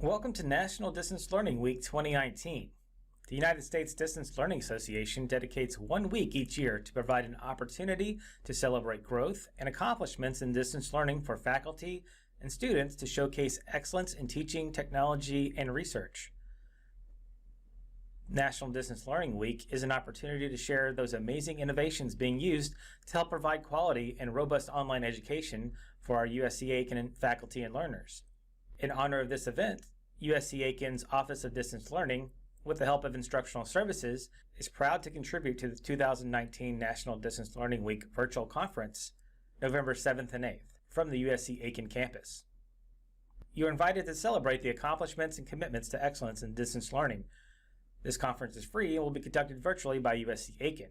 Welcome to National Distance Learning Week 2019. The United States Distance Learning Association dedicates 1 week each year to provide an opportunity to celebrate growth and accomplishments in distance learning for faculty and students to showcase excellence in teaching, technology, and research. National Distance Learning Week is an opportunity to share those amazing innovations being used to help provide quality and robust online education for our USCA faculty and learners. In honor of this event, USCA's Office of Distance Learning, with the help of Instructional Services, is proud to contribute to the 2019 National Distance Learning Week virtual conference, November 7th and 8th, from the USC-Aiken campus. You are invited to celebrate the accomplishments and commitments to excellence in distance learning. This conference is free and will be conducted virtually by USC-Aiken.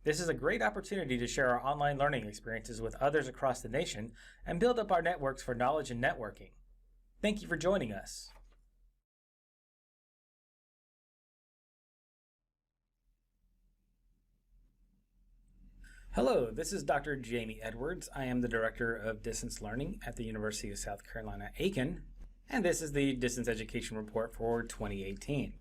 This is a great opportunity to share our online learning experiences with others across the nation and build up our networks for knowledge and networking. Thank you for joining us. Hello, this is Dr. Jamie Edwards. I am the Director of Distance Learning at the University of South Carolina, Aiken, and this is the Distance Education Report for 2018.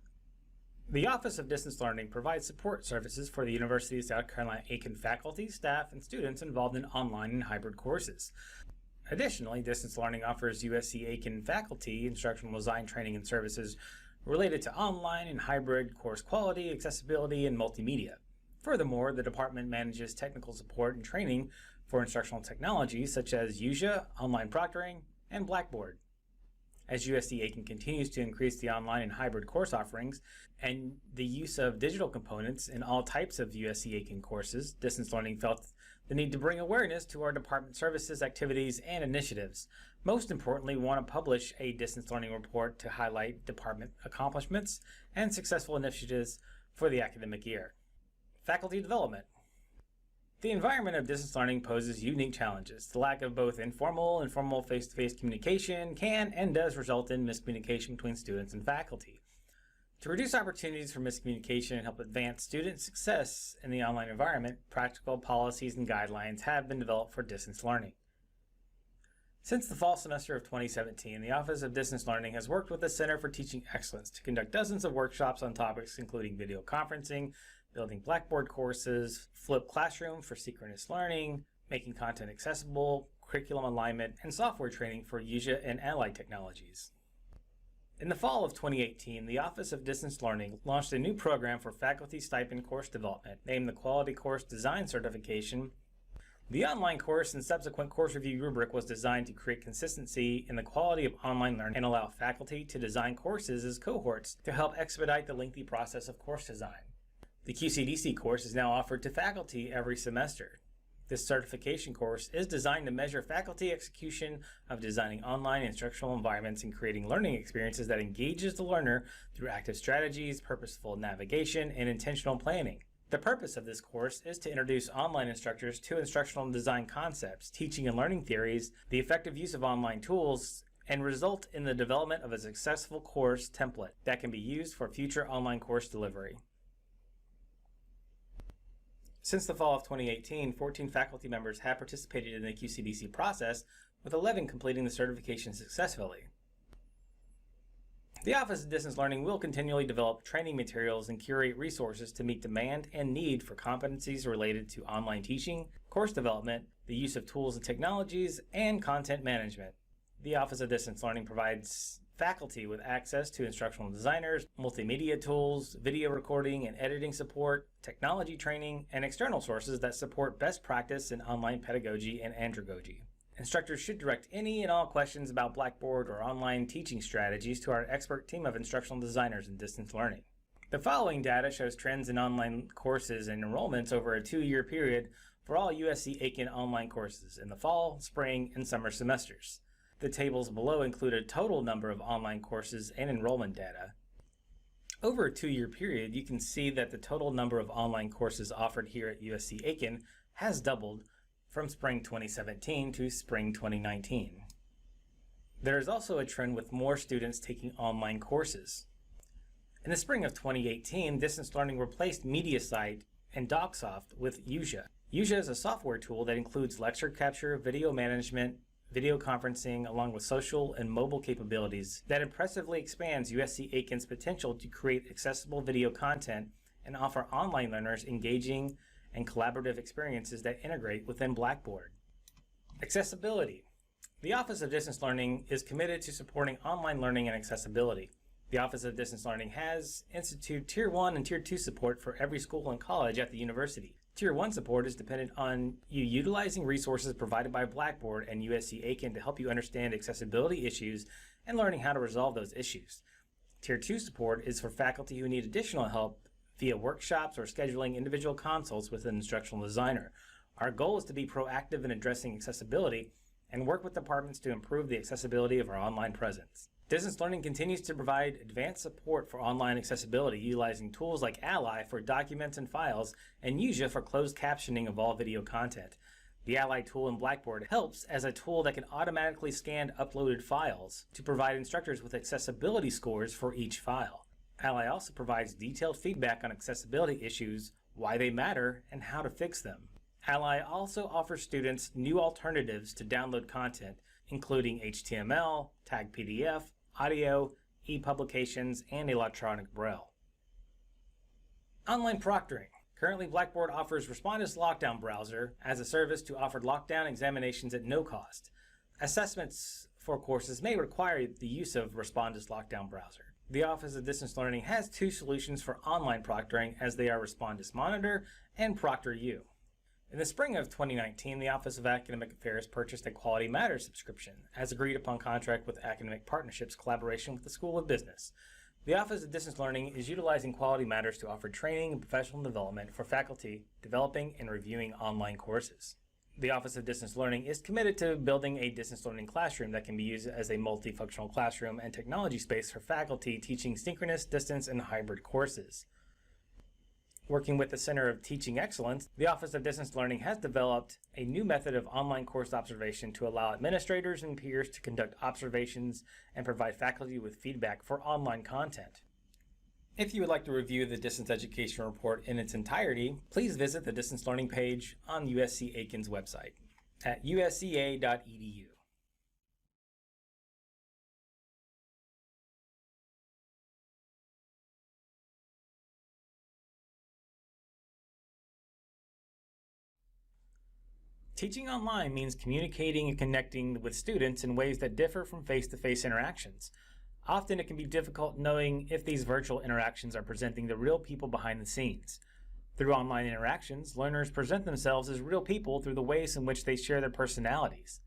The Office of Distance Learning provides support services for the University of South Carolina, Aiken faculty, staff, and students involved in online and hybrid courses. Additionally, Distance Learning offers USC-Aiken faculty instructional design training and services related to online and hybrid course quality, accessibility, and multimedia. Furthermore, the department manages technical support and training for instructional technologies such as USCA, online proctoring, and Blackboard. As USC-Aiken continues to increase the online and hybrid course offerings and the use of digital components in all types of USC-Aiken courses, Distance Learning felt the need to bring awareness to our department services, activities, and initiatives. Most importantly, we want to publish a distance learning report to highlight department accomplishments and successful initiatives for the academic year. Faculty development. The environment of distance learning poses unique challenges. The lack of both informal and formal face-to-face communication can and does result in miscommunication between students and faculty. To reduce opportunities for miscommunication and help advance student success in the online environment, practical policies and guidelines have been developed for distance learning. Since the fall semester of 2017, the Office of Distance Learning has worked with the Center for Teaching Excellence to conduct dozens of workshops on topics including video conferencing, building Blackboard courses, flipped classroom for synchronous learning, making content accessible, curriculum alignment, and software training for USCA and allied technologies. In the fall of 2018, the Office of Distance Learning launched a new program for faculty stipend course development, named the Quality Course Design Certification. The online course and subsequent course review rubric was designed to create consistency in the quality of online learning and allow faculty to design courses as cohorts to help expedite the lengthy process of course design. The QCDC course is now offered to faculty every semester. This certification course is designed to measure faculty execution of designing online instructional environments and creating learning experiences that engages the learner through active strategies, purposeful navigation, and intentional planning. The purpose of this course is to introduce online instructors to instructional design concepts, teaching and learning theories, the effective use of online tools, and result in the development of a successful course template that can be used for future online course delivery. Since the fall of 2018, 14 faculty members have participated in the QCDC process, with 11 completing the certification successfully. The Office of Distance Learning will continually develop training materials and curate resources to meet demand and need for competencies related to online teaching, course development, the use of tools and technologies, and content management. The Office of Distance Learning provides faculty with access to instructional designers, multimedia tools, video recording and editing support, technology training, and external sources that support best practice in online pedagogy and andragogy. Instructors should direct any and all questions about Blackboard or online teaching strategies to our expert team of instructional designers in distance learning. The following data shows trends in online courses and enrollments over a 2-year period for all USC-Aiken online courses in the fall, spring, and summer semesters. The tables below include a total number of online courses and enrollment data. Over a 2-year period, you can see that the total number of online courses offered here at USC-Aiken has doubled from spring 2017 to spring 2019. There is also a trend with more students taking online courses. In the spring of 2018, distance learning replaced MediaSite and DocSoft with USCA. USCA is a software tool that includes lecture capture, video management, video conferencing, along with social and mobile capabilities that impressively expands USC Aiken's potential to create accessible video content and offer online learners engaging and collaborative experiences that integrate within Blackboard. Accessibility. The Office of Distance Learning is committed to supporting online learning and accessibility. The Office of Distance Learning has instituted Tier 1 and Tier 2 support for every school and college at the university. Tier 1 support is dependent on you utilizing resources provided by Blackboard and USC Aiken to help you understand accessibility issues and learning how to resolve those issues. Tier 2 support is for faculty who need additional help via workshops or scheduling individual consults with an instructional designer. Our goal is to be proactive in addressing accessibility and work with departments to improve the accessibility of our online presence. Distance Learning continues to provide advanced support for online accessibility utilizing tools like Ally for documents and files and USCA for closed captioning of all video content. The Ally tool in Blackboard helps as a tool that can automatically scan uploaded files to provide instructors with accessibility scores for each file. Ally also provides detailed feedback on accessibility issues, why they matter, and how to fix them. Ally also offers students new alternatives to download content, including HTML, tagged PDF, audio, e-publications, and electronic braille. Online proctoring. Currently, Blackboard offers Respondus Lockdown Browser as a service to offer lockdown examinations at no cost. Assessments for courses may require the use of Respondus Lockdown Browser. The Office of Distance Learning has two solutions for online proctoring, as they are Respondus Monitor and ProctorU. In the spring of 2019, the Office of Academic Affairs purchased a Quality Matters subscription, as agreed upon contract with Academic Partnerships collaboration with the School of Business. The Office of Distance Learning is utilizing Quality Matters to offer training and professional development for faculty developing and reviewing online courses. The Office of Distance Learning is committed to building a distance learning classroom that can be used as a multifunctional classroom and technology space for faculty teaching synchronous, distance, and hybrid courses. Working with the Center of Teaching Excellence, the Office of Distance Learning has developed a new method of online course observation to allow administrators and peers to conduct observations and provide faculty with feedback for online content. If you would like to review the Distance Education Report in its entirety, please visit the Distance Learning page on USC Aiken's website at usca.edu. Teaching online means communicating and connecting with students in ways that differ from face-to-face interactions. Often it can be difficult knowing if these virtual interactions are presenting the real people behind the scenes. Through online interactions, learners present themselves as real people through the ways in which they share their personalities.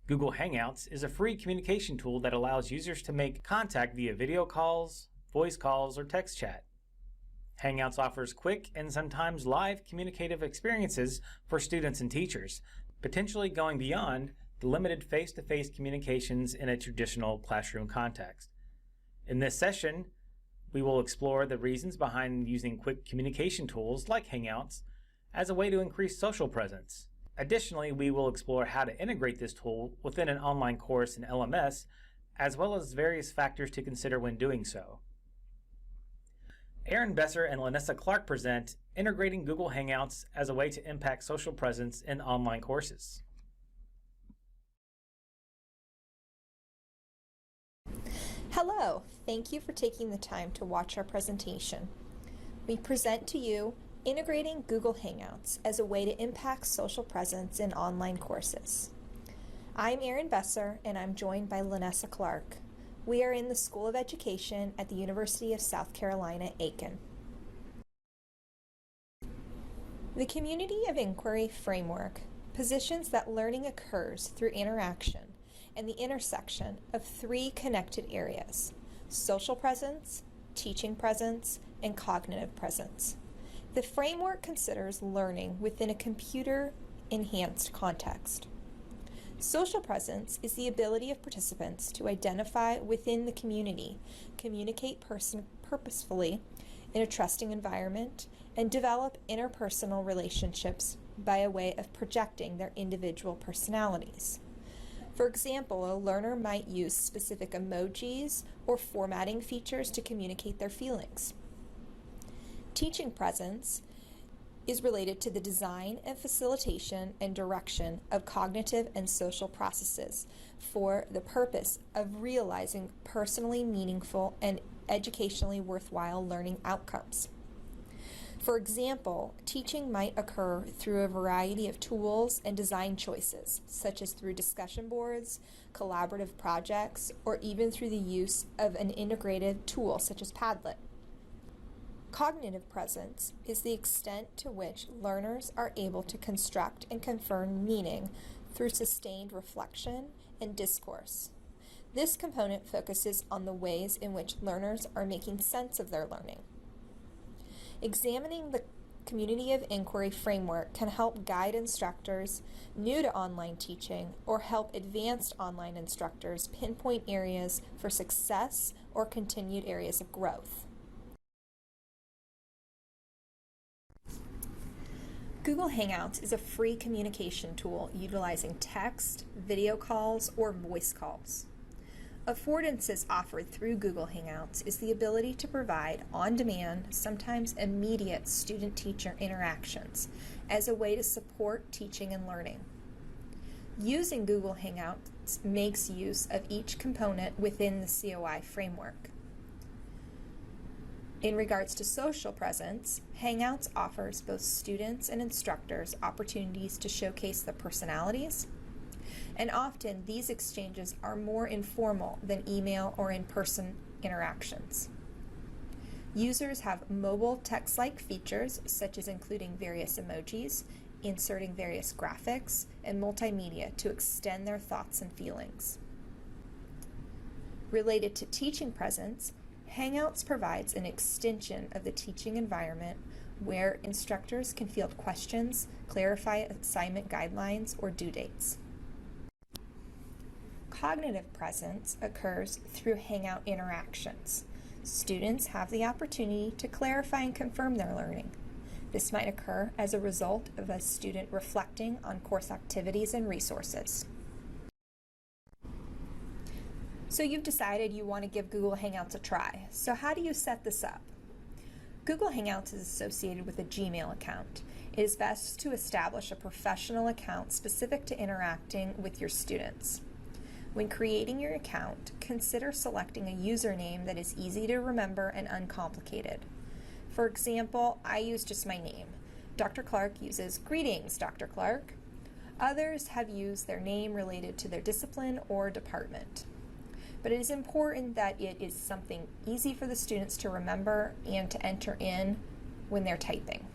Google Hangouts is a free communication tool that allows users to make contact via video calls, voice calls, or text chat. Hangouts offers quick and sometimes live communicative experiences for students and teachers, potentially going beyond the limited face-to-face communications in a traditional classroom context. In this session, we will explore the reasons behind using quick communication tools like Hangouts as a way to increase social presence. Additionally, we will explore how to integrate this tool within an online course in LMS, as well as various factors to consider when doing so. Aaron Besser and Lanessa Clark present Integrating Google Hangouts as a Way to Impact Social Presence in Online Courses. Hello, thank you for taking the time to watch our presentation. We present to you Integrating Google Hangouts as a Way to Impact Social Presence in Online Courses. I'm Aaron Besser and I'm joined by Lanessa Clark. We are in the School of Education at the University of South Carolina, Aiken. The Community of Inquiry framework positions that learning occurs through interaction and the intersection of three connected areas: social presence, teaching presence, and cognitive presence. The framework considers learning within a computer-enhanced context. Social presence is the ability of participants to identify within the community, communicate purposefully in a trusting environment, and develop interpersonal relationships by a way of projecting their individual personalities. For example, a learner might use specific emojis or formatting features to communicate their feelings. Teaching presence is related to the design and facilitation and direction of cognitive and social processes for the purpose of realizing personally meaningful and educationally worthwhile learning outcomes. For example, teaching might occur through a variety of tools and design choices, such as through discussion boards, collaborative projects, or even through the use of an integrated tool such as Padlet. Cognitive presence is the extent to which learners are able to construct and confirm meaning through sustained reflection and discourse. This component focuses on the ways in which learners are making sense of their learning. Examining the community of inquiry framework can help guide instructors new to online teaching or help advanced online instructors pinpoint areas for success or continued areas of growth. Google Hangouts is a free communication tool utilizing text, video calls, or voice calls. Affordances offered through Google Hangouts is the ability to provide on-demand, sometimes immediate student-teacher interactions as a way to support teaching and learning. Using Google Hangouts makes use of each component within the COI framework. In regards to social presence, Hangouts offers both students and instructors opportunities to showcase their personalities, and often these exchanges are more informal than email or in-person interactions. Users have mobile text-like features such as including various emojis, inserting various graphics, and multimedia to extend their thoughts and feelings. Related to teaching presence, Hangouts provides an extension of the teaching environment where instructors can field questions, clarify assignment guidelines, or due dates. Cognitive presence occurs through Hangout interactions. Students have the opportunity to clarify and confirm their learning. This might occur as a result of a student reflecting on course activities and resources. So you've decided you want to give Google Hangouts a try. So how do you set this up? Google Hangouts is associated with a Gmail account. It is best to establish a professional account specific to interacting with your students. When creating your account, consider selecting a username that is easy to remember and uncomplicated. For example, I use just my name. Dr. Clark uses "Greetings, Dr. Clark." Others have used their name related to their discipline or department. But it is important that it is something easy for the students to remember and to enter in when they're typing.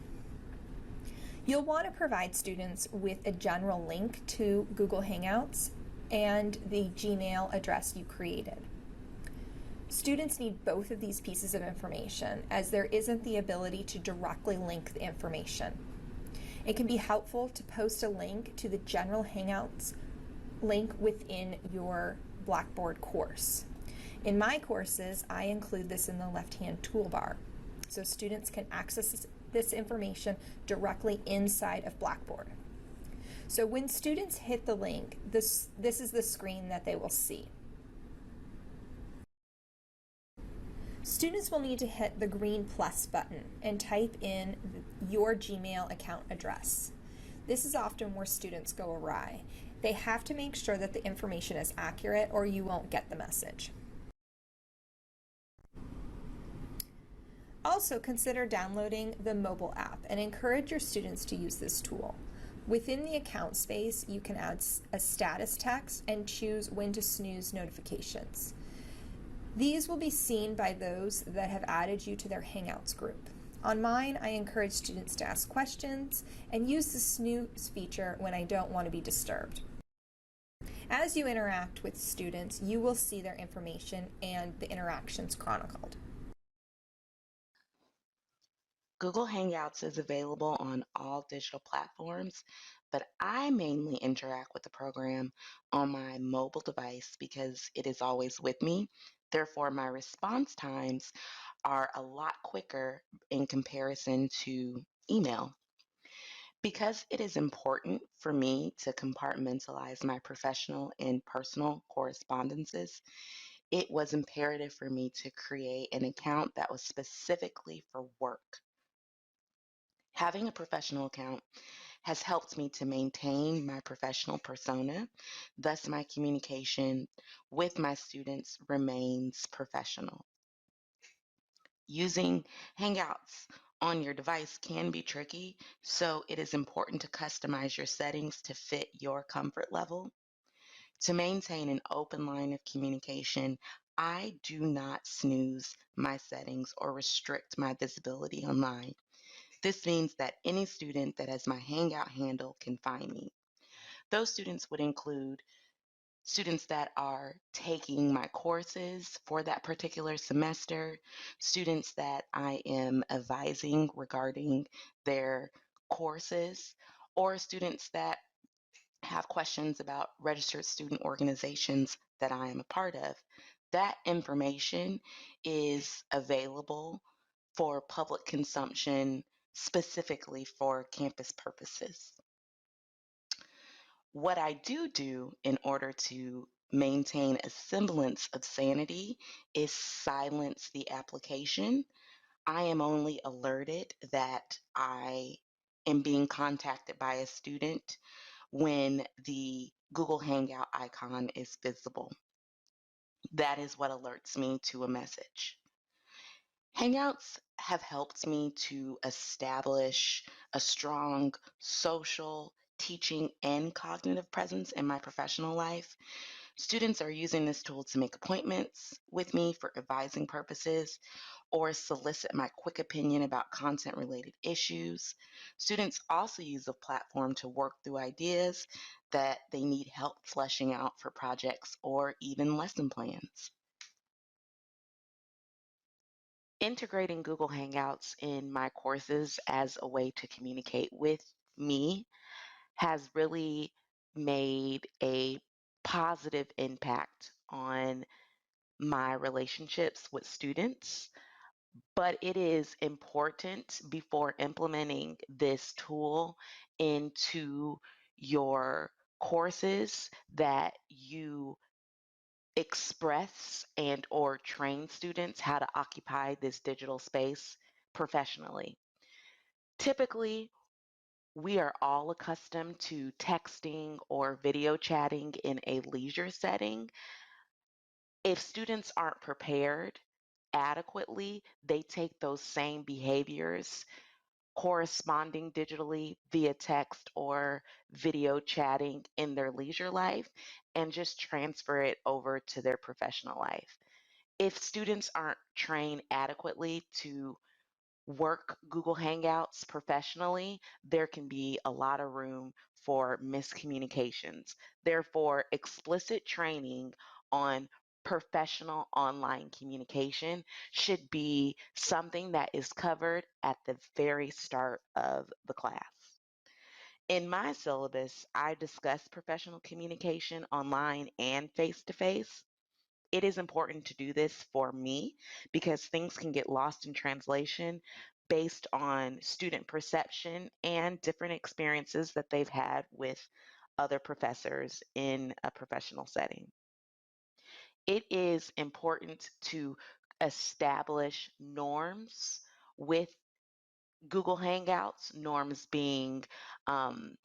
You'll want to provide students with a general link to Google Hangouts and the Gmail address you created. Students need both of these pieces of information as there isn't the ability to directly link the information. It can be helpful to post a link to the general Hangouts link within your Blackboard course. In my courses, I include this in the left-hand toolbar, so students can access this information directly inside of Blackboard. So when students hit the link, this is the screen that they will see. Students will need to hit the green plus button and type in your Gmail account address. This is often where students go awry. They have to make sure that the information is accurate or you won't get the message. Also, consider downloading the mobile app and encourage your students to use this tool. Within the account space, you can add a status text and choose when to snooze notifications. These will be seen by those that have added you to their Hangouts group. On mine, I encourage students to ask questions and use the snooze feature when I don't want to be disturbed. As you interact with students, you will see their information and the interactions chronicled. Google Hangouts is available on all digital platforms, but I mainly interact with the program on my mobile device because it is always with me. Therefore, my response times are a lot quicker in comparison to email. Because it is important for me to compartmentalize my professional and personal correspondences, it was imperative for me to create an account that was specifically for work. Having a professional account has helped me to maintain my professional persona, thus, my communication with my students remains professional. Using Hangouts on your device can be tricky, so it is important to customize your settings to fit your comfort level. To maintain an open line of communication, I do not snooze my settings or restrict my visibility online. This means that any student that has my Hangout handle can find me. Those students would include students that are taking my courses for that particular semester, students that I am advising regarding their courses, or students that have questions about registered student organizations that I am a part of. That information is available for public consumption specifically for campus purposes. What I do in order to maintain a semblance of sanity is silence the application. I am only alerted that I am being contacted by a student when the Google Hangout icon is visible. That is what alerts me to a message. Hangouts have helped me to establish a strong social, teaching, and cognitive presence in my professional life. Students are using this tool to make appointments with me for advising purposes or solicit my quick opinion about content related issues. Students also use the platform to work through ideas that they need help fleshing out for projects or even lesson plans. Integrating Google Hangouts in my courses as a way to communicate with me has really made a positive impact on my relationships with students, but it is important before implementing this tool into your courses that you express and or train students how to occupy this digital space professionally. Typically, we are all accustomed to texting or video chatting in a leisure setting. If students aren't prepared adequately, they take those same behaviors corresponding digitally via text or video chatting in their leisure life and just transfer it over to their professional life. If students aren't trained adequately to work Google Hangouts professionally, there can be a lot of room for miscommunications. Therefore, explicit training on professional online communication should be something that is covered at the very start of the class. In my syllabus, I discuss professional communication online and face to face. It is important to do this for me because things can get lost in translation based on student perception and different experiences that they've had with other professors in a professional setting. It is important to establish norms with Google Hangouts, norms being um,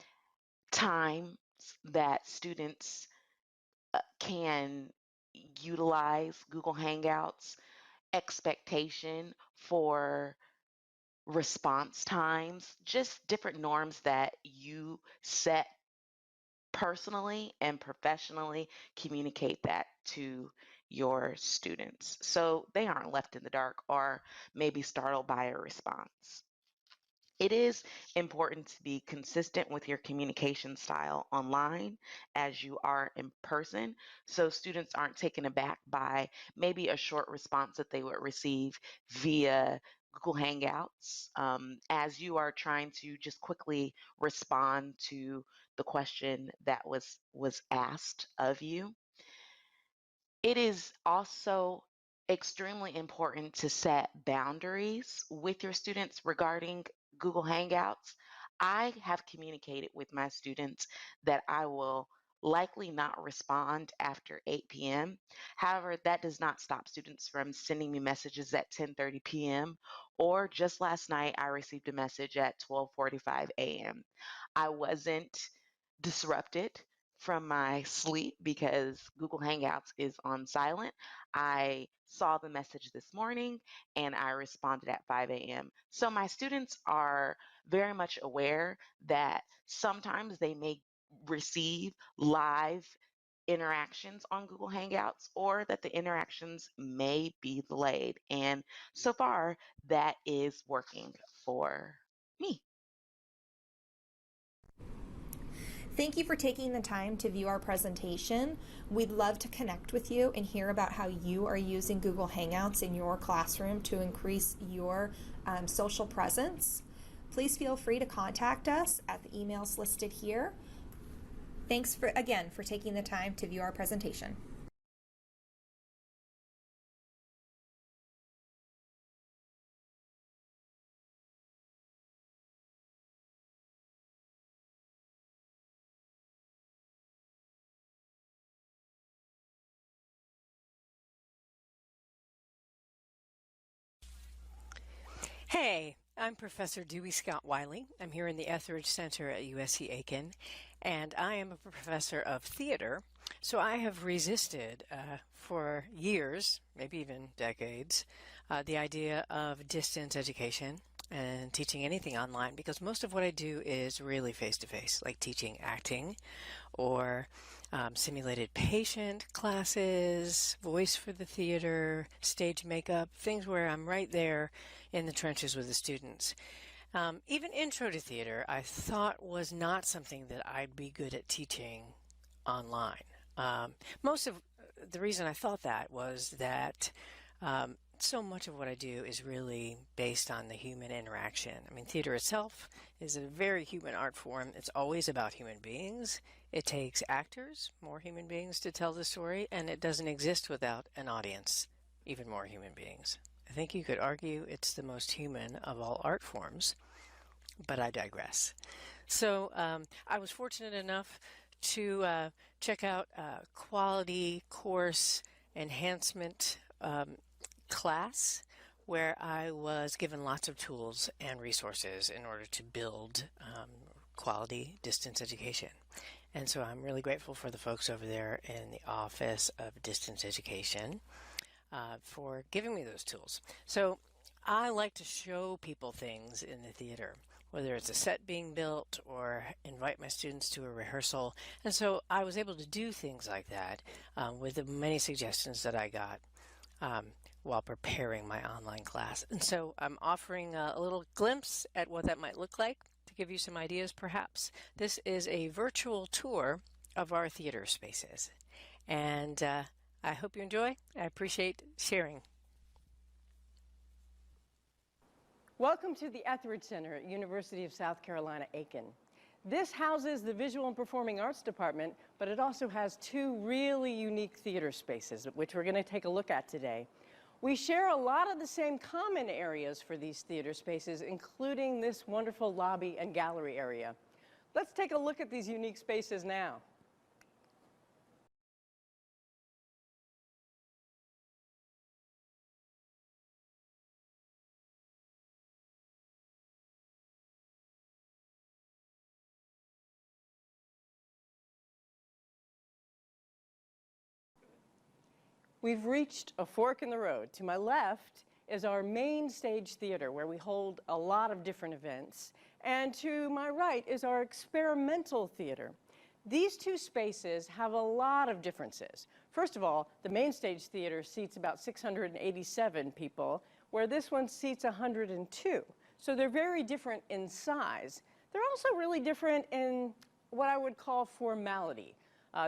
times that students can utilize Google Hangouts, expectation for response times, just different norms that you set personally and professionally, communicate that to your students so they aren't left in the dark or maybe startled by a response. It is important to be consistent with your communication style online as you are in person, so students aren't taken aback by maybe a short response that they would receive via Google Hangouts as you are trying to just quickly respond to the question that was asked of you. It is also extremely important to set boundaries with your students regarding Google Hangouts. I have communicated with my students that I will likely not respond after 8 p.m. However, that does not stop students from sending me messages at 10:30 p.m. or just last night, I received a message at 12:45 a.m. I wasn't disrupted from my sleep because Google Hangouts is on silent. I saw the message this morning and I responded at 5 a.m. So my students are very much aware that sometimes they may receive live interactions on Google Hangouts or that the interactions may be delayed. And so far, that is working for me. Thank you for taking the time to view our presentation. We'd love to connect with you and hear about how you are using Google Hangouts in your classroom to increase your social presence. Please feel free to contact us at the emails listed here. Thanks again for taking the time to view our presentation. Hey, I'm Professor Dewey Scott Wiley. I'm here in the Etheridge Center at USC Aiken, and I am a professor of theater. So I have resisted for years, maybe even decades, the idea of distance education and teaching anything online, because most of what I do is really face-to-face, like teaching acting or simulated patient classes, voice for the theater, stage makeup, things where I'm right there in the trenches with the students. Even intro to theater, I thought was not something that I'd be good at teaching online. Most of the reason I thought that was that so much of what I do is really based on the human interaction. I mean, theater itself is a very human art form. It's always about human beings. It takes actors, more human beings, to tell the story, and it doesn't exist without an audience, even more human beings. I think you could argue it's the most human of all art forms, but I digress. So I was fortunate enough to check out a quality course enhancement class where I was given lots of tools and resources in order to build quality distance education. And so I'm really grateful for the folks over there in the Office of Distance Education for giving me those tools. So I like to show people things in the theater, whether it's a set being built or invite my students to a rehearsal. And so I was able to do things like that with the many suggestions that I got while preparing my online class. And so I'm offering a little glimpse at what that might look like to give you some ideas perhaps. This is a virtual tour of our theater spaces. And I hope you enjoy. I appreciate sharing. Welcome to the Etheridge Center at University of South Carolina, Aiken. This houses the Visual and Performing Arts Department, but it also has two really unique theater spaces, which we're going to take a look at today. We share a lot of the same common areas for these theater spaces, including this wonderful lobby and gallery area. Let's take a look at these unique spaces now. We've reached a fork in the road. To my left is our main stage theater, where we hold a lot of different events. And to my right is our experimental theater. These two spaces have a lot of differences. First of all, the main stage theater seats about 687 people, where this one seats 102. So they're very different in size. They're also really different in what I would call formality.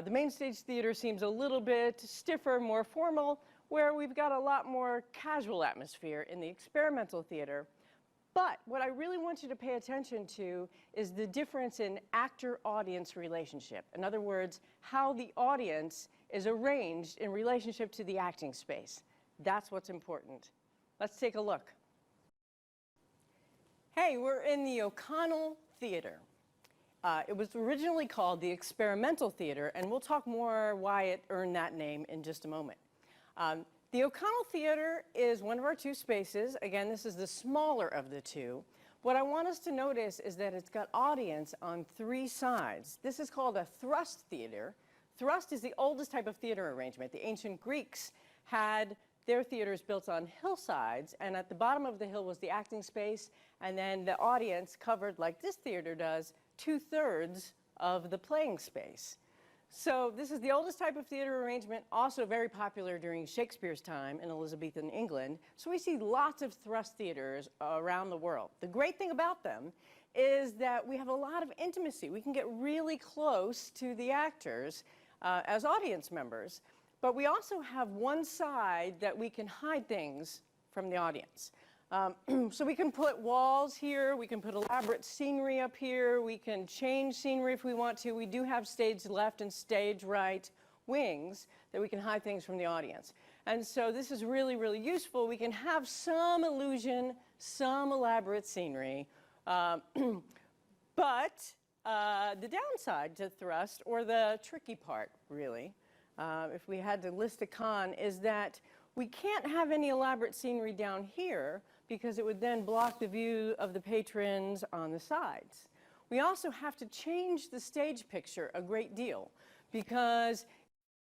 The main stage theater seems a little bit stiffer, more formal, where we've got a lot more casual atmosphere in the experimental theater. But what I really want you to pay attention to is the difference in actor-audience relationship. In other words, how the audience is arranged in relationship to the acting space. That's what's important. Let's take a look. Hey, we're in the O'Connell Theater. It was originally called the Experimental Theater, and we'll talk more why it earned that name in just a moment. The O'Connell Theater is one of our two spaces. Again, this is the smaller of the two. What I want us to notice is that it's got audience on three sides. This is called a thrust theater. Thrust is the oldest type of theater arrangement. The ancient Greeks had their theaters built on hillsides, and at the bottom of the hill was the acting space, and then the audience covered, like this theater does, 2/3 of the playing space. So this is the oldest type of theater arrangement, also very popular during Shakespeare's time in Elizabethan England. So we see lots of thrust theaters around the world. The great thing about them is that we have a lot of intimacy. We can get really close to the actors as audience members, but we also have one side that we can hide things from the audience. So we can put walls here, we can put elaborate scenery up here, we can change scenery if we want to. We do have stage left and stage right wings that we can hide things from the audience. And so this is really, really useful. We can have some illusion, some elaborate scenery, but the downside to thrust, or the tricky part really, if we had to list a con, is that we can't have any elaborate scenery down here because it would then block the view of the patrons on the sides. We also have to change the stage picture a great deal, because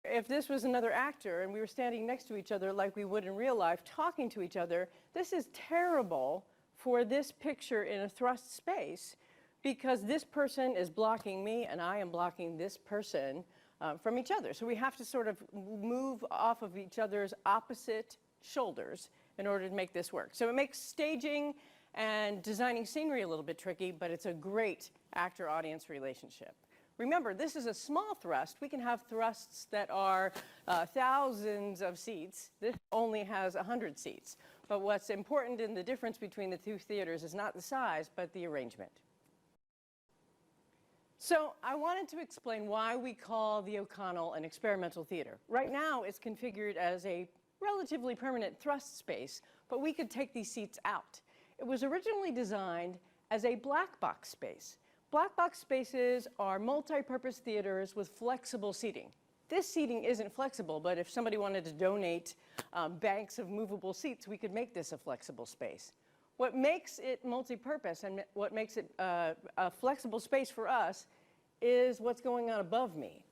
if this was another actor and we were standing next to each other like we would in real life, talking to each other, this is terrible for this picture in a thrust space, because this person is blocking me and I am blocking this person from each other. So we have to sort of move off of each other's opposite shoulders in order to make this work. So it makes staging and designing scenery a little bit tricky, but it's a great actor-audience relationship. Remember, this is a small thrust. We can have thrusts that are thousands of seats. This only has 100 seats. But what's important in the difference between the two theaters is not the size, but the arrangement. So I wanted to explain why we call the O'Connell an experimental theater. Right now, it's configured as a relatively permanent thrust space, but we could take these seats out. It was originally designed as a black box space. Black box spaces are multi-purpose theaters with flexible seating. This seating isn't flexible, but if somebody wanted to donate banks of movable seats, we could make this a flexible space. What makes it multi-purpose and what makes it a flexible space for us is what's going on above me.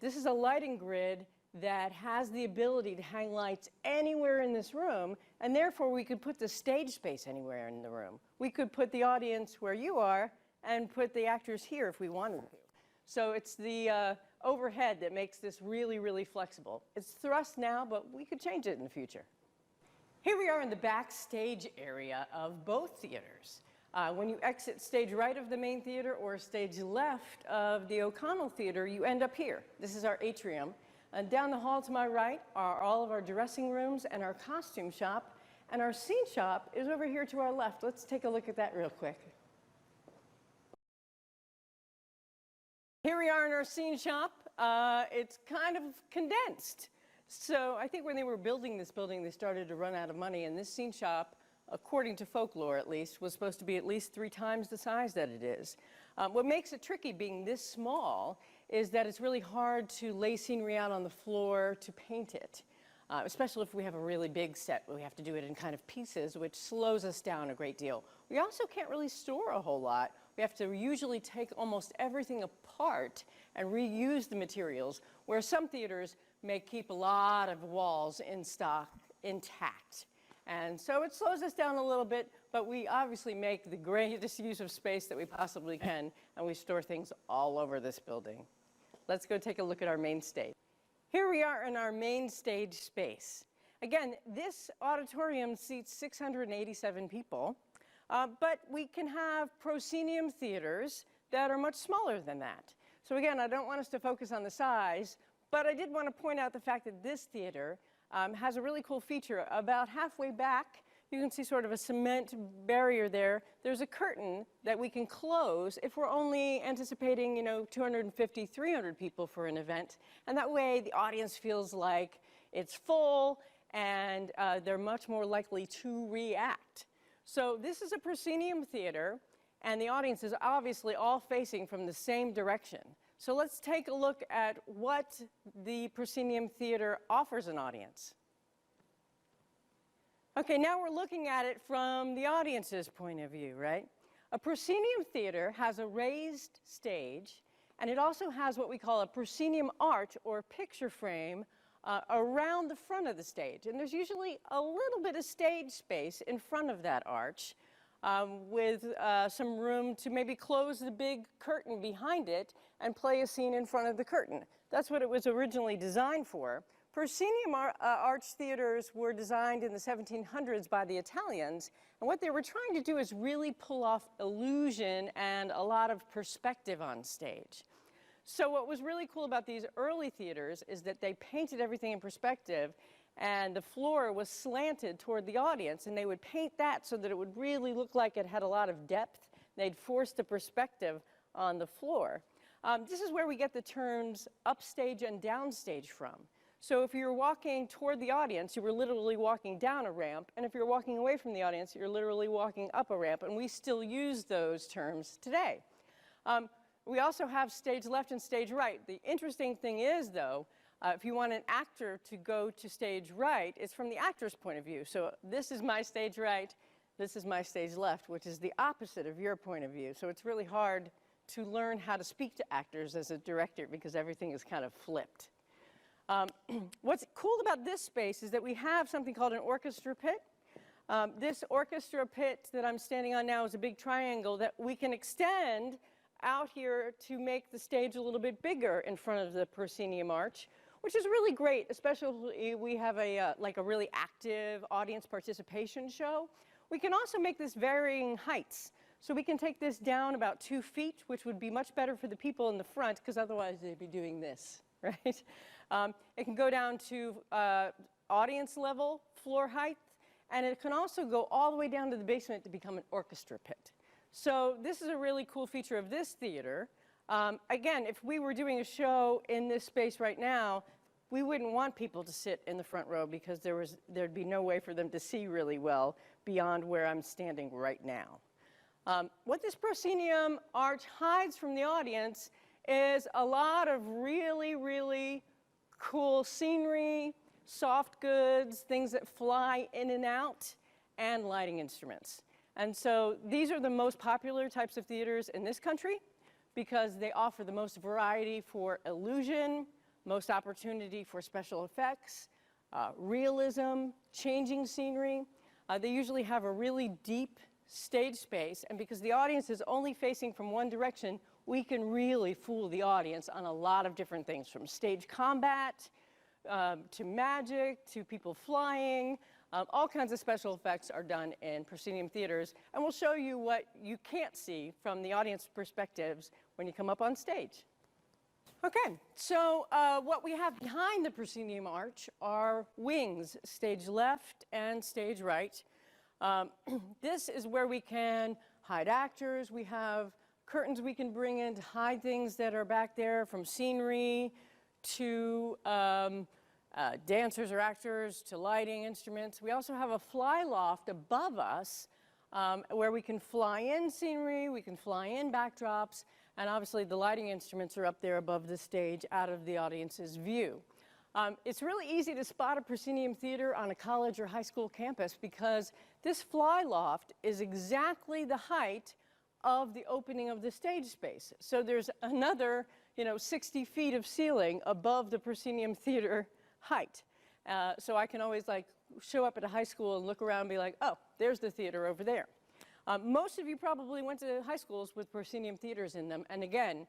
This is a lighting grid that has the ability to hang lights anywhere in this room, and therefore we could put the stage space anywhere in the room. We could put the audience where you are and put the actors here if we wanted to. So it's the overhead that makes this really, really flexible. It's thrust now, but we could change it in the future. Here we are in the backstage area of both theaters. When you exit stage right of the main theater or stage left of the O'Connell Theater, you end up here. This is our atrium. And down the hall to my right are all of our dressing rooms and our costume shop. And our scene shop is over here to our left. Let's take a look at that real quick. Here we are in our scene shop. It's kind of condensed. So I think when they were building this building, they started to run out of money. And this scene shop, according to folklore at least, was supposed to be at least 3 times the size that it is. What makes it tricky being this small is that it's really hard to lay scenery out on the floor to paint it, especially if we have a really big set. We have to do it in kind of pieces, which slows us down a great deal. We also can't really store a whole lot. We have to usually take almost everything apart and reuse the materials, where some theaters may keep a lot of walls in stock intact. And so it slows us down a little bit, but we obviously make the greatest use of space that we possibly can, and we store things all over this building. Let's go take a look at our main stage. Here we are in our main stage space. Again, this auditorium seats 687 people, but we can have proscenium theaters that are much smaller than that. So again, I don't want us to focus on the size, but I did want to point out the fact that this theater has a really cool feature. About halfway back, you can see sort of a cement barrier there. There's a curtain that we can close if we're only anticipating, 250, 300 people for an event. And that way, the audience feels like it's full, and they're much more likely to react. So this is a proscenium theater, and the audience is obviously all facing from the same direction. So let's take a look at what the proscenium theater offers an audience. Okay, now we're looking at it from the audience's point of view, right? A proscenium theater has a raised stage, and it also has what we call a proscenium arch or picture frame around the front of the stage. And there's usually a little bit of stage space in front of that arch with some room to maybe close the big curtain behind it and play a scene in front of the curtain. That's what it was originally designed for. Proscenium arch theaters were designed in the 1700s by the Italians, and what they were trying to do is really pull off illusion and a lot of perspective on stage. So what was really cool about these early theaters is that they painted everything in perspective, and the floor was slanted toward the audience, and they would paint that so that it would really look like it had a lot of depth. They'd force the perspective on the floor. This is where we get the terms upstage and downstage from. So if you're walking toward the audience, you were literally walking down a ramp, and if you're walking away from the audience, you're literally walking up a ramp, and we still use those terms today. We also have stage left and stage right. The interesting thing is, though, if you want an actor to go to stage right, it's from the actor's point of view. So this is my stage right, this is my stage left, which is the opposite of your point of view. So it's really hard to learn how to speak to actors as a director because everything is kind of flipped. What's cool about this space is that we have something called an orchestra pit. This orchestra pit that I'm standing on now is a big triangle that we can extend out here to make the stage a little bit bigger in front of the proscenium arch, which is really great, especially we have a really active audience participation show. We can also make this varying heights. So we can take this down about 2 feet, which would be much better for the people in the front, because otherwise they'd be doing this, right? It can go down to audience level floor height, and it can also go all the way down to the basement to become an orchestra pit. So this is a really cool feature of this theater. Again, if we were doing a show in this space right now, we wouldn't want people to sit in the front row because there'd be no way for them to see really well beyond where I'm standing right now. What this proscenium arch hides from the audience is a lot of really, really cool scenery, soft goods, things that fly in and out, and lighting instruments. And so these are the most popular types of theaters in this country because they offer the most variety for illusion, most opportunity for special effects, realism, changing scenery. They usually have a really deep stage space, and because the audience is only facing from one direction, we can really fool the audience on a lot of different things, from stage combat to magic to people flying. All kinds of special effects are done in proscenium theaters, and we'll show you what you can't see from the audience perspectives when you come up on stage. Okay, so what we have behind the proscenium arch are wings, stage left and stage right. This is where we can hide actors. We have curtains we can bring in to hide things that are back there, from scenery to dancers or actors to lighting instruments. We also have a fly loft above us where we can fly in scenery, we can fly in backdrops, and obviously the lighting instruments are up there above the stage out of the audience's view. It's really easy to spot a proscenium theater on a college or high school campus because this fly loft is exactly the height of the opening of the stage space. So there's another 60 feet of ceiling above the proscenium theater height. So I can always show up at a high school and look around and be like, oh, there's the theater over there. Most of you probably went to high schools with proscenium theaters in them, and again,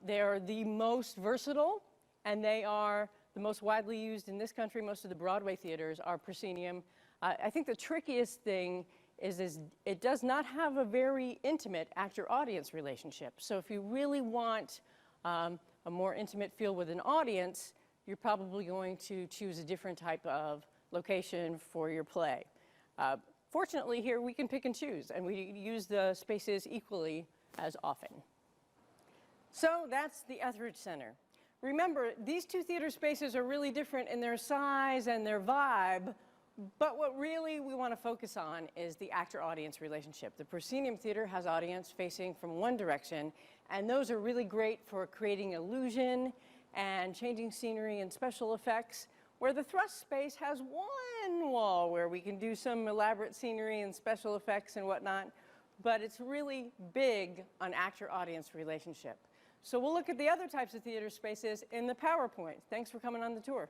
they are the most versatile, and they are the most widely used in this country. Most of the Broadway theaters are proscenium. I think the trickiest thing is it does not have a very intimate actor-audience relationship. So if you really want a more intimate feel with an audience, you're probably going to choose a different type of location for your play. Fortunately, here we can pick and choose, and we use the spaces equally as often. So that's the Etheridge Center. Remember, these two theater spaces are really different in their size and their vibe, but what really we want to focus on is the actor-audience relationship. The proscenium theater has audience facing from one direction, and those are really great for creating illusion and changing scenery and special effects, where the thrust space has one wall where we can do some elaborate scenery and special effects and whatnot, but it's really big on actor-audience relationship. So we'll look at the other types of theater spaces in the PowerPoint. Thanks for coming on the tour.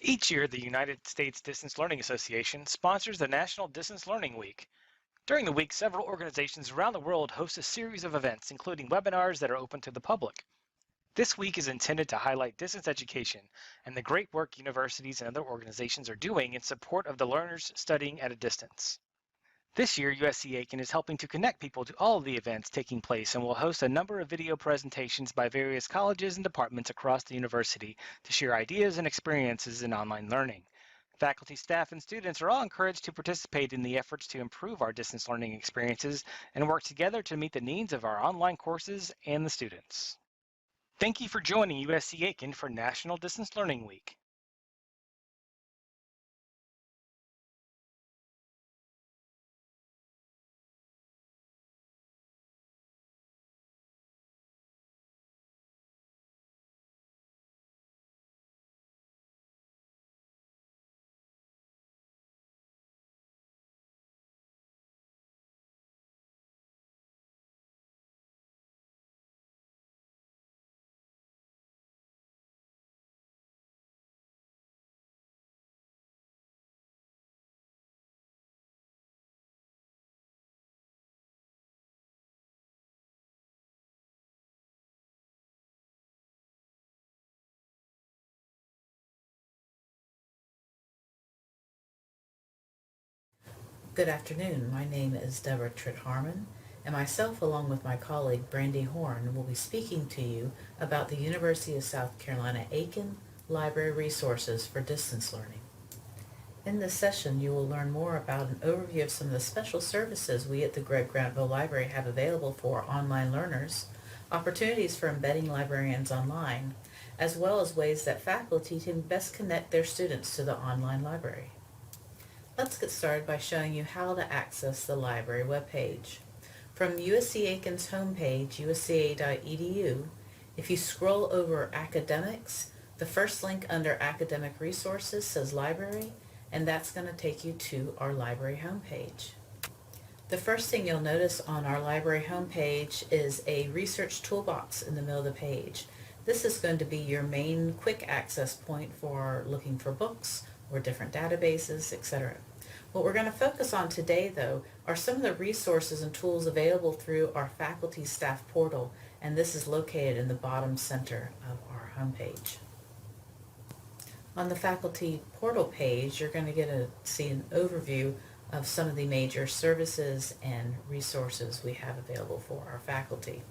Each year, the United States Distance Learning Association sponsors the National Distance Learning Week. During the week, several organizations around the world host a series of events, including webinars that are open to the public. This week is intended to highlight distance education and the great work universities and other organizations are doing in support of the learners studying at a distance. This year, USCA Aiken is helping to connect people to all of the events taking place and will host a number of video presentations by various colleges and departments across the university to share ideas and experiences in online learning. Faculty, staff, and students are all encouraged to participate in the efforts to improve our distance learning experiences and work together to meet the needs of our online courses and the students. Thank you for joining USC Aiken for National Distance Learning Week. Good afternoon. My name is Deborah Tritt-Harmon, and myself, along with my colleague Brandy Horn, will be speaking to you about the University of South Carolina Aiken Library Resources for Distance Learning. In this session, you will learn more about an overview of some of the special services we at the Greg Granville Library have available for online learners, opportunities for embedding librarians online, as well as ways that faculty can best connect their students to the online library. Let's get started by showing you how to access the library webpage. From USC Aiken's homepage, usca.edu, If you scroll over academics, the first link under academic resources says library, and that's going to take you to our library homepage. The first thing you'll notice on our library homepage is a research toolbox in the middle of the page. This is going to be your main quick access point for looking for books or different databases, etc. What we're going to focus on today, though, are some of the resources and tools available through our faculty staff portal, and this is located in the bottom center of our homepage. On the faculty portal page, you're going to see an overview of some of the major services and resources we have available for our faculty.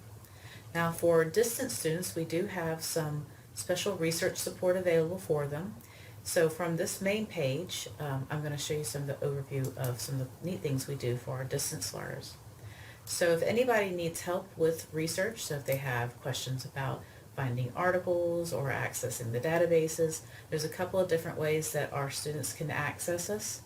Now, for distance students, we do have some special research support available for them. So from this main page, I'm going to show you some of the overview of some of the neat things we do for our distance learners. So if anybody needs help with research, so if they have questions about finding articles or accessing the databases, there's a couple of different ways that our students can access us.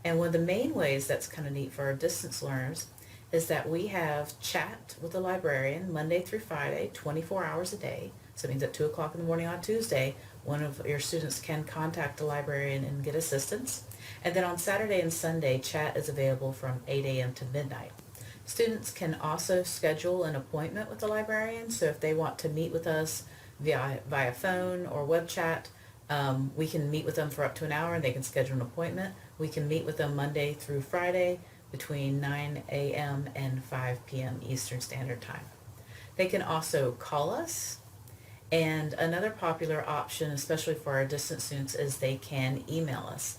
And one of the main ways that's kind of neat for our distance learners is that we have chat with the librarian Monday through Friday, 24 hours a day. So it means at 2 o'clock in the morning on Tuesday, one of your students can contact the librarian and get assistance. And then on Saturday and Sunday, chat is available from 8 a.m. to midnight. Students can also schedule an appointment with the librarian. So if they want to meet with us via phone or web chat, we can meet with them for up to an hour and they can schedule an appointment. We can meet with them Monday through Friday between 9 a.m. and 5 p.m. Eastern Standard Time. They can also call us. And another popular option, especially for our distance students, is they can email us.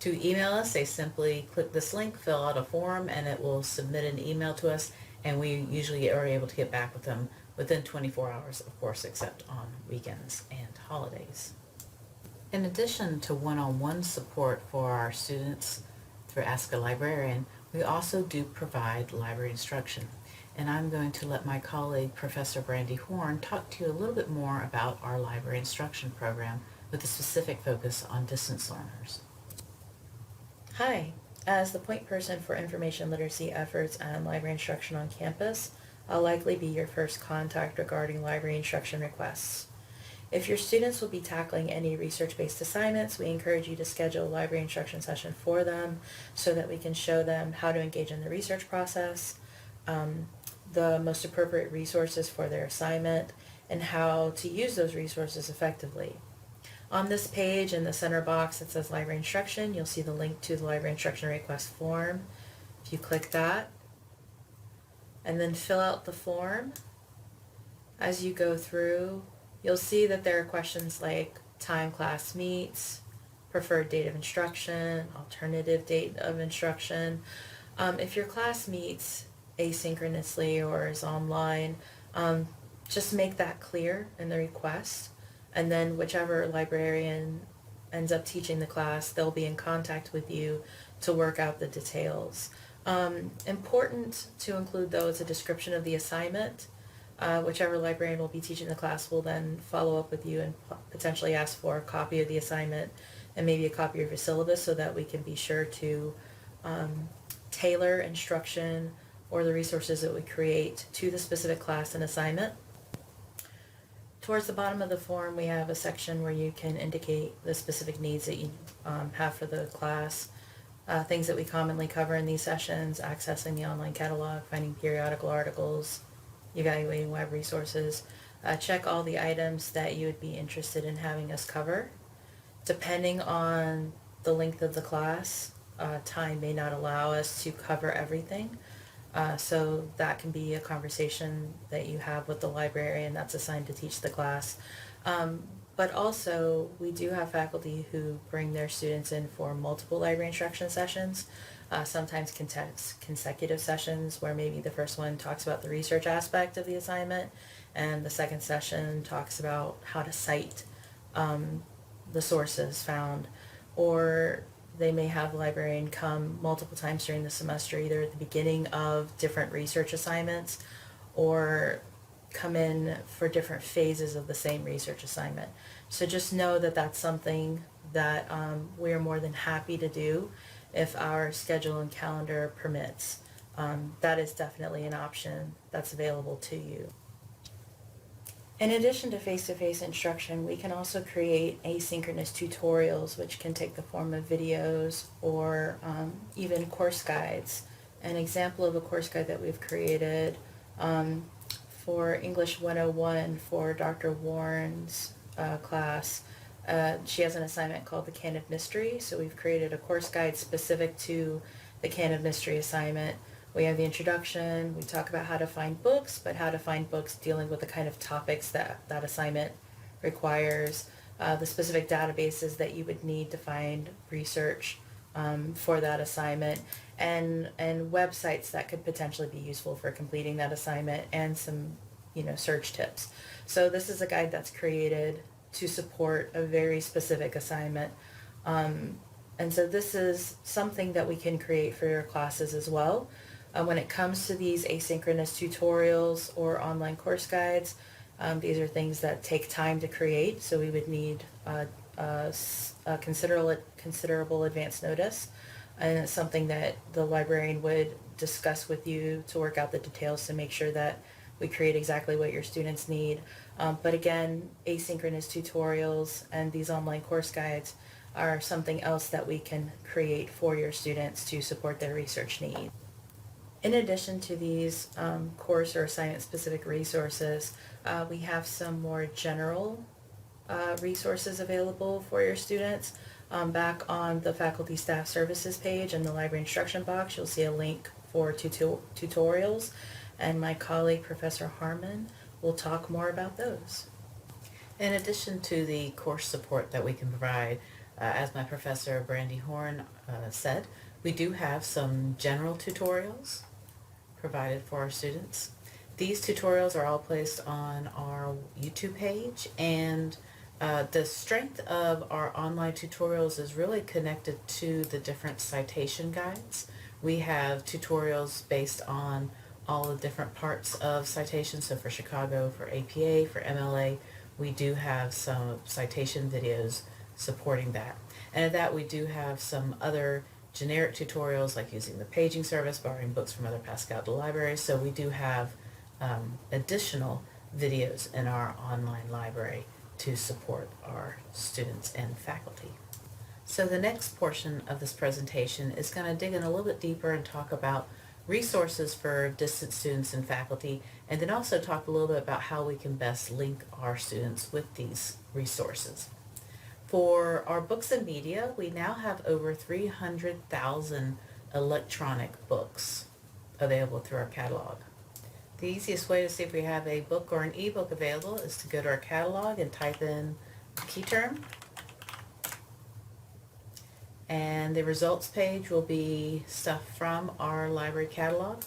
To email us, they simply click this link, fill out a form, and it will submit an email to us, and we usually are able to get back with them within 24 hours, of course, except on weekends and holidays. In addition to one-on-one support for our students through Ask a Librarian, we also do provide library instruction. And I'm going to let my colleague, Professor Brandy Horn, talk to you a little bit more about our library instruction program with a specific focus on distance learners. Hi, as the point person for information literacy efforts and library instruction on campus, I'll likely be your first contact regarding library instruction requests. If your students will be tackling any research-based assignments, we encourage you to schedule a library instruction session for them so that we can show them how to engage in the research process, the most appropriate resources for their assignment, and how to use those resources effectively. On this page in the center box that says library instruction, you'll see the link to the library instruction request form. If you click that and then fill out the form, as you go through, you'll see that there are questions like time class meets, preferred date of instruction, alternative date of instruction. If your class meets asynchronously or is online, just make that clear in the request, and then whichever librarian ends up teaching the class, they'll be in contact with you to work out the details. Important to include, though, is a description of the assignment. Whichever librarian will be teaching the class will then follow up with you and potentially ask for a copy of the assignment and maybe a copy of your syllabus so that we can be sure to tailor instruction or the resources that we create to the specific class and assignment. Towards the bottom of the form, we have a section where you can indicate the specific needs that you have for the class, things that we commonly cover in these sessions, accessing the online catalog, finding periodical articles, evaluating web resources. Check all the items that you would be interested in having us cover. Depending on the length of the class, time may not allow us to cover everything. So that can be a conversation that you have with the librarian that's assigned to teach the class. But also, we do have faculty who bring their students in for multiple library instruction sessions, sometimes consecutive sessions where maybe the first one talks about the research aspect of the assignment and the second session talks about how to cite the sources found. Or they may have the librarian come multiple times during the semester, either at the beginning of different research assignments or come in for different phases of the same research assignment. So just know that that's something that we are more than happy to do if our schedule and calendar permits. That is definitely an option that's available to you. In addition to face-to-face instruction, we can also create asynchronous tutorials, which can take the form of videos or even course guides. An example of a course guide that we've created for English 101 for Dr. Warren's class, she has an assignment called the Can of Mystery, so we've created a course guide specific to the Can of Mystery assignment. We have the introduction, we talk about how to find books, but how to find books dealing with the kind of topics that that assignment requires, the specific databases that you would need to find research for that assignment, and websites that could potentially be useful for completing that assignment, and some, search tips. So this is a guide that's created to support a very specific assignment. And so this is something that we can create for your classes as well. When it comes to these asynchronous tutorials or online course guides, these are things that take time to create, so we would need considerable advance notice. And it's something that the librarian would discuss with you to work out the details to make sure that we create exactly what your students need. But again, asynchronous tutorials and these online course guides are something else that we can create for your students to support their research needs. In addition to these course or assignment-specific resources, we have some more general resources available for your students. Back on the Faculty Staff Services page in the library instruction box, you'll see a link for tutorials, and my colleague, Professor Harmon, will talk more about those. In addition to the course support that we can provide, as my professor Brandy Horn said, we do have some general tutorials provided for our students. These tutorials are all placed on our YouTube page, and the strength of our online tutorials is really connected to the different citation guides. We have tutorials based on all the different parts of citations. So for Chicago, for APA, for MLA, we do have some citation videos supporting that. And of that, we do have some other generic tutorials like using the paging service, borrowing books from other Pascal libraries. So we do have additional videos in our online library to support our students and faculty. So the next portion of this presentation is going to dig in a little bit deeper and talk about resources for distance students and faculty, and then also talk a little bit about how we can best link our students with these resources. For our books and media, we now have over 300,000 electronic books available through our catalog. The easiest way to see if we have a book or an ebook available is to go to our catalog and type in a key term. And the results page will be stuff from our library catalog.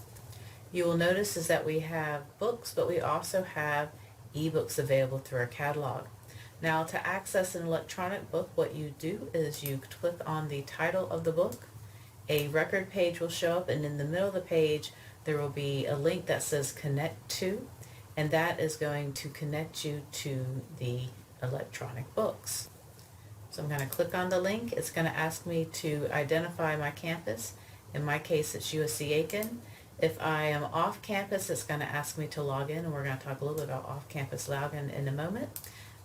You will notice is that we have books, but we also have ebooks available through our catalog. Now, to access an electronic book, what you do is you click on the title of the book. A record page will show up, and in the middle of the page there will be a link that says connect to, and that is going to connect you to the electronic books. So I'm going to click on the link. It's going to ask me to identify my campus. In my case, it's USC Aiken. If I am off campus, it's going to ask me to log in, and we're going to talk a little bit about off-campus login in a moment.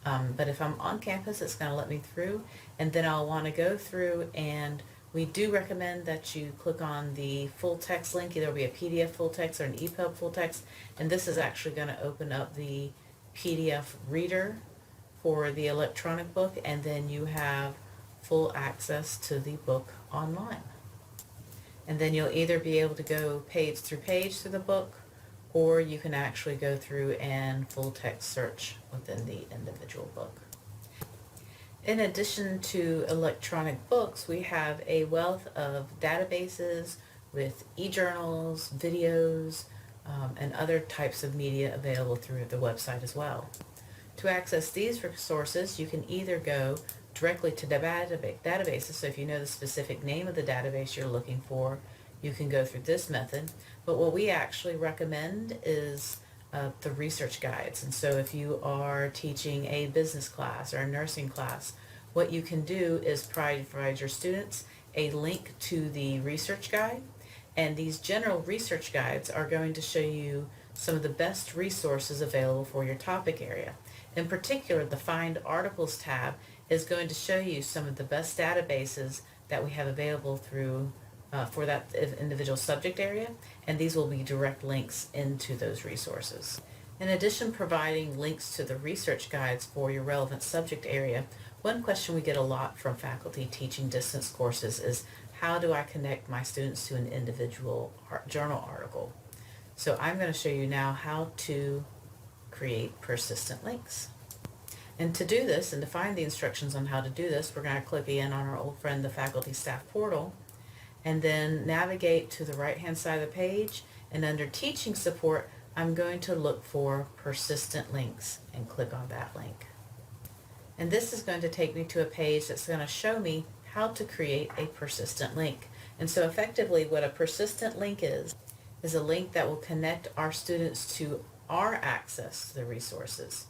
But if I'm on campus, it's going to let me through, and then I'll want to go through, and we do recommend that you click on the full text link. Either it'll be a PDF full text or an EPUB full text, and this is actually going to open up the PDF reader for the electronic book, and then you have full access to the book online. And then you'll either be able to go page through the book, or you can actually go through and full text search within the individual book. In addition to electronic books, we have a wealth of databases with e-journals, videos, and other types of media available through the website as well. To access these resources, you can either go directly to databases, so if you know the specific name of the database you're looking for, you can go through this method. But what we actually recommend is the research guides. And so if you are teaching a business class or a nursing class, what you can do is provide your students a link to the research guide. And these general research guides are going to show you some of the best resources available for your topic area. In particular, the Find Articles tab is going to show you some of the best databases that we have available for that individual subject area, and these will be direct links into those resources. In addition, providing links to the research guides for your relevant subject area, one question we get a lot from faculty teaching distance courses is, how do I connect my students to an individual journal article? So I'm going to show you now how to create persistent links. And to do this, and to find the instructions on how to do this, we're going to click in on our old friend, the Faculty Staff Portal, and then navigate to the right-hand side of the page, and under Teaching Support, I'm going to look for Persistent Links and click on that link. And this is going to take me to a page that's going to show me how to create a persistent link. And so effectively what a persistent link is a link that will connect our students to our access to the resources.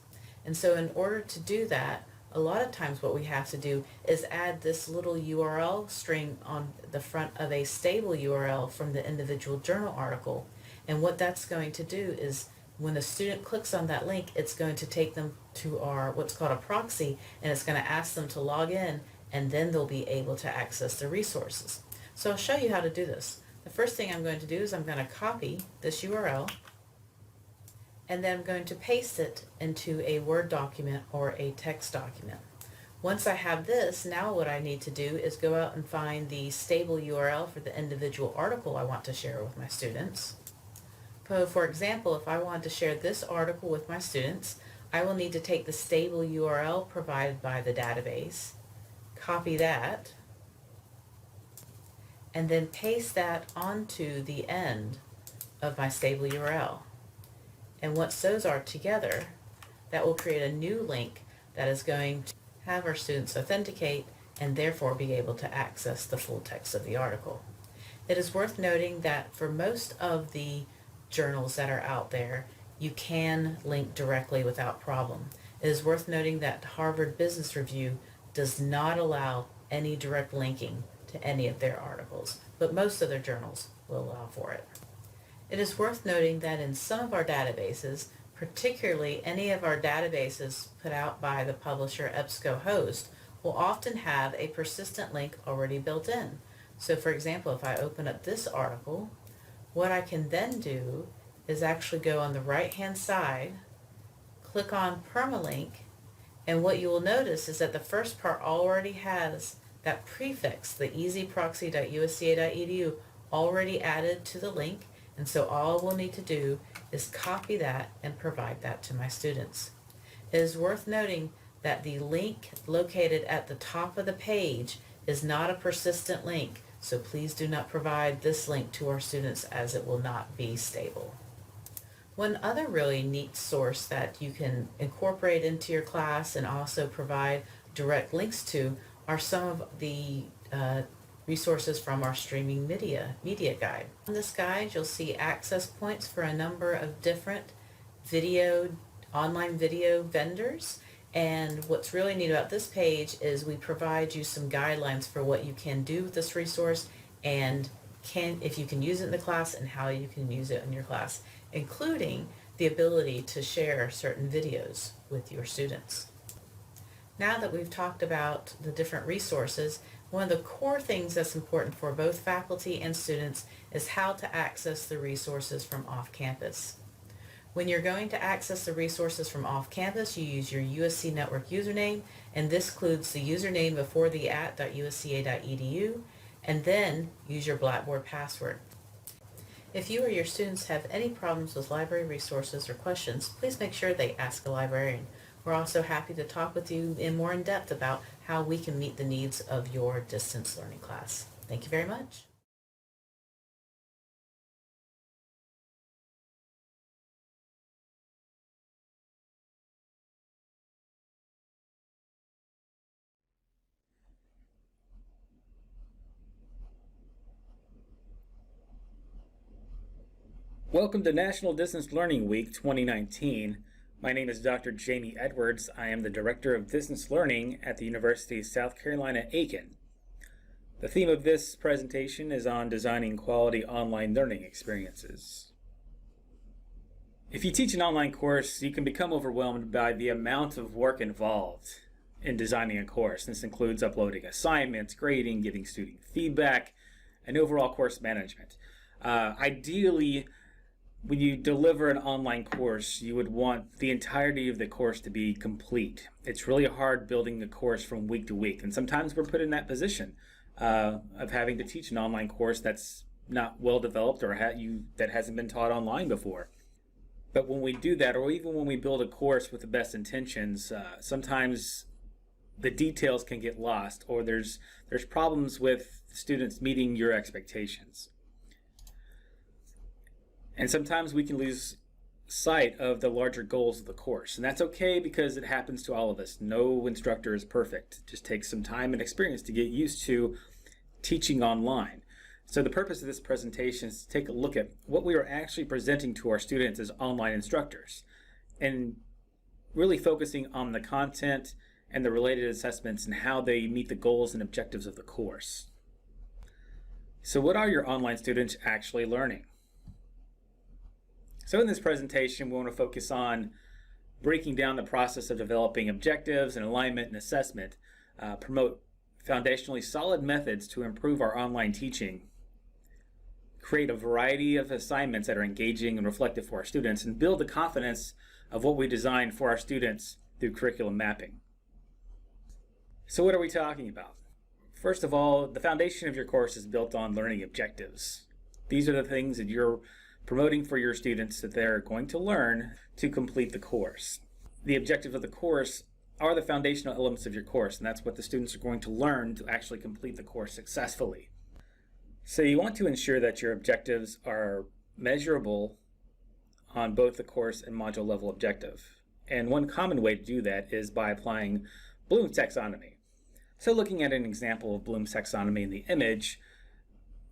And so in order to do that, a lot of times what we have to do is add this little URL string on the front of a stable URL from the individual journal article. And what that's going to do is when the student clicks on that link, it's going to take them to our what's called a proxy, and it's going to ask them to log in, and then they'll be able to access the resources. So I'll show you how to do this. The first thing I'm going to do is I'm going to copy this URL, and then I'm going to paste it into a Word document or a text document. Once I have this, now what I need to do is go out and find the stable URL for the individual article I want to share with my students. So for example, if I wanted to share this article with my students, I will need to take the stable URL provided by the database, copy that, and then paste that onto the end of my stable URL. And once those are together, that will create a new link that is going to have our students authenticate and therefore be able to access the full text of the article. It is worth noting that for most of the journals that are out there, you can link directly without problem. It is worth noting that Harvard Business Review does not allow any direct linking to any of their articles, but most of their journals will allow for it. It is worth noting that in some of our databases, particularly any of our databases put out by the publisher EBSCOhost, will often have a persistent link already built in. So for example, if I open up this article, what I can then do is actually go on the right-hand side, click on Permalink, and what you will notice is that the first part already has that prefix, the easyproxy.usca.edu, already added to the link, and so all we'll need to do is copy that and provide that to my students. It is worth noting that the link located at the top of the page is not a persistent link, so please do not provide this link to our students as it will not be stable. One other really neat source that you can incorporate into your class and also provide direct links to are some of the resources from our streaming media guide. In this guide, you'll see access points for a number of different online video vendors. And what's really neat about this page is we provide you some guidelines for what you can do with this resource and if you can use it in the class and how you can use it in your class, including the ability to share certain videos with your students. Now that we've talked about the different resources, one of the core things that's important for both faculty and students is how to access the resources from off-campus. When you're going to access the resources from off-campus, you use your USC Network username, and this includes the username before the @usca.edu, and then use your Blackboard password. If you or your students have any problems with library resources or questions, please make sure they ask a librarian. We're also happy to talk with you more in depth about how we can meet the needs of your distance learning class. Thank you very much. Welcome to National Distance Learning Week 2019. My name is Dr. Jamie Edwards. I am the Director of Distance Learning at the University of South Carolina, Aiken. The theme of this presentation is on designing quality online learning experiences. If you teach an online course, you can become overwhelmed by the amount of work involved in designing a course. This includes uploading assignments, grading, giving student feedback, and overall course management. Ideally, when you deliver an online course, you would want the entirety of the course to be complete. It's really hard building a course from week to week, and sometimes we're put in that position of having to teach an online course that's not well developed or that hasn't been taught online before. But when we do that, or even when we build a course with the best intentions, sometimes the details can get lost, or there's problems with students meeting your expectations. And sometimes we can lose sight of the larger goals of the course. And that's okay, because it happens to all of us. No instructor is perfect. It just takes some time and experience to get used to teaching online. So the purpose of this presentation is to take a look at what we are actually presenting to our students as online instructors, and really focusing on the content and the related assessments and how they meet the goals and objectives of the course. So what are your online students actually learning? So in this presentation, we want to focus on breaking down the process of developing objectives and alignment and assessment, promote foundationally solid methods to improve our online teaching, create a variety of assignments that are engaging and reflective for our students, and build the confidence of what we design for our students through curriculum mapping. So what are we talking about? First of all, the foundation of your course is built on learning objectives. These are the things that you're promoting for your students that they're going to learn to complete the course. The objectives of the course are the foundational elements of your course, and that's what the students are going to learn to actually complete the course successfully. So you want to ensure that your objectives are measurable on both the course and module level objective. And one common way to do that is by applying Bloom's taxonomy. So looking at an example of Bloom's taxonomy in the image,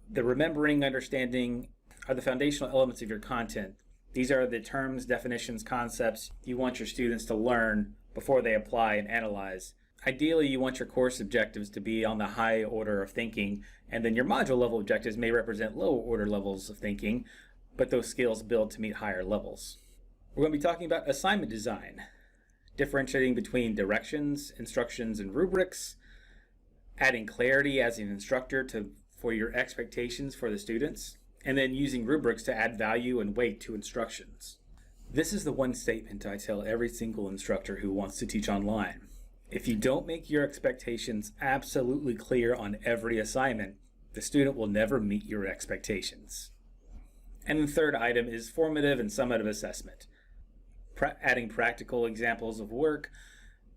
the remembering, understanding are the foundational elements of your content. These are the terms, definitions, concepts you want your students to learn before they apply and analyze. Ideally, you want your course objectives to be on the high order of thinking, and then your module level objectives may represent lower order levels of thinking, but those skills build to meet higher levels. We're going to be talking about assignment design, differentiating between directions, instructions, and rubrics, adding clarity as an instructor for your expectations for the students, and then using rubrics to add value and weight to instructions. This is the one statement I tell every single instructor who wants to teach online. If you don't make your expectations absolutely clear on every assignment, the student will never meet your expectations. And the third item is formative and summative assessment. Adding practical examples of work,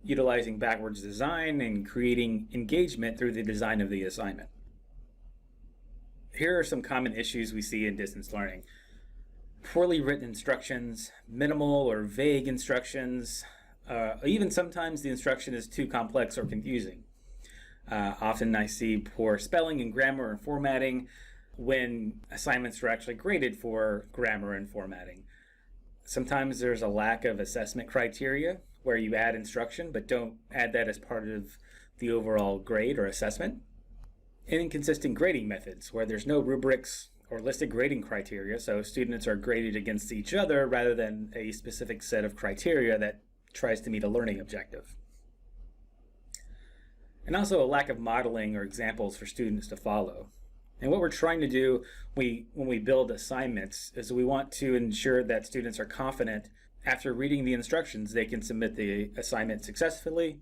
utilizing backwards design, and creating engagement through the design of the assignment. Here are some common issues we see in distance learning. Poorly written instructions, minimal or vague instructions, even sometimes the instruction is too complex or confusing. Often I see poor spelling and grammar and formatting when assignments are actually graded for grammar and formatting. Sometimes there's a lack of assessment criteria where you add instruction but don't add that as part of the overall grade or assessment. Inconsistent grading methods where there's no rubrics or listed grading criteria, so students are graded against each other rather than a specific set of criteria that tries to meet a learning objective. And also a lack of modeling or examples for students to follow. And what we're trying to do when we build assignments is we want to ensure that students are confident after reading the instructions they can submit the assignment successfully,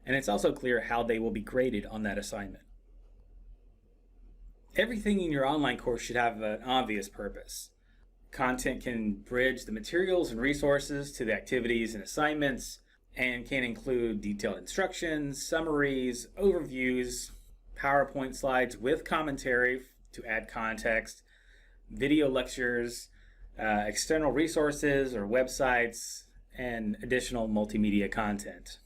and it's also clear how they will be graded on that assignment. Everything in your online course should have an obvious purpose. Content can bridge the materials and resources to the activities and assignments, and can include detailed instructions, summaries, overviews, PowerPoint slides with commentary to add context, video lectures, external resources or websites, and additional multimedia content.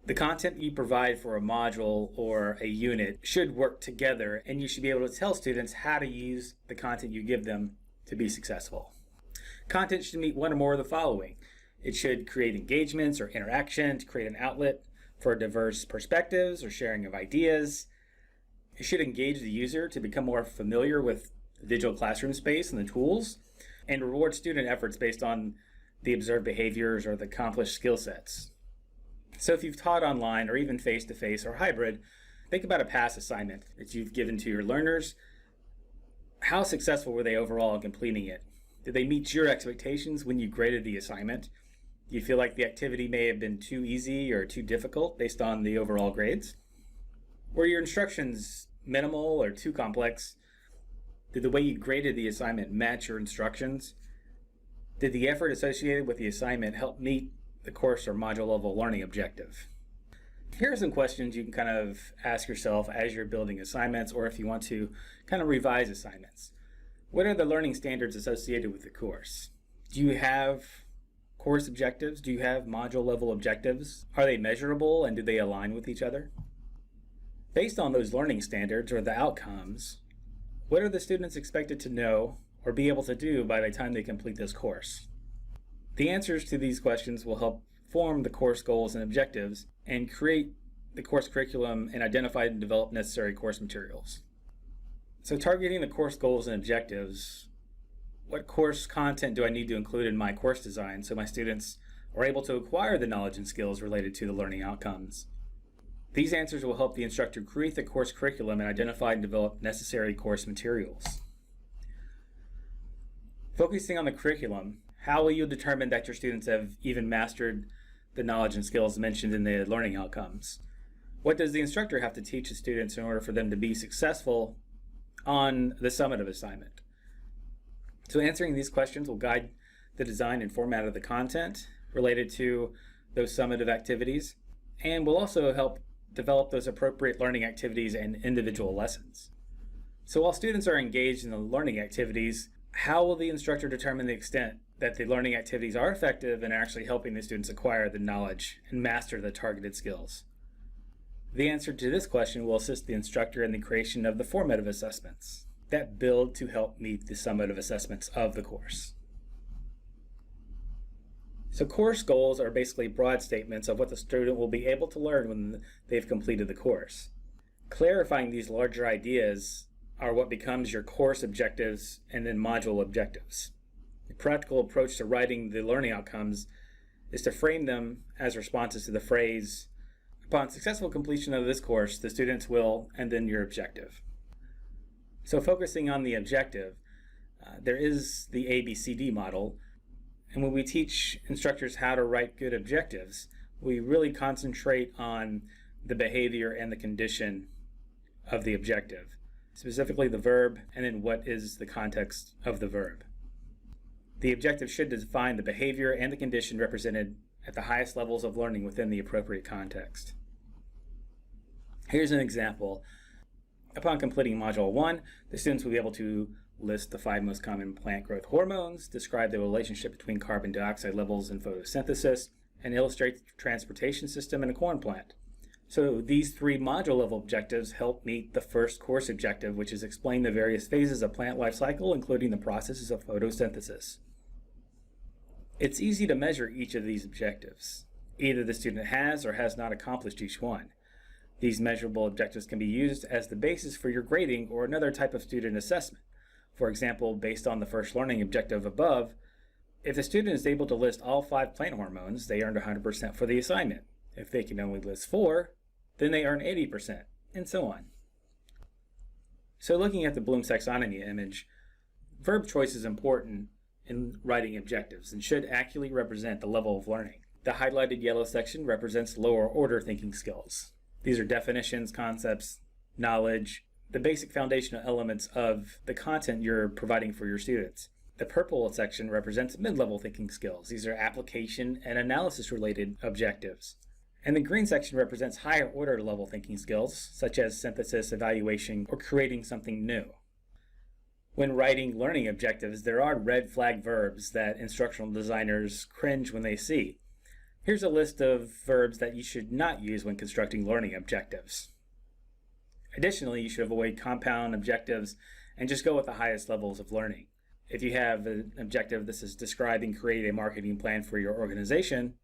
The content you provide for a module or a unit should work together, and you should be able to tell students how to use the content you give them to be successful. Content should meet one or more of the following. It should create engagements or interaction to create an outlet for diverse perspectives or sharing of ideas. It should engage the user to become more familiar with the digital classroom space and the tools. and reward student efforts based on the observed behaviors or the accomplished skill sets. So if you've taught online or even face-to-face or hybrid, think about a past assignment that you've given to your learners. How successful were they overall in completing it? Did they meet your expectations when you graded the assignment? Do you feel like the activity may have been too easy or too difficult based on the overall grades? Were your instructions minimal or too complex? Did the way you graded the assignment match your instructions? Did the effort associated with the assignment help meet the course or module level learning objective? Here are some questions you can kind of ask yourself as you're building assignments, or if you want to kind of revise assignments. What are the learning standards associated with the course? Do you have course objectives? Do you have module level objectives? Are they measurable and do they align with each other? Based on those learning standards or the outcomes, what are the students expected to know or be able to do by the time they complete this course? The answers to these questions will help form the course goals and objectives and create the course curriculum and identify and develop necessary course materials. So targeting the course goals and objectives, what course content do I need to include in my course design so my students are able to acquire the knowledge and skills related to the learning outcomes? These answers will help the instructor create the course curriculum and identify and develop necessary course materials. Focusing on the curriculum, how will you determine that your students have even mastered the knowledge and skills mentioned in the learning outcomes? What does the instructor have to teach the students in order for them to be successful on the summative assignment? So answering these questions will guide the design and format of the content related to those summative activities, and will also help develop those appropriate learning activities and individual lessons. So while students are engaged in the learning activities, how will the instructor determine the extent that the learning activities are effective and actually helping the students acquire the knowledge and master the targeted skills? The answer to this question will assist the instructor in the creation of the formative assessments that build to help meet the summative assessments of the course. So course goals are basically broad statements of what the student will be able to learn when they've completed the course. Clarifying these larger ideas are what becomes your course objectives and then module objectives. The practical approach to writing the learning outcomes is to frame them as responses to the phrase, upon successful completion of this course, the students will, and then your objective. So focusing on the objective, there is the ABCD model, and when we teach instructors how to write good objectives, we really concentrate on the behavior and the condition of the objective, specifically the verb, and then what is the context of the verb. The objective should define the behavior and the condition represented at the highest levels of learning within the appropriate context. Here's an example. Upon completing Module 1, the students will be able to list the 5 most common plant growth hormones, describe the relationship between carbon dioxide levels and photosynthesis, and illustrate the transportation system in a corn plant. So these 3 module level objectives help meet the first course objective, which is explain the various phases of plant life cycle, including the processes of photosynthesis. It's easy to measure each of these objectives. Either the student has or has not accomplished each one. These measurable objectives can be used as the basis for your grading or another type of student assessment. For example, based on the first learning objective above, if the student is able to list all 5 plant hormones, they earned 100% for the assignment. If they can only list 4, then they earn 80%, and so on. So looking at the Bloom's taxonomy image, verb choice is important in writing objectives and should accurately represent the level of learning. The highlighted yellow section represents lower order thinking skills. These are definitions, concepts, knowledge, the basic foundational elements of the content you're providing for your students. The purple section represents mid-level thinking skills. These are application and analysis related objectives. And the green section represents higher order level thinking skills, such as synthesis, evaluation, or creating something new. When writing learning objectives, there are red flag verbs that instructional designers cringe when they see. Here's a list of verbs that you should not use when constructing learning objectives. Additionally, you should avoid compound objectives and just go with the highest levels of learning. If you have an objective that says describe and create a marketing plan for your organization,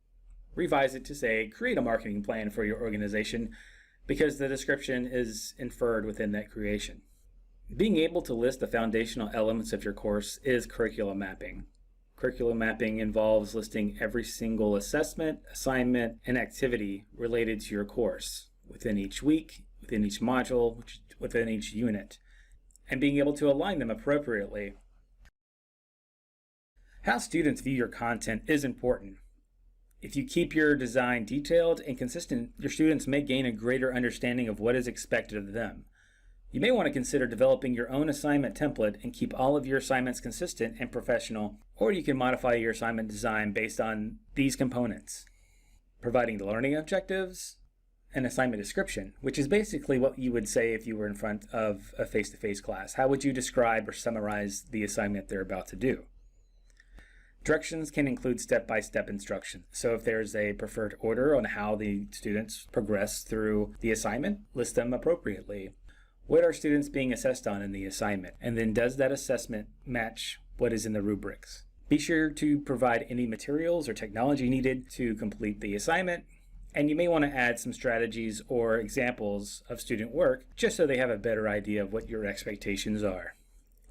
revise it to say create a marketing plan for your organization, because the description is inferred within that creation. Being able to list the foundational elements of your course is curriculum mapping. Curriculum mapping involves listing every single assessment, assignment, and activity related to your course within each week, within each module, within each unit, and being able to align them appropriately. How students view your content is important. If you keep your design detailed and consistent, your students may gain a greater understanding of what is expected of them. You may want to consider developing your own assignment template and keep all of your assignments consistent and professional, or you can modify your assignment design based on these components. Providing the learning objectives, an assignment description, which is basically what you would say if you were in front of a face-to-face class. How would you describe or summarize the assignment they're about to do? Directions can include step-by-step instruction. So if there's a preferred order on how the students progress through the assignment, list them appropriately. What are students being assessed on in the assignment? And then does that assessment match what is in the rubrics? Be sure to provide any materials or technology needed to complete the assignment. And you may want to add some strategies or examples of student work just so they have a better idea of what your expectations are.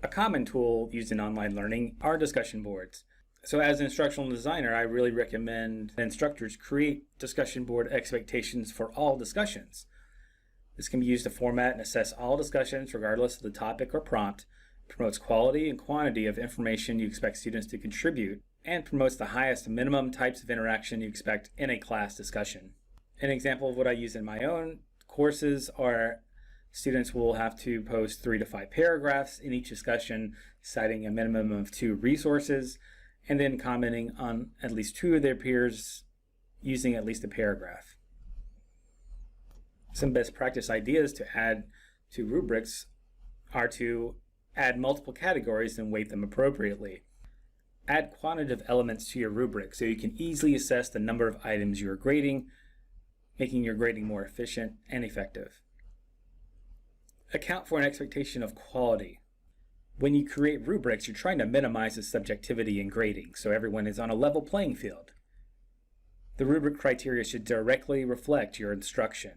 A common tool used in online learning are discussion boards. So as an instructional designer, I really recommend instructors create discussion board expectations for all discussions. This can be used to format and assess all discussions regardless of the topic or prompt, promotes quality and quantity of information you expect students to contribute, and promotes the highest minimum types of interaction you expect in a class discussion. An example of what I use in my own courses are students will have to post 3 to 5 paragraphs in each discussion, citing a minimum of 2 resources, and then commenting on at least 2 of their peers using at least a paragraph. Some best practice ideas to add to rubrics are to add multiple categories and weight them appropriately. Add quantitative elements to your rubric so you can easily assess the number of items you are grading, making your grading more efficient and effective. Account for an expectation of quality. When you create rubrics, you're trying to minimize the subjectivity in grading so everyone is on a level playing field. The rubric criteria should directly reflect your instruction.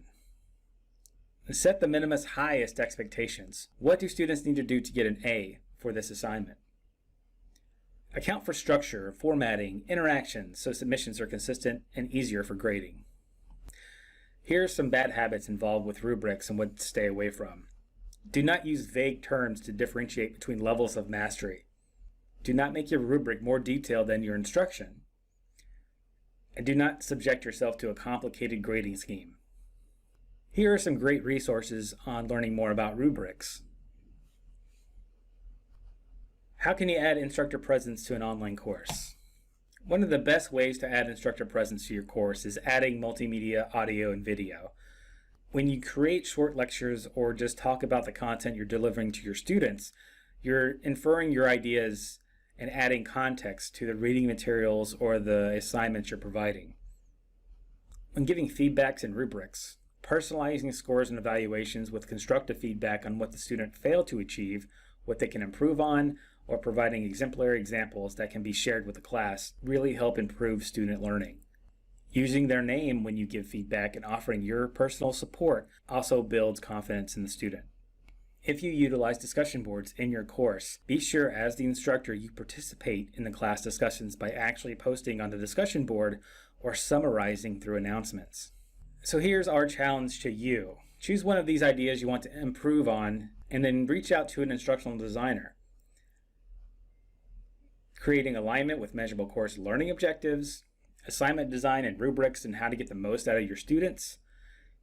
Set the minimum highest expectations. What do students need to do to get an A for this assignment? Account for structure, formatting, interactions so submissions are consistent and easier for grading. Here are some bad habits involved with rubrics and what to stay away from. Do not use vague terms to differentiate between levels of mastery. Do not make your rubric more detailed than your instruction. And do not subject yourself to a complicated grading scheme. Here are some great resources on learning more about rubrics. How can you add instructor presence to an online course? One of the best ways to add instructor presence to your course is adding multimedia, audio, and video. When you create short lectures or just talk about the content you're delivering to your students, you're inferring your ideas and adding context to the reading materials or the assignments you're providing. When giving feedbacks and rubrics, personalizing scores and evaluations with constructive feedback on what the student failed to achieve, what they can improve on, or providing exemplary examples that can be shared with the class really help improve student learning. Using their name when you give feedback and offering your personal support also builds confidence in the student. If you utilize discussion boards in your course, be sure as the instructor you participate in the class discussions by actually posting on the discussion board or summarizing through announcements. So here's our challenge to you. Choose one of these ideas you want to improve on and then reach out to an instructional designer. Creating alignment with measurable course learning objectives, assignment design and rubrics and how to get the most out of your students,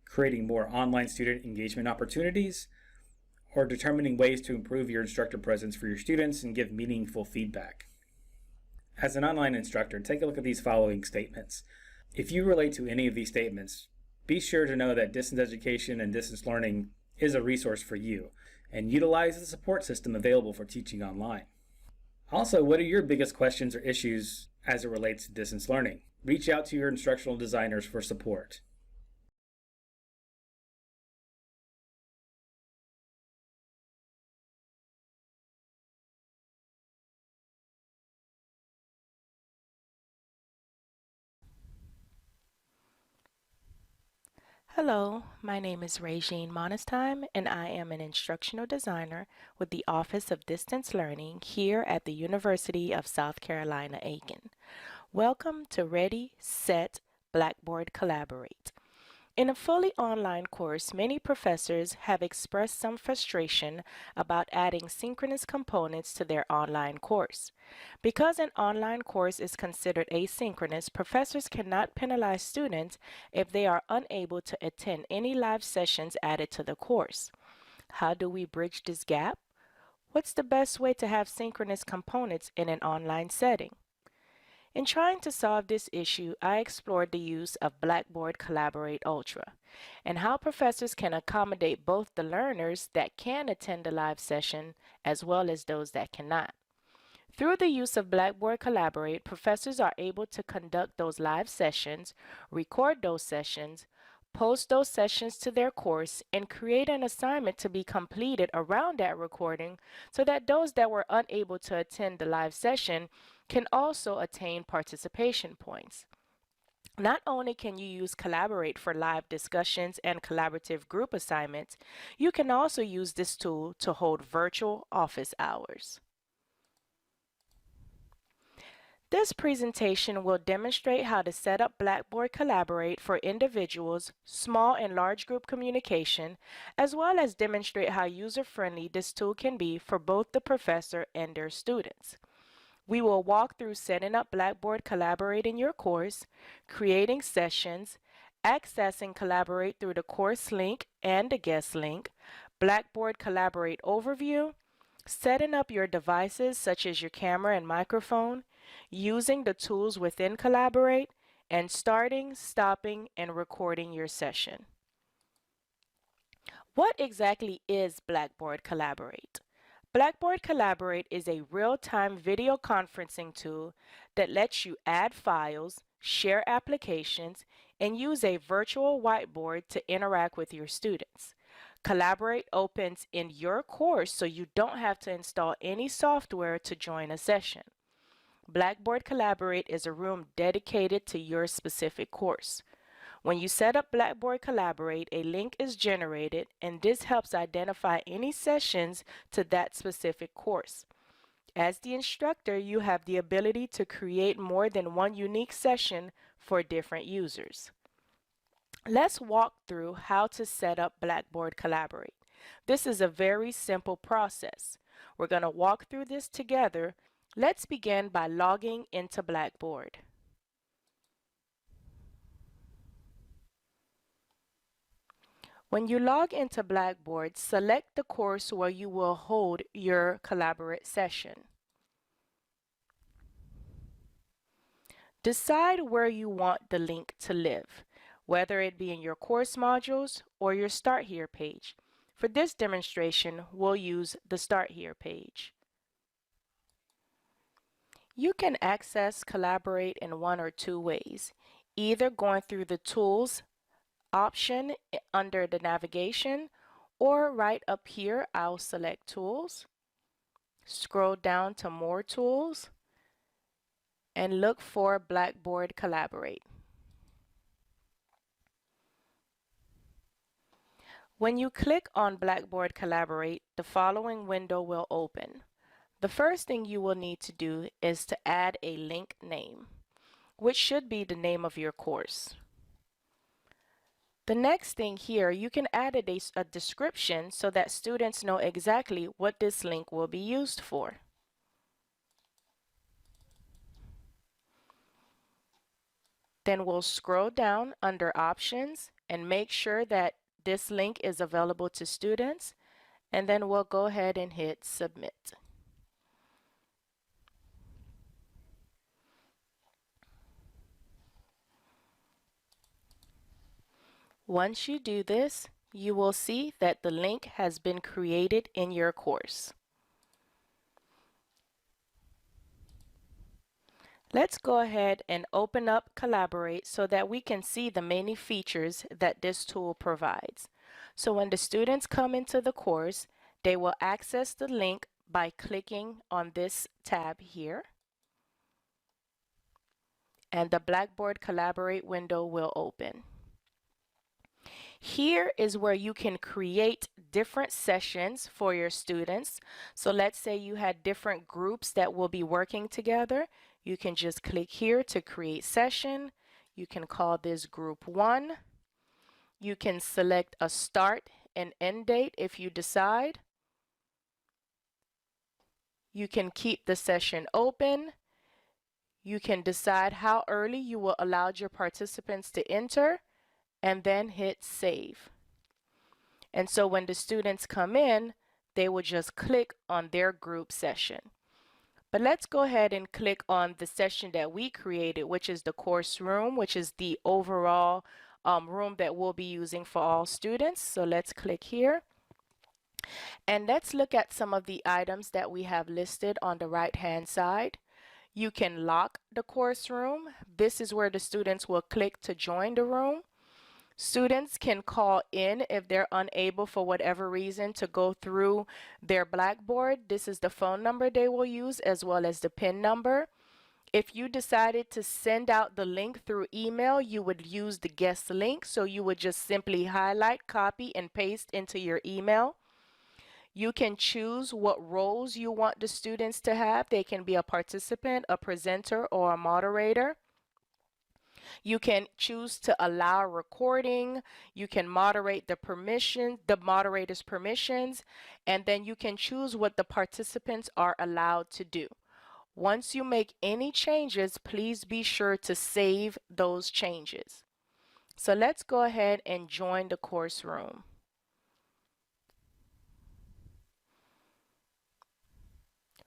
creating more online student engagement opportunities, or determining ways to improve your instructor presence for your students and give meaningful feedback. As an online instructor, take a look at these following statements. If you relate to any of these statements, be sure to know that distance education and distance learning is a resource for you, and utilize the support system available for teaching online. Also, what are your biggest questions or issues as it relates to distance learning? Reach out to your instructional designers for support. Hello, my name is Regine Monestime, and I am an instructional designer with the Office of Distance Learning here at the University of South Carolina, Aiken. Welcome to Ready, Set, Blackboard Collaborate. In a fully online course, many professors have expressed some frustration about adding synchronous components to their online course. Because an online course is considered asynchronous, professors cannot penalize students if they are unable to attend any live sessions added to the course. How do we bridge this gap? What's the best way to have synchronous components in an online setting? In trying to solve this issue, I explored the use of Blackboard Collaborate Ultra and how professors can accommodate both the learners that can attend a live session as well as those that cannot. Through the use of Blackboard Collaborate, professors are able to conduct those live sessions, record those sessions, post those sessions to their course, and create an assignment to be completed around that recording so that those that were unable to attend the live session can also attain participation points. Not only can you use Collaborate for live discussions and collaborative group assignments, you can also use this tool to hold virtual office hours. This presentation will demonstrate how to set up Blackboard Collaborate for individuals, small and large group communication, as well as demonstrate how user-friendly this tool can be for both the professor and their students. We will walk through setting up Blackboard Collaborate in your course, creating sessions, accessing Collaborate through the course link and the guest link, Blackboard Collaborate overview, setting up your devices such as your camera and microphone, using the tools within Collaborate, and starting, stopping, and recording your session. What exactly is Blackboard Collaborate? Blackboard Collaborate is a real-time video conferencing tool that lets you add files, share applications, and use a virtual whiteboard to interact with your students. Collaborate opens in your course so you don't have to install any software to join a session. Blackboard Collaborate is a room dedicated to your specific course. When you set up Blackboard Collaborate, a link is generated, and this helps identify any sessions to that specific course. As the instructor, you have the ability to create more than one unique session for different users. Let's walk through how to set up Blackboard Collaborate. This is a very simple process. We're going to walk through this together. Let's begin by logging into Blackboard. When you log into Blackboard, select the course where you will hold your Collaborate session. Decide where you want the link to live, whether it be in your course modules or your Start Here page. For this demonstration, we'll use the Start Here page. You can access Collaborate in one or two ways, either going through the Tools option under the navigation, or right up here I'll select Tools, scroll down to More Tools, and look for Blackboard Collaborate. When you click on Blackboard Collaborate, the following window will open. The first thing you will need to do is to add a link name, which should be the name of your course. The next thing here, you can add a description so that students know exactly what this link will be used for. Then we'll scroll down under Options and make sure that this link is available to students, and then we'll go ahead and hit Submit. Once you do this, you will see that the link has been created in your course. Let's go ahead and open up Collaborate so that we can see the many features that this tool provides. So when the students come into the course, they will access the link by clicking on this tab here, and the Blackboard Collaborate window will open. Here is where you can create different sessions for your students. So let's say you had different groups that will be working together. You can just click here to create session. You can call this group 1. You can select a start and end date if you decide. You can keep the session open. You can decide how early you will allow your participants to enter, and then hit save. And so when the students come in, they will just click on their group session. But let's go ahead and click on the session that we created, which is the course room, which is the overall room that we'll be using for all students. So let's click here. And let's look at some of the items that we have listed on the right-hand side. You can lock the course room. This is where the students will click to join the room. Students can call in if they're unable for whatever reason to go through their Blackboard. This is the phone number they will use as well as the PIN number. If you decided to send out the link through email, you would use the guest link. So you would just simply highlight, copy, and paste into your email. You can choose what roles you want the students to have. They can be a participant, a presenter, or a moderator. You can choose to allow recording. You can moderate the moderator's permissions, and then you can choose what the participants are allowed to do. Once you make any changes, please be sure to save those changes. So let's go ahead and join the course room.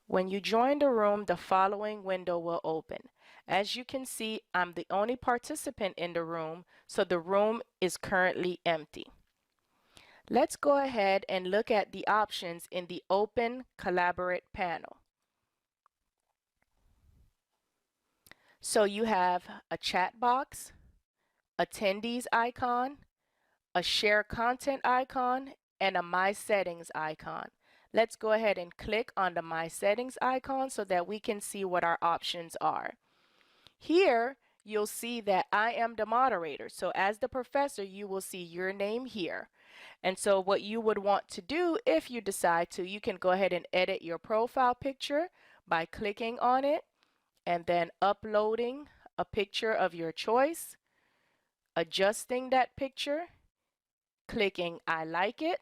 When you join the room, the following window will open. As you can see, I'm the only participant in the room, so the room is currently empty. Let's go ahead and look at the options in the Open Collaborate panel. So you have a chat box, attendees icon, a share content icon, and a My Settings icon. Let's go ahead and click on the My Settings icon so that we can see what our options are. Here, you'll see that I am the moderator. So as the professor, you will see your name here. And so what you would want to do, if you decide to, you can go ahead and edit your profile picture by clicking on it and then uploading a picture of your choice, adjusting that picture, clicking I like it,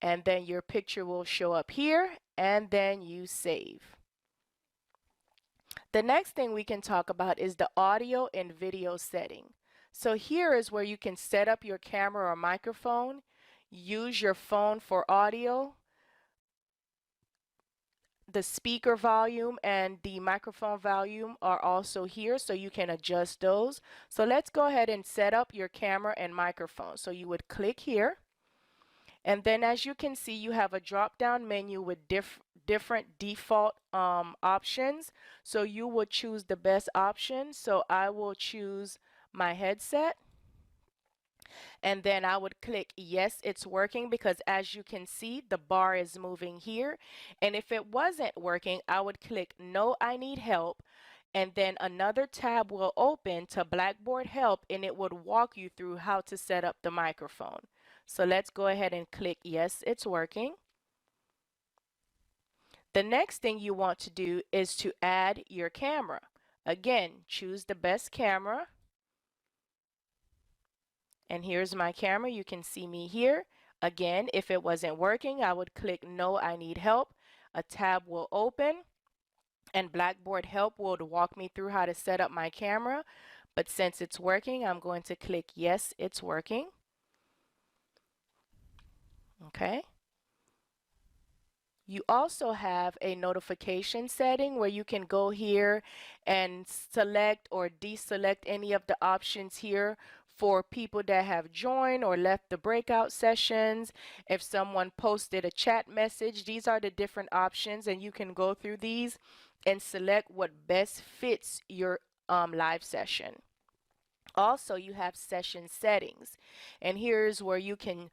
and then your picture will show up here, and then you save. The next thing we can talk about is the audio and video setting. So here is where you can set up your camera or microphone, use your phone for audio. The speaker volume and the microphone volume are also here, so you can adjust those. So let's go ahead and set up your camera and microphone. So you would click here. And then as you can see, you have a drop-down menu with different default options. So you would choose the best option. So I will choose my headset. And then I would click yes, it's working, because as you can see, the bar is moving here. And if it wasn't working, I would click no, I need help. And then another tab will open to Blackboard Help, and it would walk you through how to set up the microphone. So let's go ahead and click yes, it's working. The next thing you want to do is to add your camera. Again, choose the best camera. And here's my camera. You can see me here. Again, if it wasn't working, I would click no, I need help. A tab will open, and Blackboard Help will walk me through how to set up my camera. But since it's working, I'm going to click yes, it's working. Okay. You also have a notification setting where you can go here and select or deselect any of the options here for people that have joined or left the breakout sessions. If someone posted a chat message, these are the different options, and you can go through these and select what best fits your live session. Also, you have session settings, and here's where you can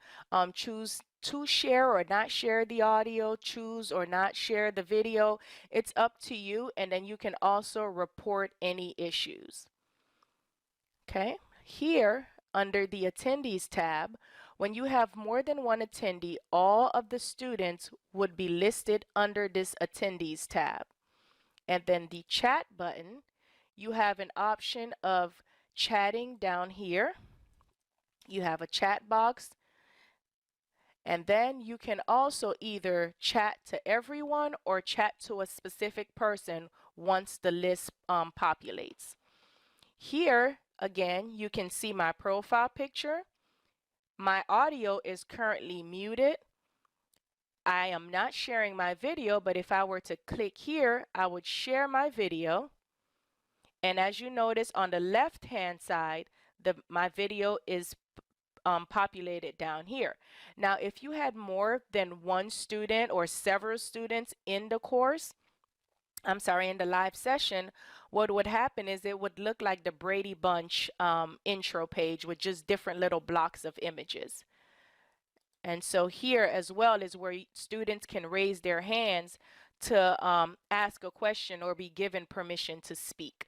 choose to share or not share the audio, choose or not share the video. It's up to you, and then you can also report any issues. Okay, here under the Attendees tab, when you have more than one attendee, all of the students would be listed under this Attendees tab. And then the chat button, you have an option of chatting down here. You have a chat box, and then you can also either chat to everyone or chat to a specific person once the list populates. Here, again, you can see my profile picture. My audio is currently muted. I am not sharing my video, but if I were to click here, I would share my video. And as you notice on the left-hand side, my video is populated down here. Now, if you had more than one student or several students in the course, in the live session, what would happen is it would look like the Brady Bunch intro page with just different little blocks of images. And so here as well is where students can raise their hands to ask a question or be given permission to speak.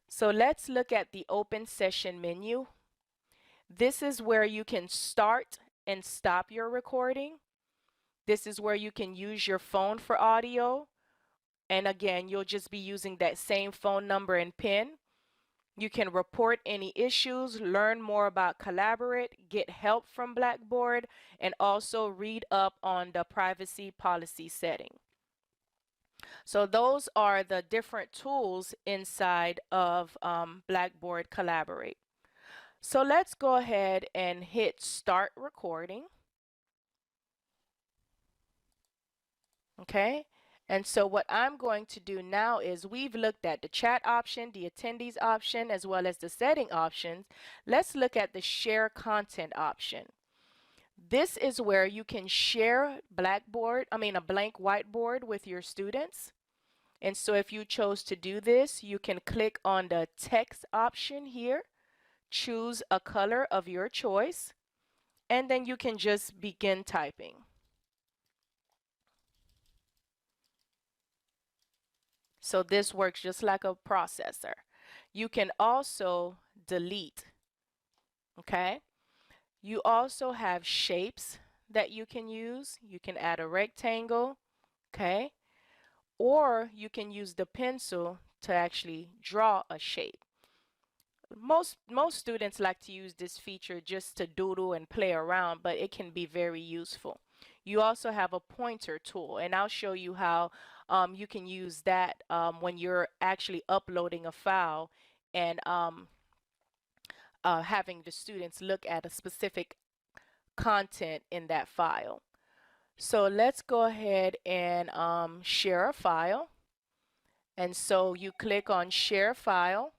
So let's look at the open session menu. This is where you can start and stop your recording. This is where you can use your phone for audio. And again, you'll just be using that same phone number and PIN. You can report any issues, learn more about Collaborate, get help from Blackboard, and also read up on the privacy policy setting. So those are the different tools inside of Blackboard Collaborate. So let's go ahead and hit start recording. Okay. And so what I'm going to do now is we've looked at the chat option, the attendees option, as well as the setting options. Let's look at the share content option. This is where you can share a blank whiteboard with your students. And so if you chose to do this, you can click on the text option here, choose a color of your choice, and then you can just begin typing. So this works just like a processor. You can also delete, okay? You also have shapes that you can use. You can add a rectangle, okay? Or you can use the pencil to actually draw a shape. Most students like to use this feature just to doodle and play around, but it can be very useful. You also have a pointer tool, and I'll show you how you can use that when you're actually uploading a file and having the students look at a specific content in that file. So let's go ahead and share a file. And so you click on share file.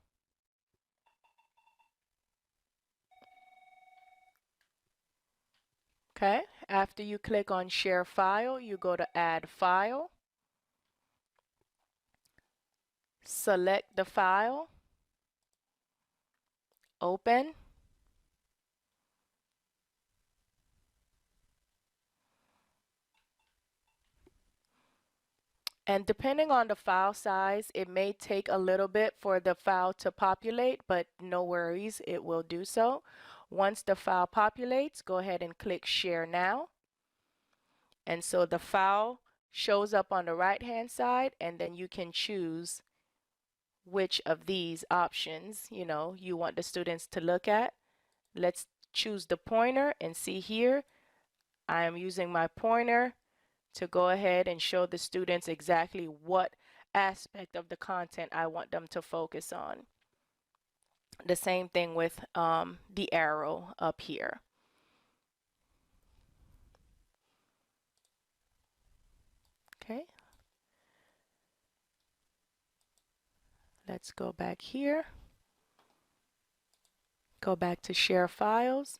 Okay, after you click on share file, you go to add file. Select the file, open, and depending on the file size, it may take a little bit for the file to populate, but no worries, it will do so. Once the file populates, go ahead and click share now. And so the file shows up on the right hand side, and then you can choose which of these options you want the students to look at. Let's choose the pointer and see here I am using my pointer to go ahead and show the students exactly what aspect of the content I want them to focus on. The same thing with the arrow up here. Okay. Let's go back here. Go back to share files.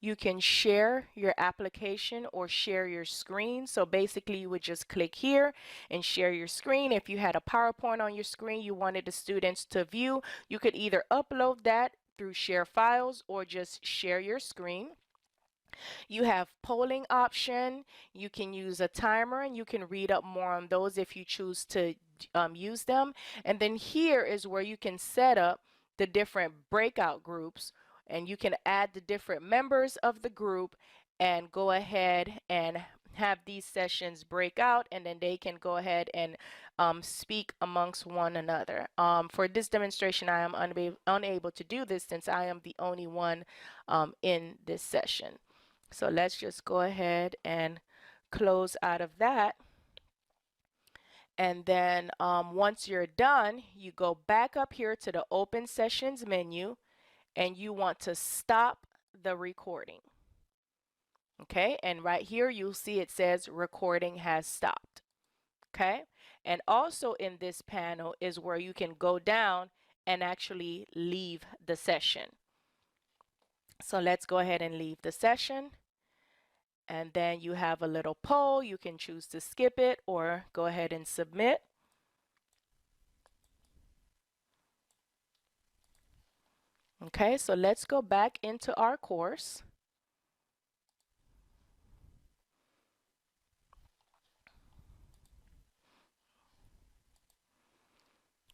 You can share your application or share your screen. So basically you would just click here and share your screen. If you had a PowerPoint on your screen you wanted the students to view, you could either upload that through share files or just share your screen. You have polling option. You can use a timer, and you can read up more on those if you choose to use them. And then here is where you can set up the different breakout groups and you can add the different members of the group and go ahead and have these sessions break out, and then they can go ahead and speak amongst one another. For this demonstration, I am unable to do this since I am the only one in this session. So let's just go ahead and close out of that. And then once you're done, you go back up here to the Open Sessions menu, and you want to stop the recording. Okay, and right here you'll see it says recording has stopped. Okay, and also in this panel is where you can go down and actually leave the session. So let's go ahead and leave the session. And then you have a little poll. You can choose to skip it or go ahead and submit. Okay, so let's go back into our course.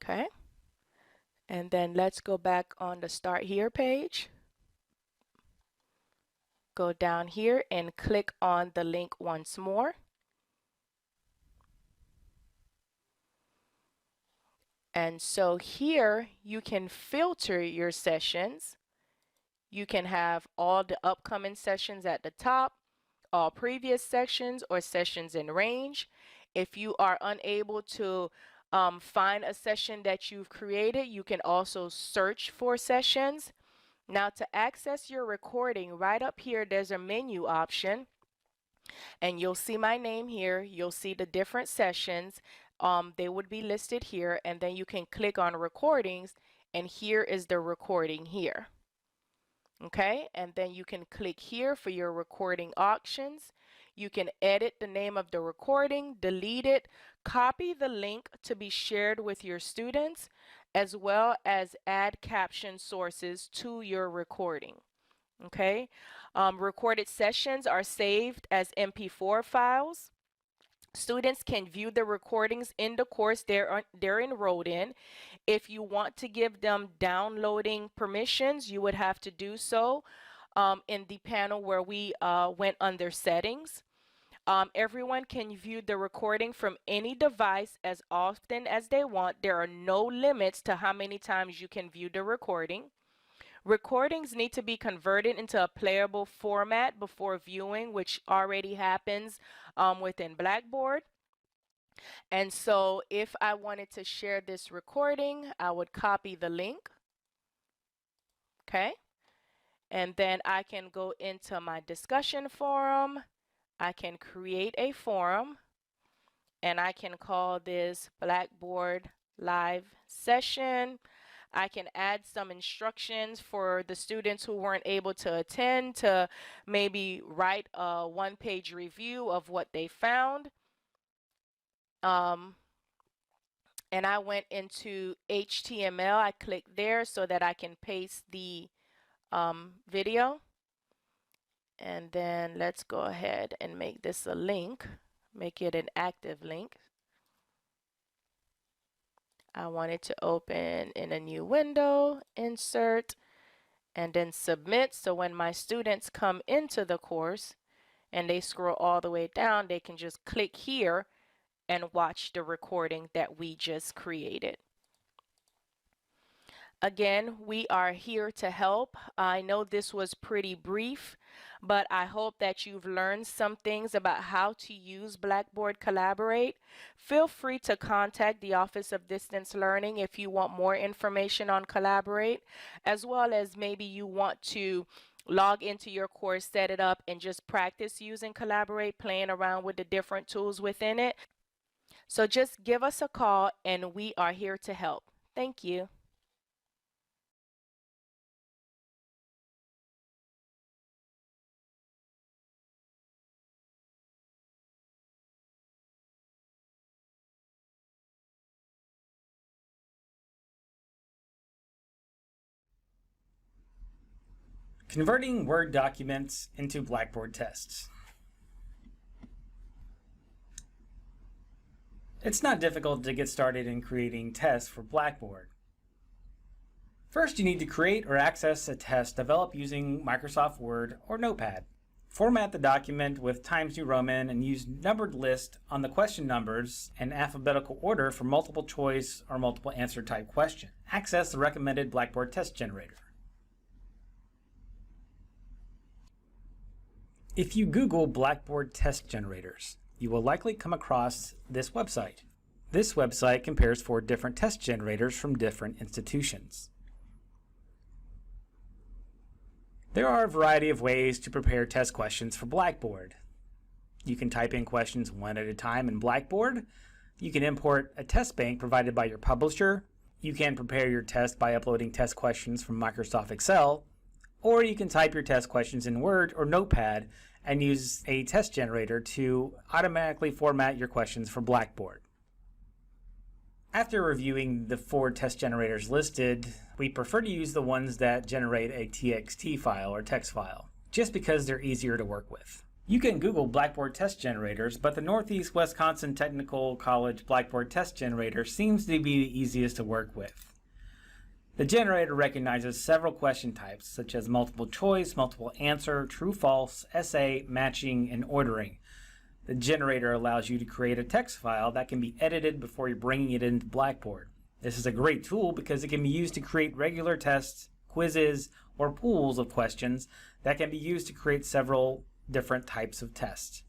Okay, and then let's go back on the Start Here page. Go down here and click on the link once more. And so here you can filter your sessions. You can have all the upcoming sessions at the top, all previous sessions, or sessions in range. If you are unable to find a session that you've created, you can also search for sessions. Now, to access your recording, right up here, there's a menu option, and you'll see my name here. You'll see the different sessions. They would be listed here, and then you can click on recordings, and here is the recording here. Okay, and then you can click here for your recording options. You can edit the name of the recording, delete it, copy the link to be shared with your students, as well as add caption sources to your recording. Okay, recorded sessions are saved as MP4 files. Students can view the recordings in the course they're enrolled in. If you want to give them downloading permissions, you would have to do so in the panel where we went under settings. Everyone can view the recording from any device as often as they want. There are no limits to how many times you can view the recording. Recordings need to be converted into a playable format before viewing, which already happens within Blackboard. And so if I wanted to share this recording, I would copy the link. Okay. And then I can go into my discussion forum. I can create a forum, and I can call this Blackboard Live Session. I can add some instructions for the students who weren't able to attend to maybe write a one-page review of what they found. And I went into HTML. I clicked there so that I can paste the video. And then let's go ahead and make this a link, make it an active link. I want it to open in a new window, insert, and then submit. So when my students come into the course and they scroll all the way down, they can just click here and watch the recording that we just created. Again, we are here to help. I know this was pretty brief, but I hope that you've learned some things about how to use Blackboard Collaborate. Feel free to contact the Office of Distance Learning if you want more information on Collaborate, as well as maybe you want to log into your course, set it up, and just practice using Collaborate, playing around with the different tools within it. So just give us a call and we are here to help. Thank you. Converting Word documents into Blackboard tests. It's not difficult to get started in creating tests for Blackboard. First, you need to create or access a test developed using Microsoft Word or Notepad. Format the document with Times New Roman and use numbered list on the question numbers in alphabetical order for multiple choice or multiple answer type question. Access the recommended Blackboard test generator. If you Google Blackboard test generators, you will likely come across this website. This website compares 4 different test generators from different institutions. There are a variety of ways to prepare test questions for Blackboard. You can type in questions one at a time in Blackboard. You can import a test bank provided by your publisher. You can prepare your test by uploading test questions from Microsoft Excel. Or you can type your test questions in Word or Notepad and use a test generator to automatically format your questions for Blackboard. After reviewing the 4 test generators listed, we prefer to use the ones that generate a TXT file or text file, just because they're easier to work with. You can Google Blackboard test generators, but the Northeast Wisconsin Technical College Blackboard test generator seems to be the easiest to work with. The generator recognizes several question types, such as multiple choice, multiple answer, true, false, essay, matching, and ordering. The generator allows you to create a text file that can be edited before you're bringing it into Blackboard. This is a great tool because it can be used to create regular tests, quizzes, or pools of questions that can be used to create several different types of tests.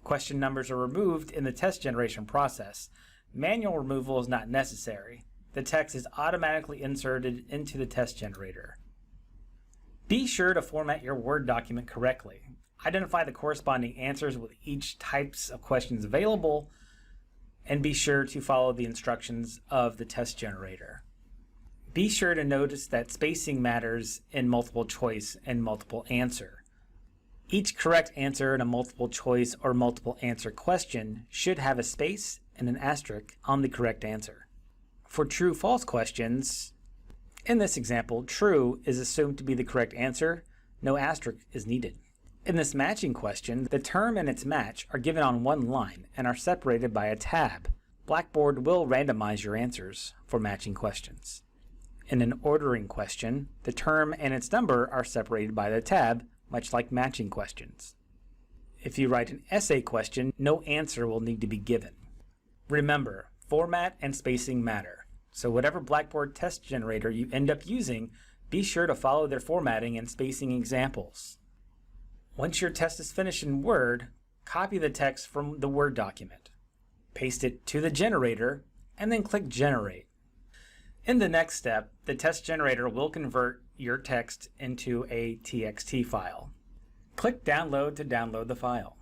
Question numbers are removed in the test generation process. Manual removal is not necessary. The text is automatically inserted into the test generator. Be sure to format your Word document correctly. Identify the corresponding answers with each types of questions available, and be sure to follow the instructions of the test generator. Be sure to notice that spacing matters in multiple choice and multiple answer. Each correct answer in a multiple choice or multiple answer question should have a space and an asterisk on the correct answer. For true-false questions, in this example, true is assumed to be the correct answer. No asterisk is needed. In this matching question, the term and its match are given on one line and are separated by a tab. Blackboard will randomize your answers for matching questions. In an ordering question, the term and its number are separated by the tab, much like matching questions. If you write an essay question, no answer will need to be given. Remember, format and spacing matter. So whatever Blackboard test generator you end up using, be sure to follow their formatting and spacing examples. Once your test is finished in Word, copy the text from the Word document. Paste it to the generator, and then click Generate. In the next step, the test generator will convert your text into a TXT file. Click Download to download the file.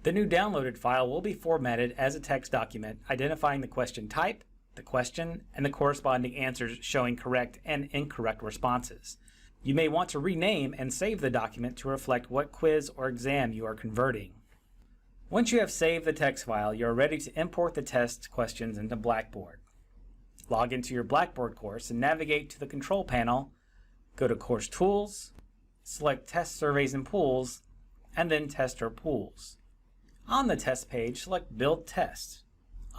The new downloaded file will be formatted as a text document, identifying the question type, the question, and the corresponding answers showing correct and incorrect responses. You may want to rename and save the document to reflect what quiz or exam you are converting. Once you have saved the text file, you are ready to import the test questions into Blackboard. Log into your Blackboard course and navigate to the control panel, go to Course Tools, select Test Surveys and Pools, and then Test or Pools. On the test page, select Build Test.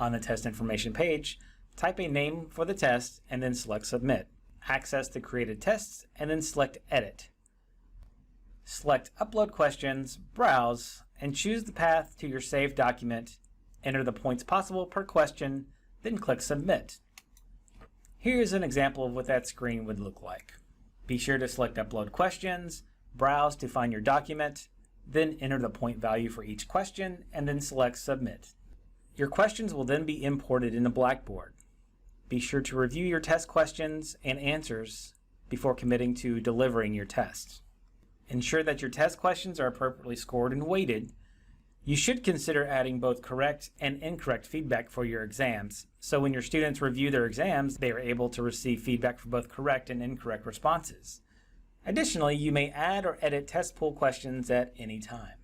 On the test information page, type a name for the test and then select Submit. Access the created tests and then select Edit. Select Upload Questions, Browse, and choose the path to your saved document. Enter the points possible per question, then click Submit. Here's an example of what that screen would look like. Be sure to select Upload Questions, browse to find your document, then enter the point value for each question, and then select Submit. Your questions will then be imported into Blackboard. Be sure to review your test questions and answers before committing to delivering your test. Ensure that your test questions are appropriately scored and weighted. You should consider adding both correct and incorrect feedback for your exams, so when your students review their exams, they are able to receive feedback for both correct and incorrect responses. Additionally, you may add or edit test pool questions at any time.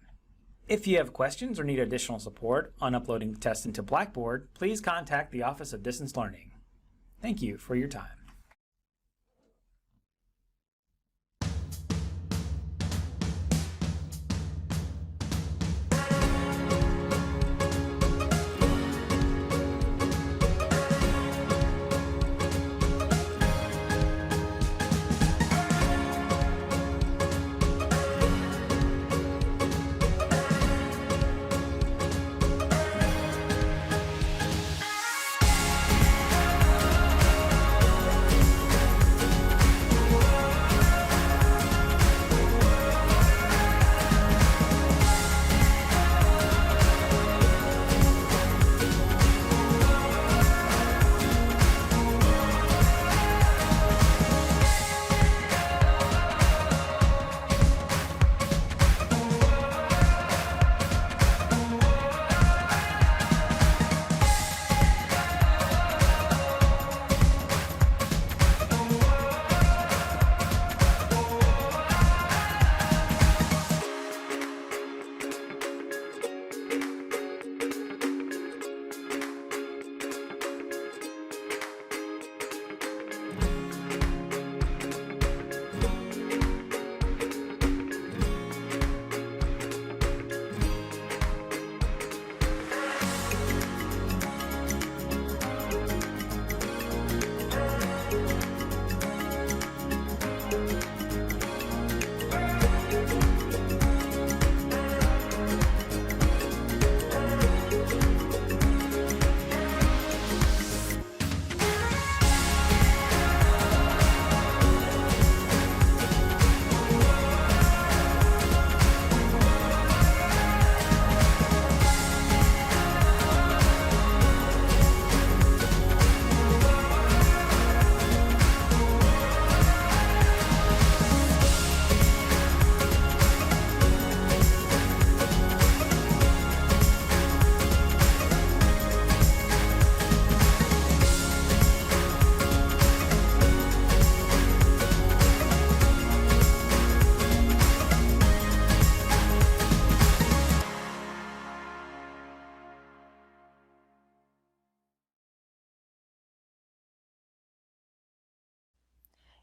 If you have questions or need additional support on uploading tests into Blackboard, please contact the Office of Distance Learning. Thank you for your time.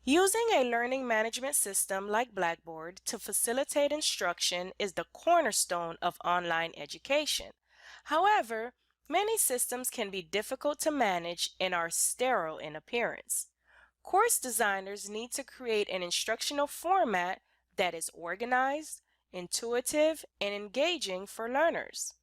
Using a learning management system like Blackboard to facilitate instruction is the cornerstone of online education. However, many systems can be difficult to manage and are sterile in appearance. Course designers need to create an instructional format that is organized, intuitive, and engaging for learners.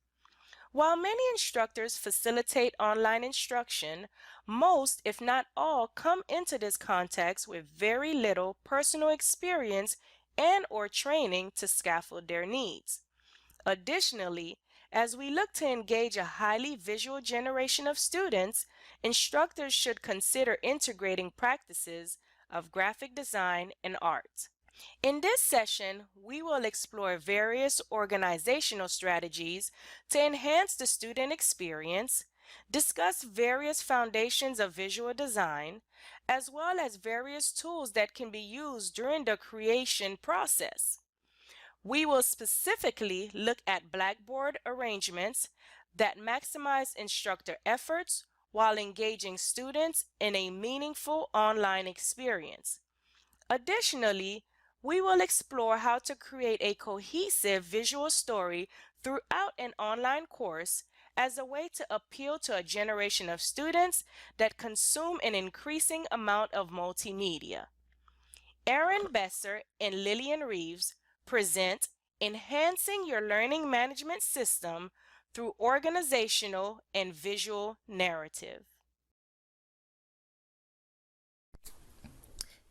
While many instructors facilitate online instruction, most, if not all, come into this context with very little personal experience and/or training to scaffold their needs. Additionally, as we look to engage a highly visual generation of students, instructors should consider integrating practices of graphic design and art. In this session, we will explore various organizational strategies to enhance the student experience, discuss various foundations of visual design, as well as various tools that can be used during the creation process. We will specifically look at Blackboard arrangements that maximize instructor efforts while engaging students in a meaningful online experience. Additionally, we will explore how to create a cohesive visual story throughout an online course as a way to appeal to a generation of students that consume an increasing amount of multimedia. Erin Besser and Lillian Reeves present Enhancing Your Learning Management System through Organizational and Visual Narrative.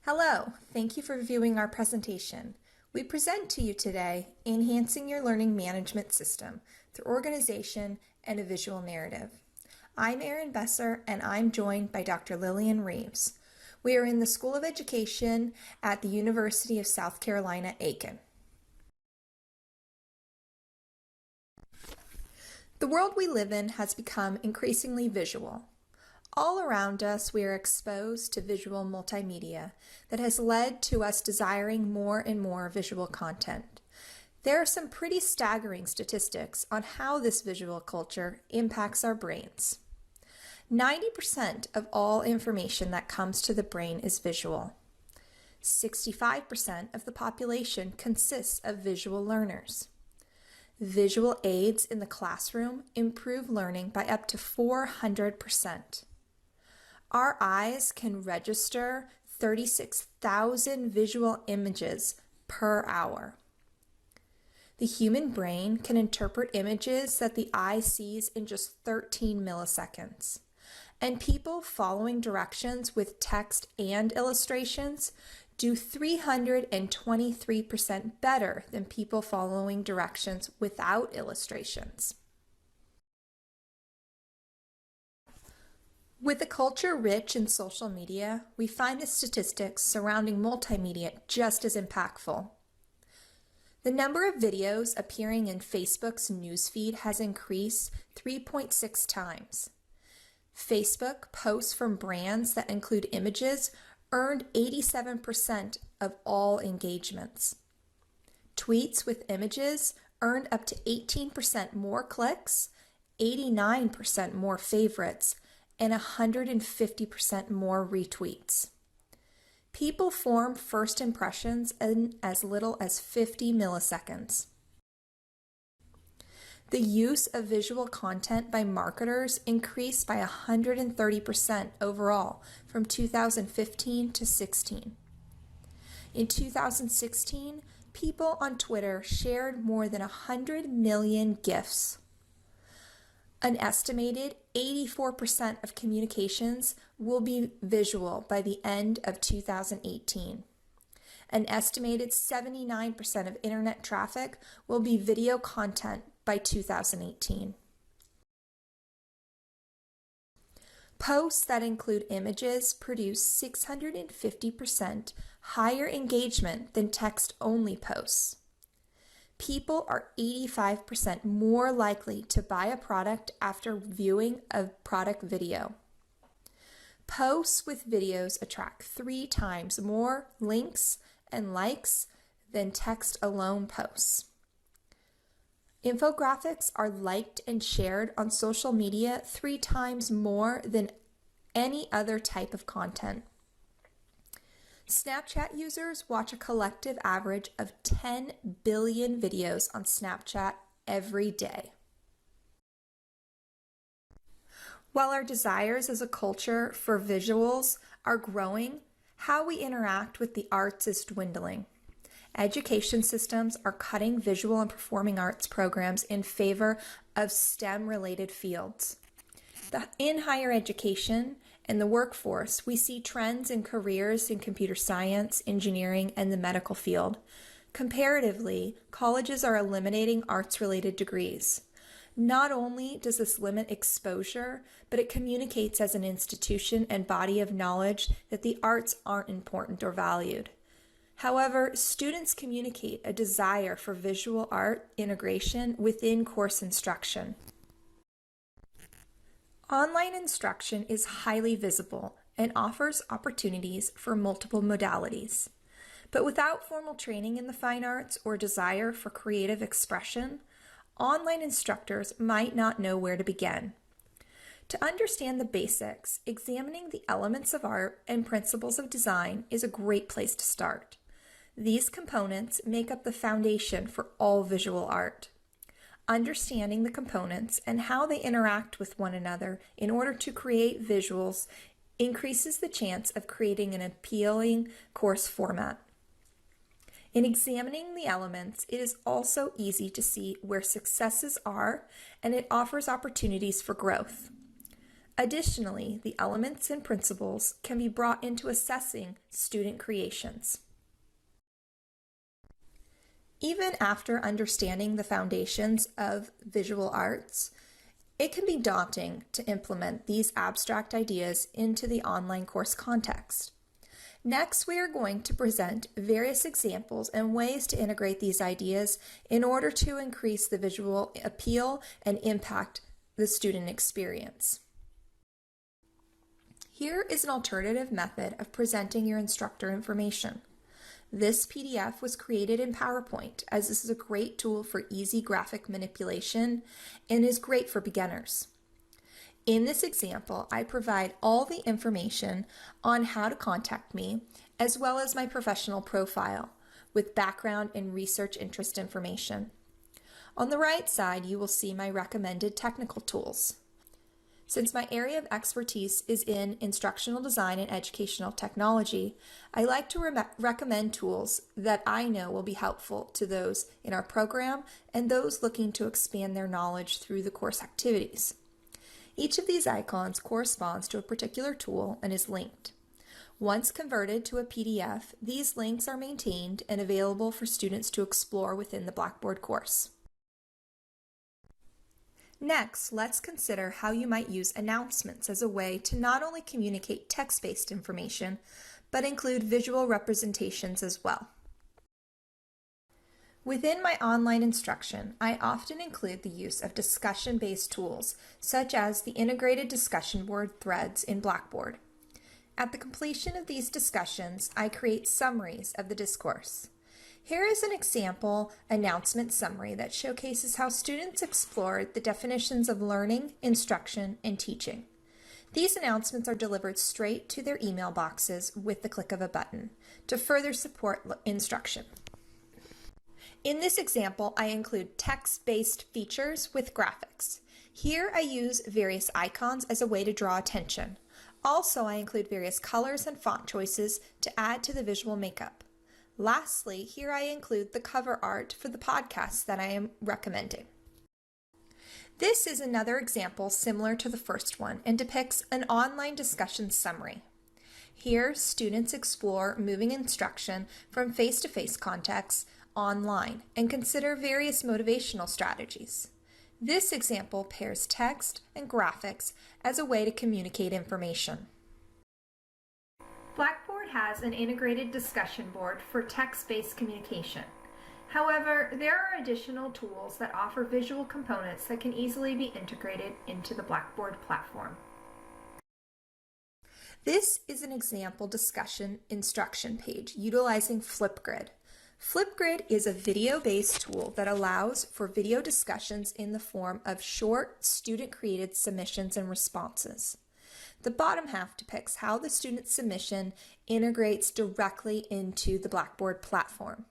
Hello, thank you for viewing our presentation. We present to you today Enhancing Your Learning Management System through Organization and a Visual Narrative. I'm Erin Besser and I'm joined by Dr. Lillian Reeves. We are in the School of Education at the University of South Carolina, Aiken. The world we live in has become increasingly visual. All around us, we are exposed to visual multimedia that has led to us desiring more and more visual content. There are some pretty staggering statistics on how this visual culture impacts our brains. 90% of all information that comes to the brain is visual. 65% of the population consists of visual learners. Visual aids in the classroom improve learning by up to 400%. Our eyes can register 36,000 visual images per hour. The human brain can interpret images that the eye sees in just 13 milliseconds. And people following directions with text and illustrations do 323% better than people following directions without illustrations. With a culture rich in social media, we find the statistics surrounding multimedia just as impactful. The number of videos appearing in Facebook's newsfeed has increased 3.6 times. Facebook posts from brands that include images earned 87% of all engagements. Tweets with images earned up to 18% more clicks, 89% more favorites, and 150% more retweets. People form first impressions in as little as 50 milliseconds. The use of visual content by marketers increased by 130% overall from 2015 to 16. In 2016, people on Twitter shared more than 100 million GIFs. An estimated 84% of communications will be visual by the end of 2018. An estimated 79% of internet traffic will be video content by 2018. Posts that include images produce 650% higher engagement than text-only posts. People are 85% more likely to buy a product after viewing a product video. Posts with videos attract 3 times more links and likes than text-alone posts. Infographics are liked and shared on social media 3 times more than any other type of content. Snapchat users watch a collective average of 10 billion videos on Snapchat every day. While our desires as a culture for visuals are growing, how we interact with the arts is dwindling. Education systems are cutting visual and performing arts programs in favor of STEM-related fields. In higher education and the workforce, we see trends in careers in computer science, engineering, and the medical field. Comparatively, colleges are eliminating arts-related degrees. Not only does this limit exposure, but it communicates as an institution and body of knowledge that the arts aren't important or valued. However, students communicate a desire for visual art integration within course instruction. Online instruction is highly visible and offers opportunities for multiple modalities. But without formal training in the fine arts or desire for creative expression, online instructors might not know where to begin. To understand the basics, examining the elements of art and principles of design is a great place to start. These components make up the foundation for all visual art. Understanding the components and how they interact with one another in order to create visuals increases the chance of creating an appealing course format. In examining the elements, it is also easy to see where successes are, and it offers opportunities for growth. Additionally, the elements and principles can be brought into assessing student creations. Even after understanding the foundations of visual arts, it can be daunting to implement these abstract ideas into the online course context. Next, we are going to present various examples and ways to integrate these ideas in order to increase the visual appeal and impact the student experience. Here is an alternative method of presenting your instructor information. This PDF was created in PowerPoint, as this is a great tool for easy graphic manipulation and is great for beginners. In this example, I provide all the information on how to contact me, as well as my professional profile, with background and research interest information. On the right side, you will see my recommended technical tools. Since my area of expertise is in instructional design and educational technology, I like to recommend tools that I know will be helpful to those in our program and those looking to expand their knowledge through the course activities. Each of these icons corresponds to a particular tool and is linked. Once converted to a PDF, these links are maintained and available for students to explore within the Blackboard course. Next, let's consider how you might use announcements as a way to not only communicate text-based information, but include visual representations as well. Within my online instruction, I often include the use of discussion-based tools, such as the integrated discussion board threads in Blackboard. At the completion of these discussions, I create summaries of the discourse. Here is an example announcement summary that showcases how students explored the definitions of learning, instruction, and teaching. These announcements are delivered straight to their email boxes with the click of a button to further support instruction. In this example, I include text-based features with graphics. Here I use various icons as a way to draw attention. Also, I include various colors and font choices to add to the visual makeup. Lastly, here I include the cover art for the podcast that I am recommending. This is another example similar to the first one and depicts an online discussion summary. Here, students explore moving instruction from face-to-face contexts online and consider various motivational strategies. This example pairs text and graphics as a way to communicate information. Blackboard has an integrated discussion board for text-based communication. However, there are additional tools that offer visual components that can easily be integrated into the Blackboard platform. This is an example discussion instruction page utilizing Flipgrid. Flipgrid is a video-based tool that allows for video discussions in the form of short, student-created submissions and responses. The bottom half depicts how the student's submission integrates directly into the Blackboard platform.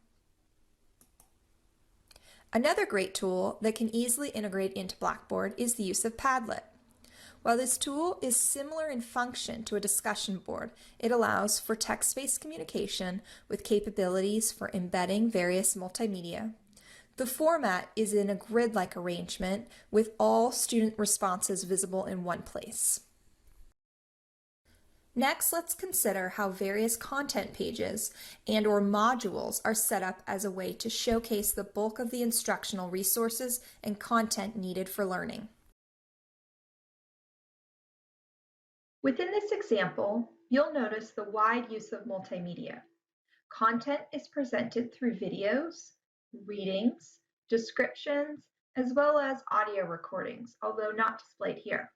Another great tool that can easily integrate into Blackboard is the use of Padlet. While this tool is similar in function to a discussion board, it allows for text-based communication with capabilities for embedding various multimedia. The format is in a grid-like arrangement with all student responses visible in one place. Next, let's consider how various content pages and/or modules are set up as a way to showcase the bulk of the instructional resources and content needed for learning. Within this example, you'll notice the wide use of multimedia. Content is presented through videos, readings, descriptions, as well as audio recordings, although not displayed here.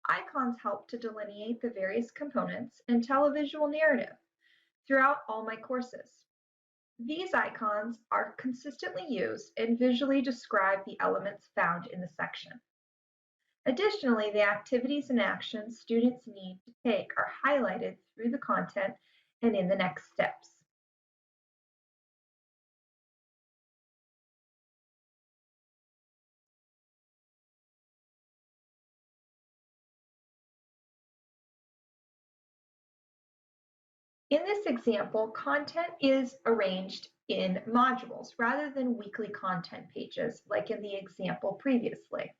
Icons help to delineate the various components and tell a visual narrative throughout all my courses. These icons are consistently used and visually describe the elements found in the section. Additionally, the activities and actions students need to take are highlighted through the content and in the next steps. In this example, content is arranged in modules rather than weekly content pages like in the example previously.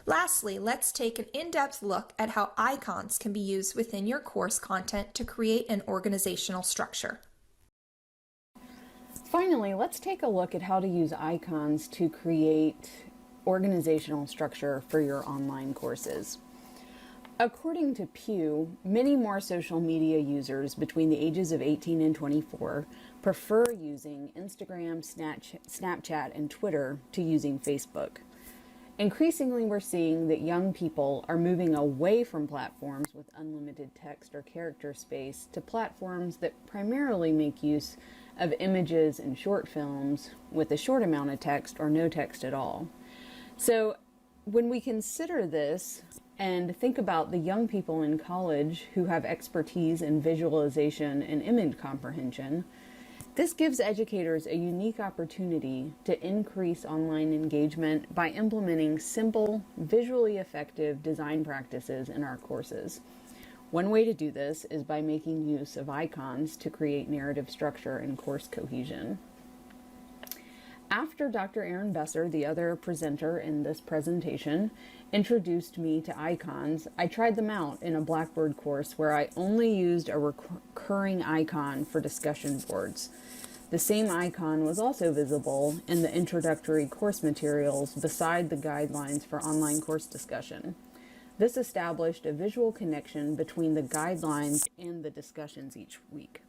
Lastly, let's take an in-depth look at how icons can be used within your course content to create an organizational structure. Finally, let's take a look at how to use icons to create organizational structure for your online courses. According to Pew, many more social media users between the ages of 18 and 24 prefer using Instagram, Snapchat, and Twitter to using Facebook. Increasingly, we're seeing that young people are moving away from platforms with unlimited text or character space to platforms that primarily make use of images and short films with a short amount of text or no text at all. So when we consider this and think about the young people in college who have expertise in visualization and image comprehension, this gives educators a unique opportunity to increase online engagement by implementing simple, visually effective design practices in our courses. One way to do this is by making use of icons to create narrative structure and course cohesion. After Dr. Erin Besser, the other presenter in this presentation, introduced me to icons, I tried them out in a Blackboard course where I only used a recurring icon for discussion boards. The same icon was also visible in the introductory course materials beside the guidelines for online course discussion. This established a visual connection between the guidelines and the discussions each week.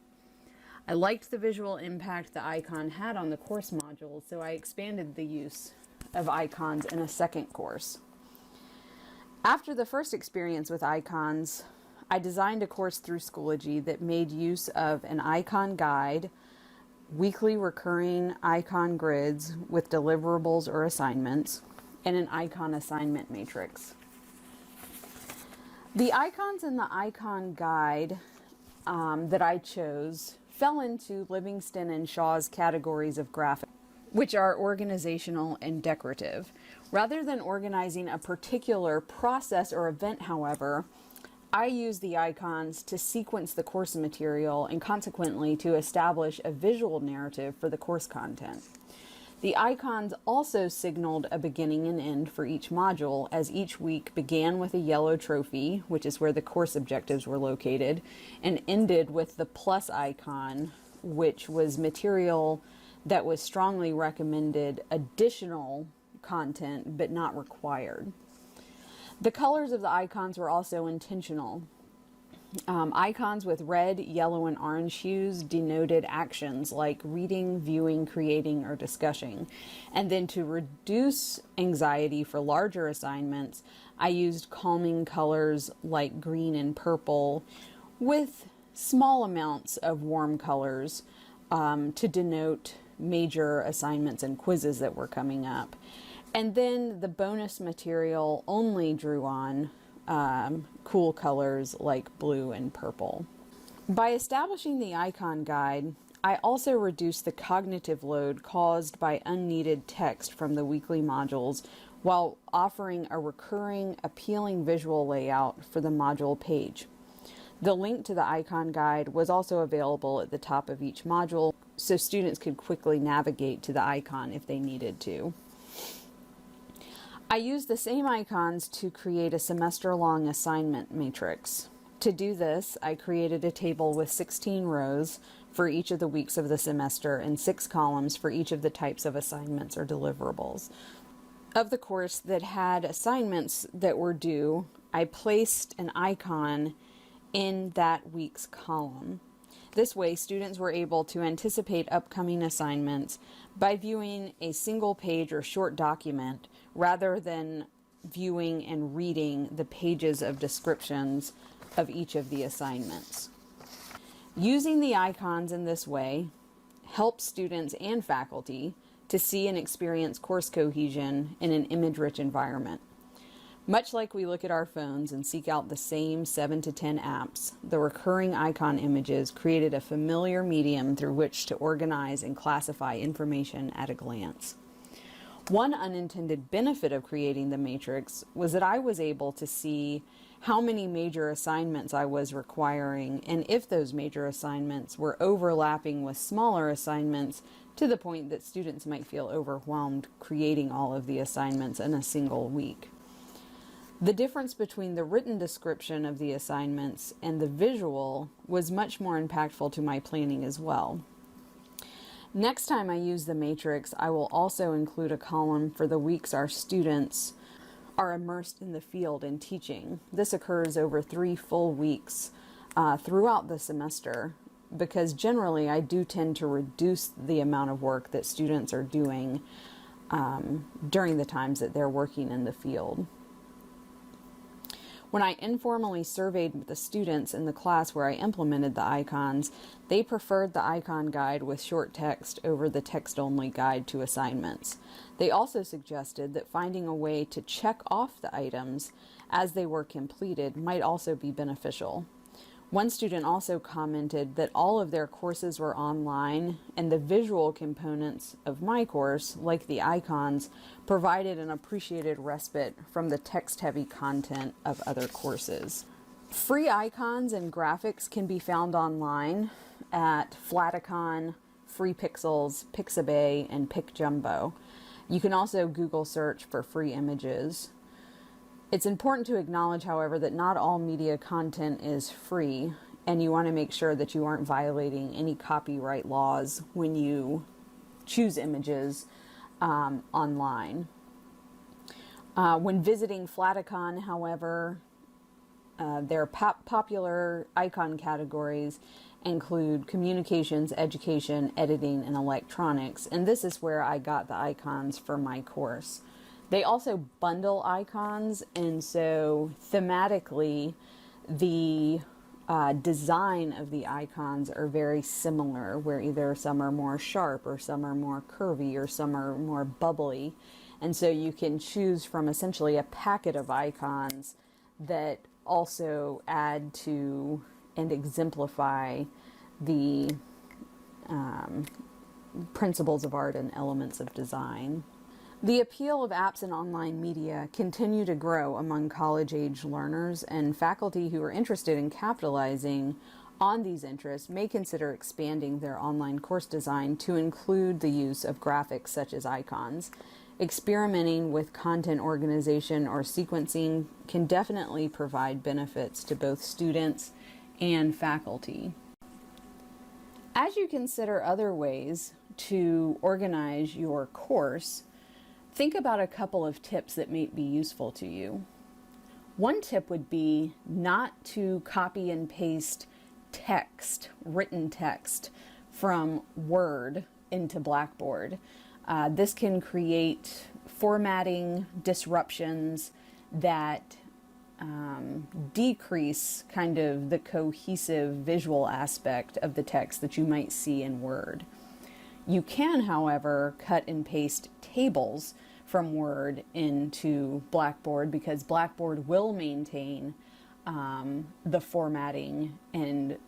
I liked the visual impact the icon had on the course modules, so I expanded the use of icons in a second course. After the first experience with icons, I designed a course through Schoology that made use of an icon guide, weekly recurring icon grids with deliverables or assignments, and an icon assignment matrix. The icons in the icon guide that I chose fell into Livingston and Shaw's categories of graphic. which are organizational and decorative. Rather than organizing a particular process or event, however, I use the icons to sequence the course material and consequently to establish a visual narrative for the course content. The icons also signaled a beginning and end for each module, as each week began with a yellow trophy, which is where the course objectives were located, and ended with the plus icon, which was material that was strongly recommended additional content but not required. The colors of the icons were also intentional. Icons with red, yellow, and orange hues denoted actions like reading, viewing, creating, or discussing. And then to reduce anxiety for larger assignments, I used calming colors like green and purple with small amounts of warm colors to denote major assignments and quizzes that were coming up. And then the bonus material only drew on cool colors like blue and purple. By establishing the icon guide, I also reduced the cognitive load caused by unneeded text from the weekly modules while offering a recurring, appealing visual layout for the module page. The link to the icon guide was also available at the top of each module, so students could quickly navigate to the icon if they needed to. I used the same icons to create a semester-long assignment matrix. To do this, I created a table with 16 rows for each of the weeks of the semester and 6 columns for each of the types of assignments or deliverables. Of the course that had assignments that were due, I placed an icon in that week's column. This way, students were able to anticipate upcoming assignments by viewing a single page or short document rather than viewing and reading the pages of descriptions of each of the assignments. Using the icons in this way helps students and faculty to see and experience course cohesion in an image-rich environment. Much like we look at our phones and seek out the same 7 to 10 apps, the recurring icon images created a familiar medium through which to organize and classify information at a glance. One unintended benefit of creating the matrix was that I was able to see how many major assignments I was requiring and if those major assignments were overlapping with smaller assignments to the point that students might feel overwhelmed creating all of the assignments in a single week. The difference between the written description of the assignments and the visual was much more impactful to my planning as well. Next time I use the matrix, I will also include a column for the weeks our students are immersed in the field and teaching. This occurs over 3 full weeks throughout the semester, because generally I do tend to reduce the amount of work that students are doing during the times that they're working in the field. When I informally surveyed the students in the class where I implemented the icons, they preferred the icon guide with short text over the text-only guide to assignments. They also suggested that finding a way to check off the items as they were completed might also be beneficial. One student also commented that all of their courses were online and the visual components of my course, like the icons, provided an appreciated respite from the text-heavy content of other courses. Free icons and graphics can be found online at Flaticon, Free Pixels, Pixabay, and PicJumbo. You can also Google search for free images. It's important to acknowledge, however, that not all media content is free, and you want to make sure that you aren't violating any copyright laws when you choose images online. When visiting Flaticon, however, their popular icon categories include communications, education, editing, and electronics, and this is where I got the icons for my course. They also bundle icons, and so thematically, the design of the icons are very similar, where either some are more sharp, or some are more curvy, or some are more bubbly. And so you can choose from essentially a packet of icons that also add to and exemplify the principles of art and elements of design. The appeal of apps and online media continue to grow among college-age learners, and faculty who are interested in capitalizing on these interests may consider expanding their online course design to include the use of graphics such as icons. Experimenting with content organization or sequencing can definitely provide benefits to both students and faculty. As you consider other ways to organize your course, think about a couple of tips that may be useful to you. One tip would be not to copy and paste text, written text, from Word into Blackboard. This can create formatting disruptions that decrease kind of the cohesive visual aspect of the text that you might see in Word. You can, however, cut and paste tables from Word into Blackboard because Blackboard will maintain the formatting and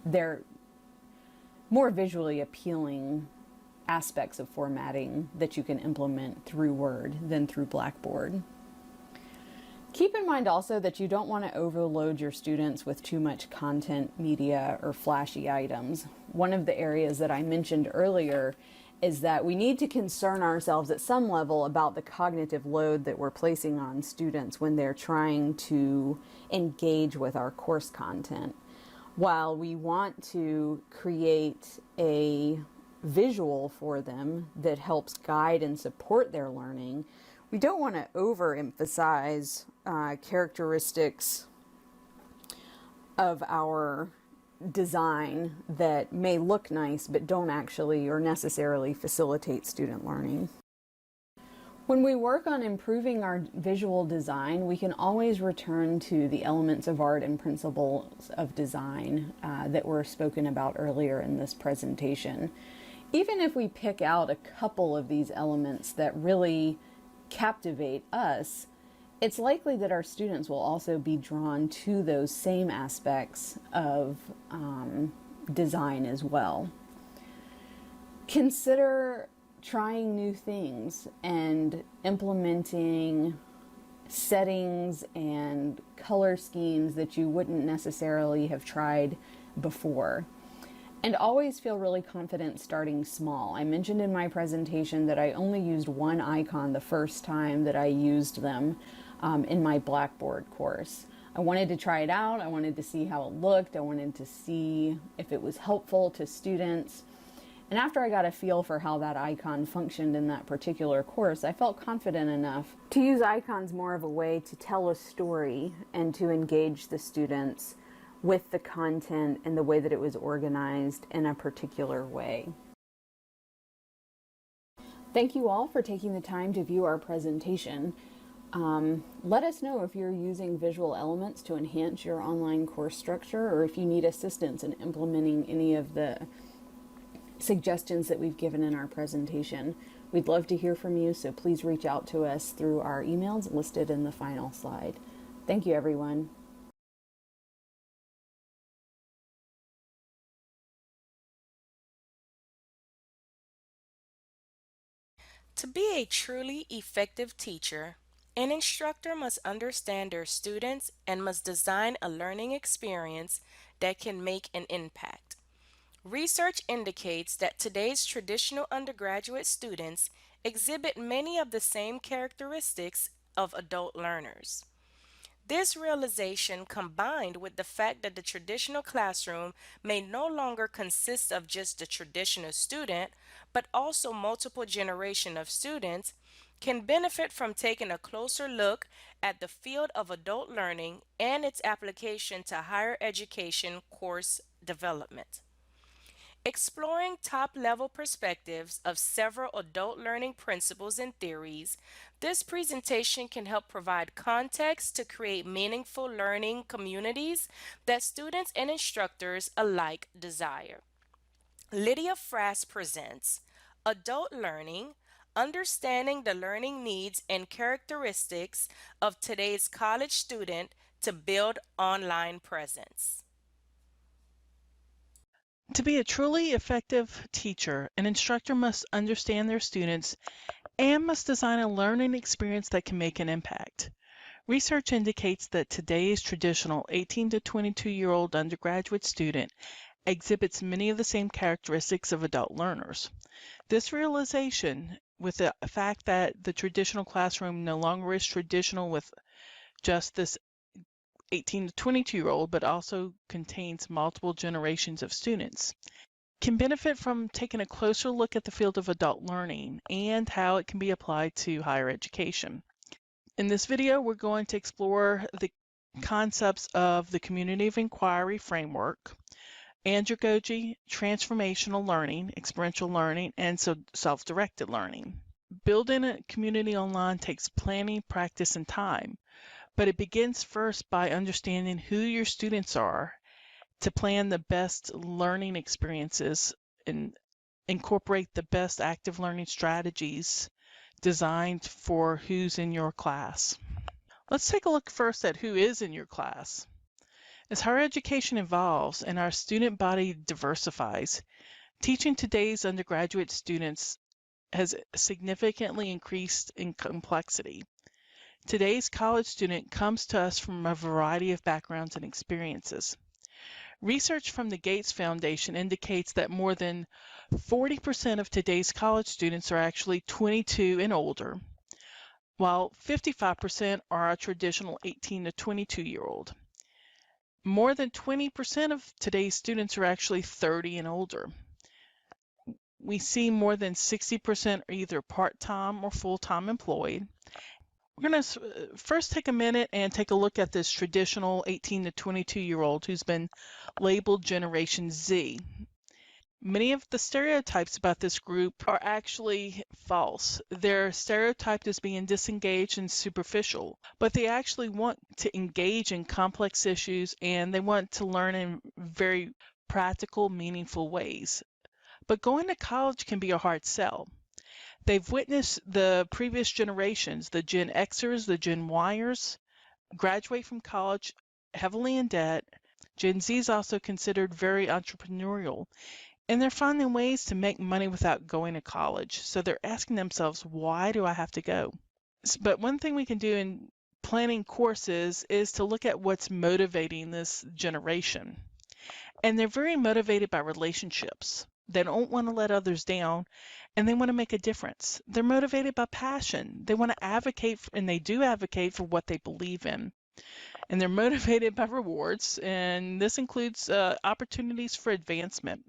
their more visually appealing aspects of formatting that you can implement through Word than through Blackboard. Keep in mind also that you don't want to overload your students with too much content, media, or flashy items. One of the areas that I mentioned earlier is that we need to concern ourselves at some level about the cognitive load that we're placing on students when they're trying to engage with our course content. While we want to create a visual for them that helps guide and support their learning, we don't want to overemphasize characteristics of our design that may look nice but don't actually or necessarily facilitate student learning. When we work on improving our visual design, we can always return to the elements of art and principles of design that were spoken about earlier in this presentation. Even if we pick out a couple of these elements that really captivate us, it's likely that our students will also be drawn to those same aspects of design as well. Consider trying new things and implementing settings and color schemes that you wouldn't necessarily have tried before. And always feel really confident starting small. I mentioned in my presentation that I only used one icon the first time that I used them in my Blackboard course. I wanted to try it out. I wanted to see how it looked. I wanted to see if it was helpful to students. And after I got a feel for how that icon functioned in that particular course, I felt confident enough to use icons more of a way to tell a story and to engage the students with the content and the way that it was organized in a particular way. Thank you all for taking the time to view our presentation. Let us know if you're using visual elements to enhance your online course structure or if you need assistance in implementing any of the suggestions that we've given in our presentation. We'd love to hear from you, so please reach out to us through our emails listed in the final slide. Thank you, everyone. To be a truly effective teacher, an instructor must understand their students and must design a learning experience that can make an impact. Research indicates that today's traditional undergraduate students exhibit many of the same characteristics of adult learners. This realization, combined with the fact that the traditional classroom may no longer consist of just the traditional student, but also multiple generations of students, can benefit from taking a closer look at the field of adult learning and its application to higher education course development. Exploring top-level perspectives of several adult learning principles and theories, this presentation can help provide context to create meaningful learning communities that students and instructors alike desire. Lydia Frass presents Adult Learning: Understanding the Learning Needs and Characteristics of Today's College Student to Build Online Presence. To be a truly effective teacher, an instructor must understand their students and must design a learning experience that can make an impact. Research indicates that today's traditional 18 to 22-year-old undergraduate student exhibits many of the same characteristics of adult learners. This realization, with the fact that the traditional classroom no longer is traditional with just this 18 to 22-year-old, but also contains multiple generations of students, can benefit from taking a closer look at the field of adult learning and how it can be applied to higher education. In this video, we're going to explore the concepts of the community of inquiry framework, andragogy, transformational learning, experiential learning, and self-directed learning. Building a community online takes planning, practice, and time, but it begins first by understanding who your students are to plan the best learning experiences and incorporate the best active learning strategies designed for who's in your class. Let's take a look first at who is in your class. As higher education evolves and our student body diversifies, teaching today's undergraduate students has significantly increased in complexity. Today's college student comes to us from a variety of backgrounds and experiences. Research from the Gates Foundation indicates that more than 40% of today's college students are actually 22 and older, while 55% are a traditional 18 to 22-year-old. More than 20% of today's students are actually 30 and older. We see more than 60% are either part-time or full-time employed. We're going to first take a minute and take a look at this traditional 18 to 22-year-old who's been labeled Generation Z. Many of the stereotypes about this group are actually false. They're stereotyped as being disengaged and superficial, but they actually want to engage in complex issues and they want to learn in very practical, meaningful ways. But going to college can be a hard sell. They've witnessed the previous generations, the Gen Xers, the Gen Yers, graduate from college heavily in debt. Gen Z is also considered very entrepreneurial, and they're finding ways to make money without going to college. So they're asking themselves, why do I have to go? But one thing we can do in planning courses is to look at what's motivating this generation. And they're very motivated by relationships. They don't want to let others down, and they want to make a difference. They're motivated by passion. They want to advocate, and they do advocate for what they believe in. And they're motivated by rewards, and this includes opportunities for advancement.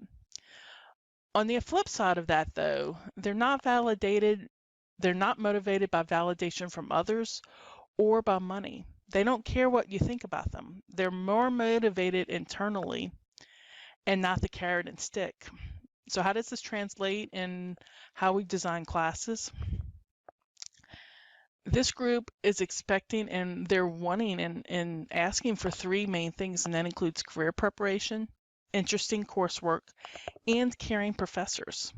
On the flip side of that, though, they're not motivated by validation from others or by money. They don't care what you think about them. They're more motivated internally and not the carrot and stick. So how does this translate in how we design classes? This group is expecting and they're wanting and asking for three main things, and that includes career preparation, interesting coursework, and caring professors.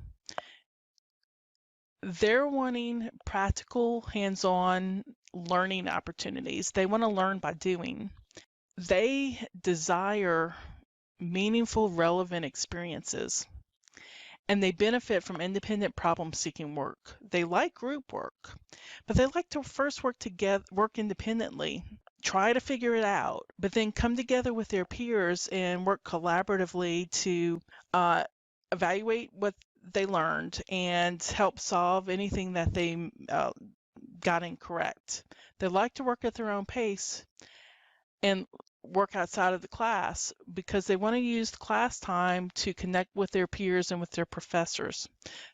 They're wanting practical, hands-on learning opportunities. They want to learn by doing. They desire meaningful, relevant experiences, and they benefit from independent problem-seeking work. They like group work, but they like to first work together, work independently, try to figure it out, but then come together with their peers and work collaboratively to evaluate what they learned and help solve anything that they got incorrect. They like to work at their own pace and work outside of the class because they want to use the class time to connect with their peers and with their professors.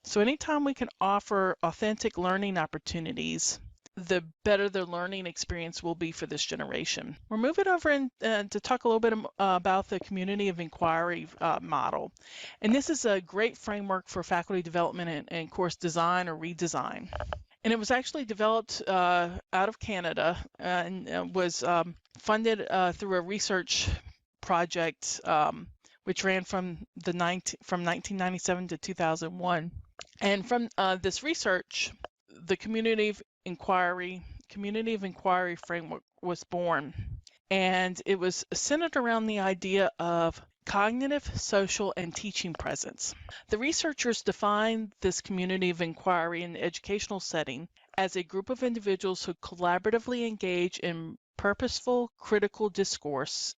So anytime we can offer authentic learning opportunities, the better their learning experience will be for this generation. We're moving over to talk a little bit about the community of inquiry model. And this is a great framework for faculty development and course design or redesign. And it was actually developed out of Canada and was funded through a research project which ran from 1997 to 2001. And from this research, the community of inquiry framework was born. And it was centered around the idea of cognitive, social, and teaching presence. The researchers define this community of inquiry in the educational setting as a group of individuals who collaboratively engage in purposeful, critical discourse,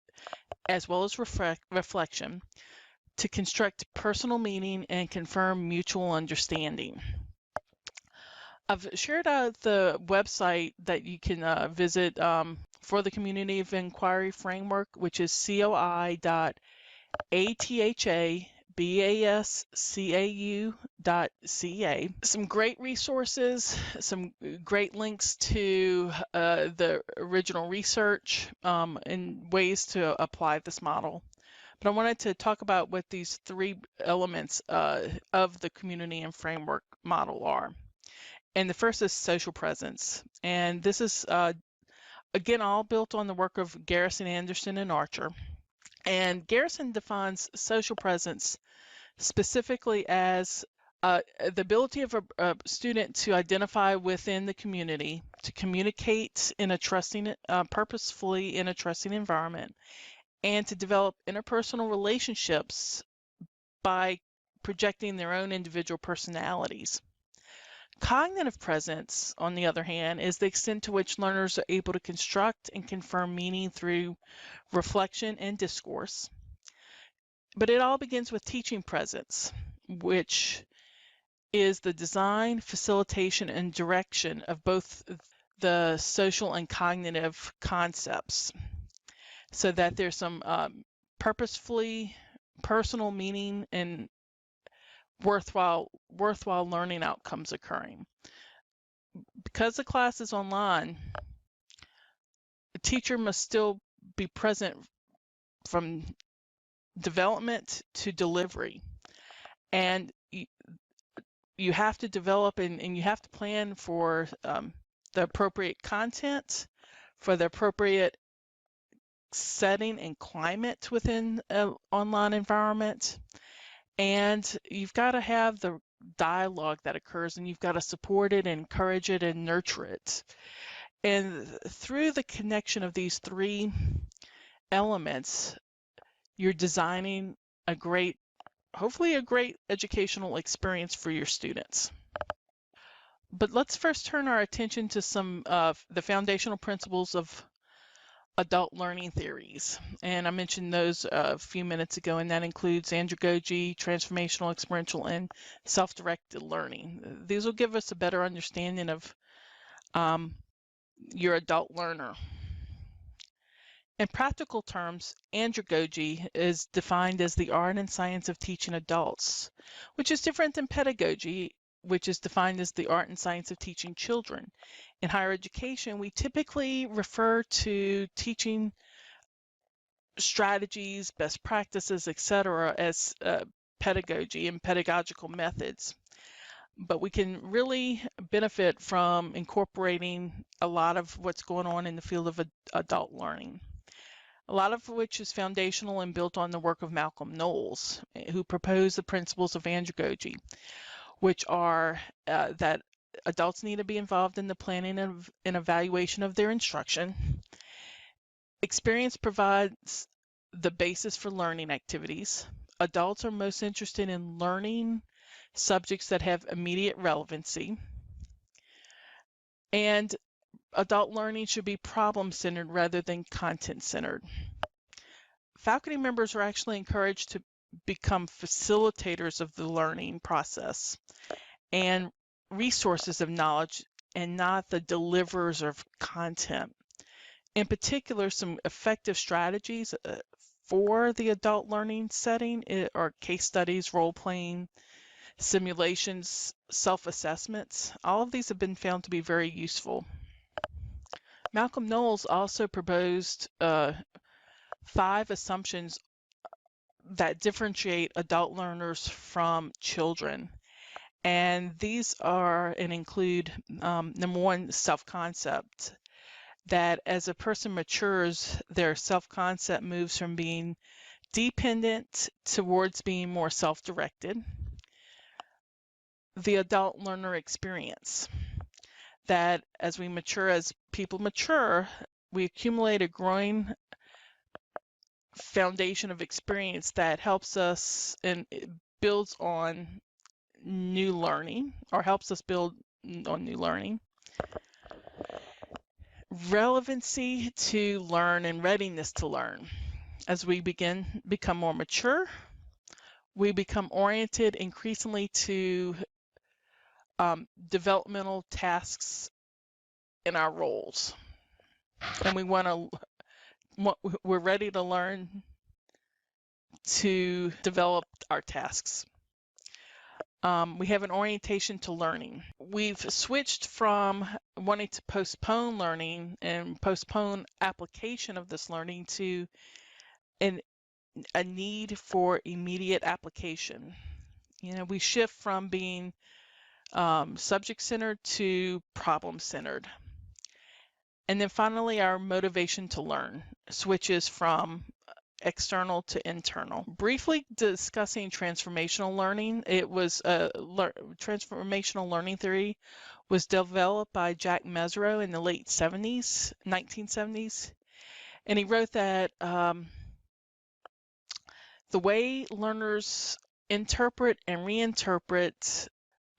as well as reflection, to construct personal meaning and confirm mutual understanding. I've shared out the website that you can visit for the Community of Inquiry Framework, which is coi.athabascau.ca. Some great resources, some great links to the original research and ways to apply this model. But I wanted to talk about what these three elements of the community and framework model are. And the first is social presence. And this is, again, all built on the work of Garrison, Anderson, and Archer. And Garrison defines social presence specifically as the ability of a student to identify within the community, to communicate in a trusting, purposefully in a trusting environment, and to develop interpersonal relationships by projecting their own individual personalities. Cognitive presence, on the other hand, is the extent to which learners are able to construct and confirm meaning through reflection and discourse. But it all begins with teaching presence, which is the design, facilitation, and direction of both the social and cognitive concepts, so that there's some purposefully personal meaning and worthwhile learning outcomes occurring. Because the class is online, the teacher must still be present from development to delivery. And you have to develop and you have to plan for the appropriate content, for the appropriate setting and climate within an online environment. And you've got to have the dialogue that occurs, and you've got to support it, encourage it, and nurture it. And through the connection of these three elements, you're designing a great, hopefully a great educational experience for your students. But let's first turn our attention to some of the foundational principles of adult learning theories. And I mentioned those a few minutes ago, and that includes andragogy, transformational, experiential, and self-directed learning. These will give us a better understanding of your adult learner. In practical terms, andragogy is defined as the art and science of teaching adults, which is different than pedagogy, which is defined as the art and science of teaching children. In higher education, we typically refer to teaching strategies, best practices, etc., as pedagogy and pedagogical methods. But we can really benefit from incorporating a lot of what's going on in the field of adult learning, a lot of which is foundational and built on the work of Malcolm Knowles, who proposed the principles of andragogy, which are that adults need to be involved in the planning and evaluation of their instruction. Experience provides the basis for learning activities. Adults are most interested in learning subjects that have immediate relevancy. And adult learning should be problem-centered rather than content-centered. Faculty members are actually encouraged to become facilitators of the learning process and resources of knowledge, and not the deliverers of content. In particular, some effective strategies for the adult learning setting are case studies, role-playing, simulations, self-assessments. All of these have been found to be very useful. Malcolm Knowles also proposed 5 assumptions that differentiate adult learners from children. And these are and include, number one, self-concept, that as a person matures, their self-concept moves from being dependent towards being more self-directed. The adult learner experience, that as we mature, as people mature, we accumulate a growing foundation of experience that helps us and it builds on new learning, or helps us build on new learning. Relevancy to learn and readiness to learn. As we become more mature, we become oriented increasingly to developmental tasks in our roles, and we're ready to learn to develop our tasks. We have an orientation to learning. We've switched from wanting to postpone learning and postpone application of this learning to a need for immediate application. We shift from being subject-centered to problem-centered. And then finally, our motivation to learn switches from external to internal. Briefly discussing transformational learning, it was transformational learning theory was developed by Jack Mesereau in the late 1970s, and he wrote that the way learners interpret and reinterpret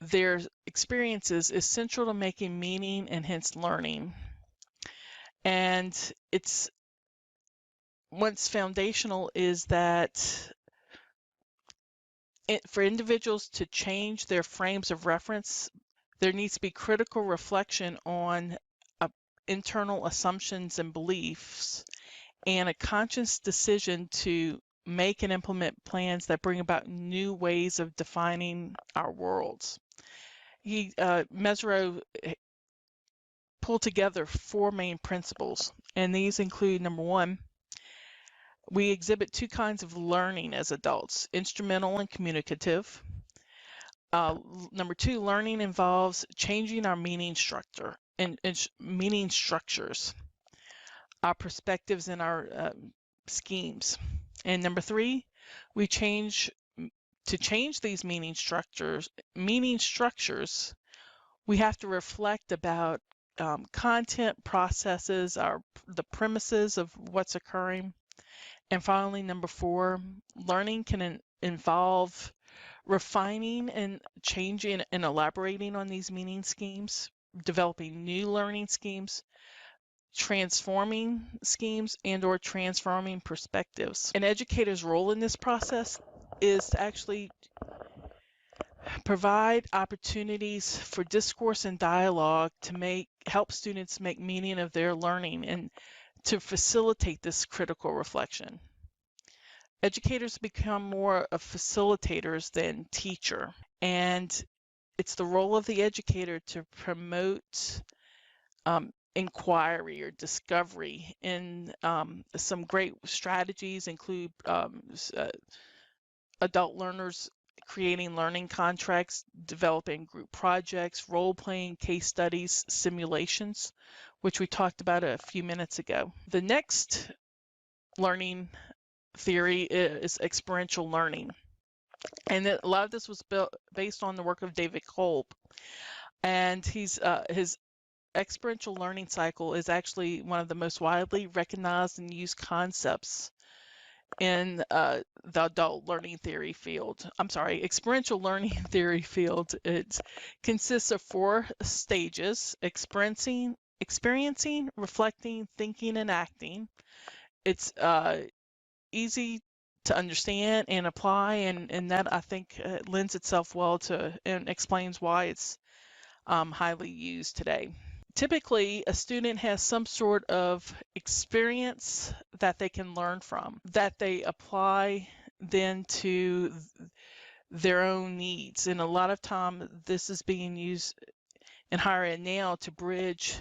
their experiences is central to making meaning and hence learning. And what's foundational is that for individuals to change their frames of reference, there needs to be critical reflection on internal assumptions and beliefs, and a conscious decision to make and implement plans that bring about new ways of defining our worlds. Mesereau pulled together 4 main principles, and these include: number 1, we exhibit 2 kinds of learning as adults: instrumental and communicative. Number 2, learning involves changing our meaning structure and meaning structures, our perspectives and our schemes. And number 3, to change these meaning structures, we have to reflect about content, processes, the premises of what's occurring. And finally, number 4, learning can involve refining and changing and elaborating on these meaning schemes, developing new learning schemes, transforming schemes, and/or transforming perspectives. An educator's role in this process is to actually provide opportunities for discourse and dialogue to help students make meaning of their learning and to facilitate this critical reflection. Educators become more of facilitators than teacher, and it's the role of the educator to promote inquiry or discovery. And some great strategies include adult learners creating learning contracts, developing group projects, role-playing, case studies, simulations, which we talked about a few minutes ago. The next learning theory is experiential learning. And a lot of this was based on the work of David Kolb. And his experiential learning cycle is actually one of the most widely recognized and used concepts in the adult learning theory field. Experiential learning theory field. It consists of 4 stages: experiencing, reflecting, thinking, and acting. It's easy to understand and apply, and that I think lends itself well to and explains why it's highly used today. Typically, a student has some sort of experience that they can learn from, that they apply then to their own needs. And a lot of time, this is being used in higher ed now to bridge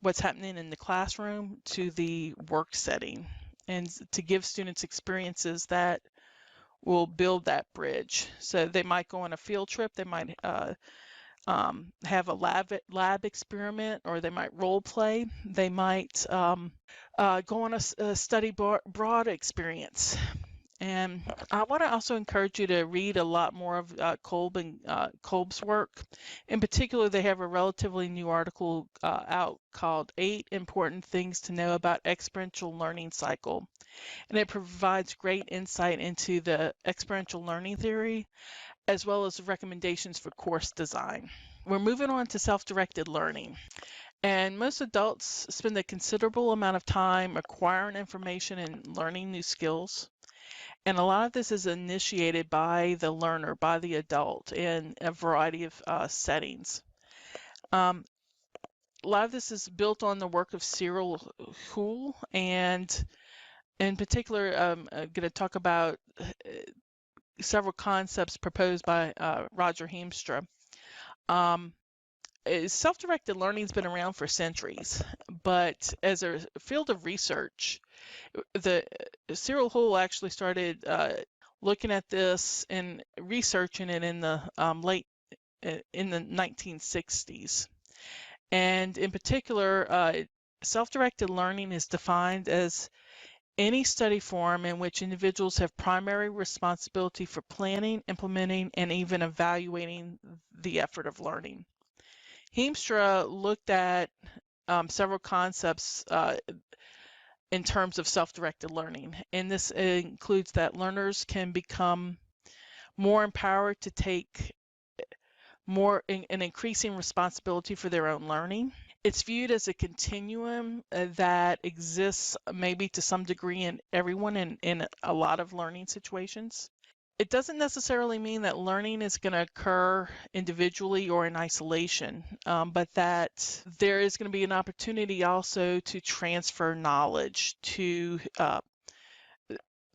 what's happening in the classroom to the work setting, and to give students experiences that will build that bridge. So they might go on a field trip, they might have a lab experiment, or they might role play. They might go on a study abroad experience. And I want to also encourage you to read a lot more of Kolb's work. In particular, they have a relatively new article out called 8 Important Things to Know About Experiential Learning Cycle. And it provides great insight into the experiential learning theory, as well as recommendations for course design. We're moving on to self-directed learning. And most adults spend a considerable amount of time acquiring information and learning new skills. And a lot of this is initiated by the learner, by the adult, in a variety of settings. A lot of this is built on the work of Cyril Houle, and in particular, I'm going to talk about several concepts proposed by Roger Heemstra. Self-directed learning has been around for centuries, but as a field of research, Cyril Houle actually started looking at this and researching it in the in the 1960s. And in particular, self-directed learning is defined as any study form in which individuals have primary responsibility for planning, implementing, and even evaluating the effort of learning. Heemstra looked at several concepts in terms of self-directed learning, and this includes that learners can become more empowered to take an increasing responsibility for their own learning. It's viewed as a continuum that exists maybe to some degree in everyone in a lot of learning situations. It doesn't necessarily mean that learning is going to occur individually or in isolation, but that there is going to be an opportunity also to transfer knowledge, to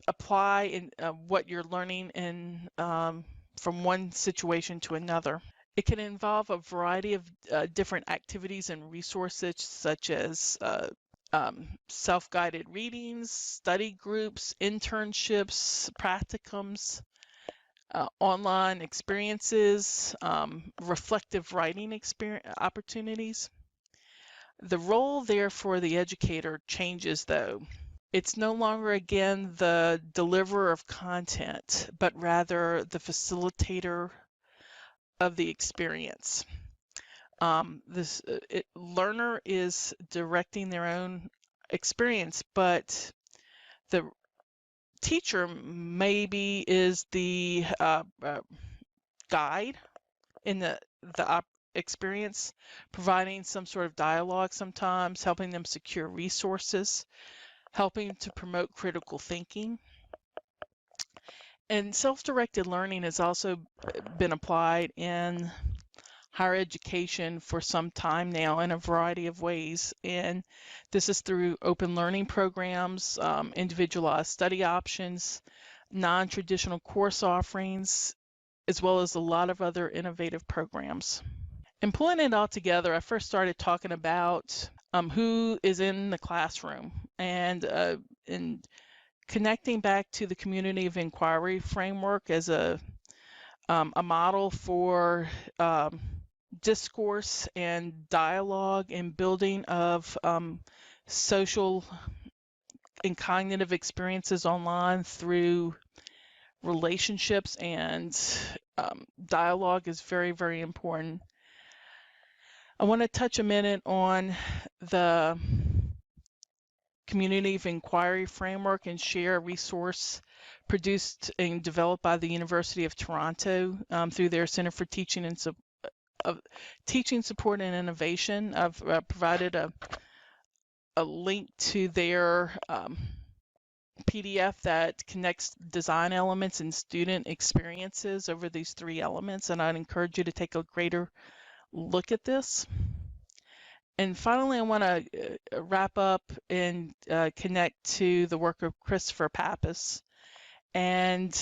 apply what you're learning from one situation to another. It can involve a variety of different activities and resources, such as self-guided readings, study groups, internships, practicums, online experiences, reflective writing opportunities. The role there for the educator changes, though. It's no longer, again, the deliverer of content, but rather the facilitator of the experience. Learner is directing their own experience, but the teacher maybe is the guide in the experience, providing some sort of dialogue sometimes, helping them secure resources, helping to promote critical thinking. And self-directed learning has also been applied in higher education for some time now in a variety of ways. And this is through open learning programs, individualized study options, non-traditional course offerings, as well as a lot of other innovative programs. And pulling it all together, I first started talking about who is in the classroom, and connecting back to the community of inquiry framework as a model for discourse and dialogue and building of social and cognitive experiences online through relationships and dialogue is very, very important. I want to touch a minute on the community of inquiry framework and share a resource produced and developed by the University of Toronto through their Center for Teaching Support and Innovation. I've provided a link to their PDF that connects design elements and student experiences over these 3 elements, and I'd encourage you to take a greater look at this. And finally, I want to wrap up and connect to the work of Christopher Pappas and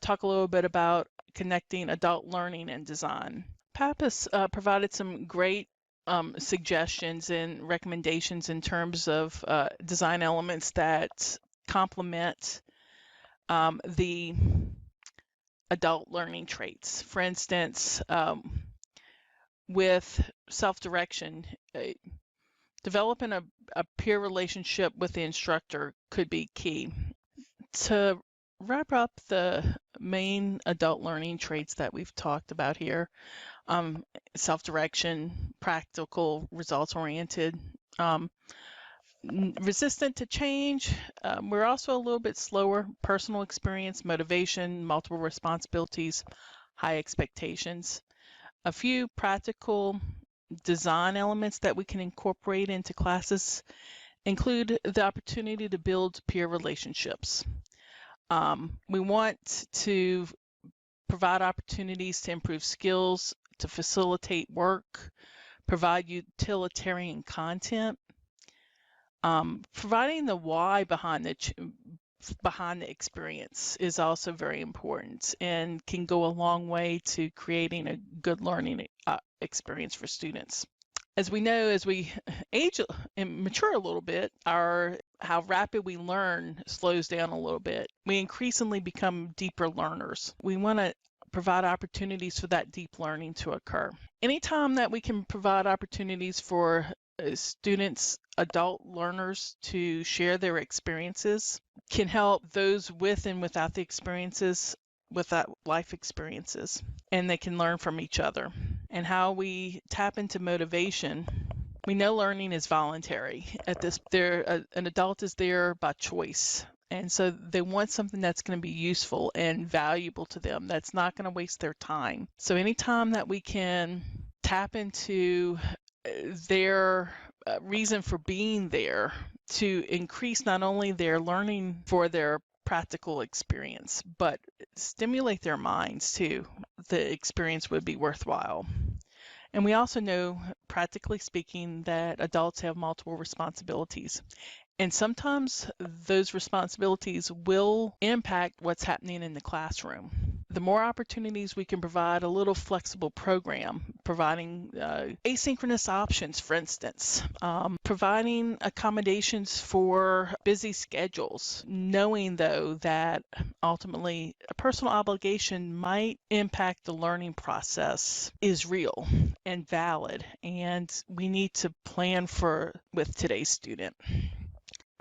talk a little bit about connecting adult learning and design. Pappas provided some great suggestions and recommendations in terms of design elements that complement the adult learning traits. For instance, with self-direction, developing a peer relationship with the instructor could be key. To wrap up the main adult learning traits that we've talked about here. Self-direction, practical, results-oriented, resistant to change. We're also a little bit slower, personal experience, motivation, multiple responsibilities, high expectations. A few practical design elements that we can incorporate into classes include the opportunity to build peer relationships. We want to provide opportunities to improve skills, to facilitate work, provide utilitarian content. Providing the why behind the experience is also very important and can go a long way to creating a good learning experience for students. As we know, as we age and mature a little bit, how rapid we learn slows down a little bit. We increasingly become deeper learners. We want to provide opportunities for that deep learning to occur. Anytime that we can provide opportunities for students, adult learners to share their experiences can help those with and without the experiences, without life experiences, and they can learn from each other. And how we tap into motivation. We know learning is voluntary. An adult is there by choice. And so they want something that's going to be useful and valuable to them, that's not going to waste their time. So anytime that we can tap into their reason for being there to increase not only their learning for their practical experience, but stimulate their minds too, the experience would be worthwhile. And we also know, practically speaking, that adults have multiple responsibilities. And sometimes those responsibilities will impact what's happening in the classroom. The more opportunities we can provide a little flexible program, providing asynchronous options, for instance, providing accommodations for busy schedules, knowing though that ultimately a personal obligation might impact the learning process is real and valid, and we need to plan with today's student.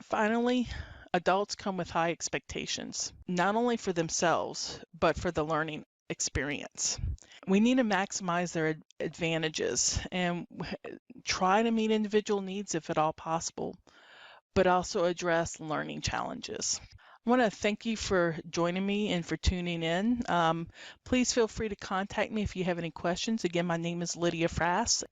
Finally, adults come with high expectations, not only for themselves, but for the learning experience. We need to maximize their advantages and try to meet individual needs if at all possible, but also address learning challenges. I want to thank you for joining me and for tuning in. Please feel free to contact me if you have any questions. Again, my name is Lydia Frass.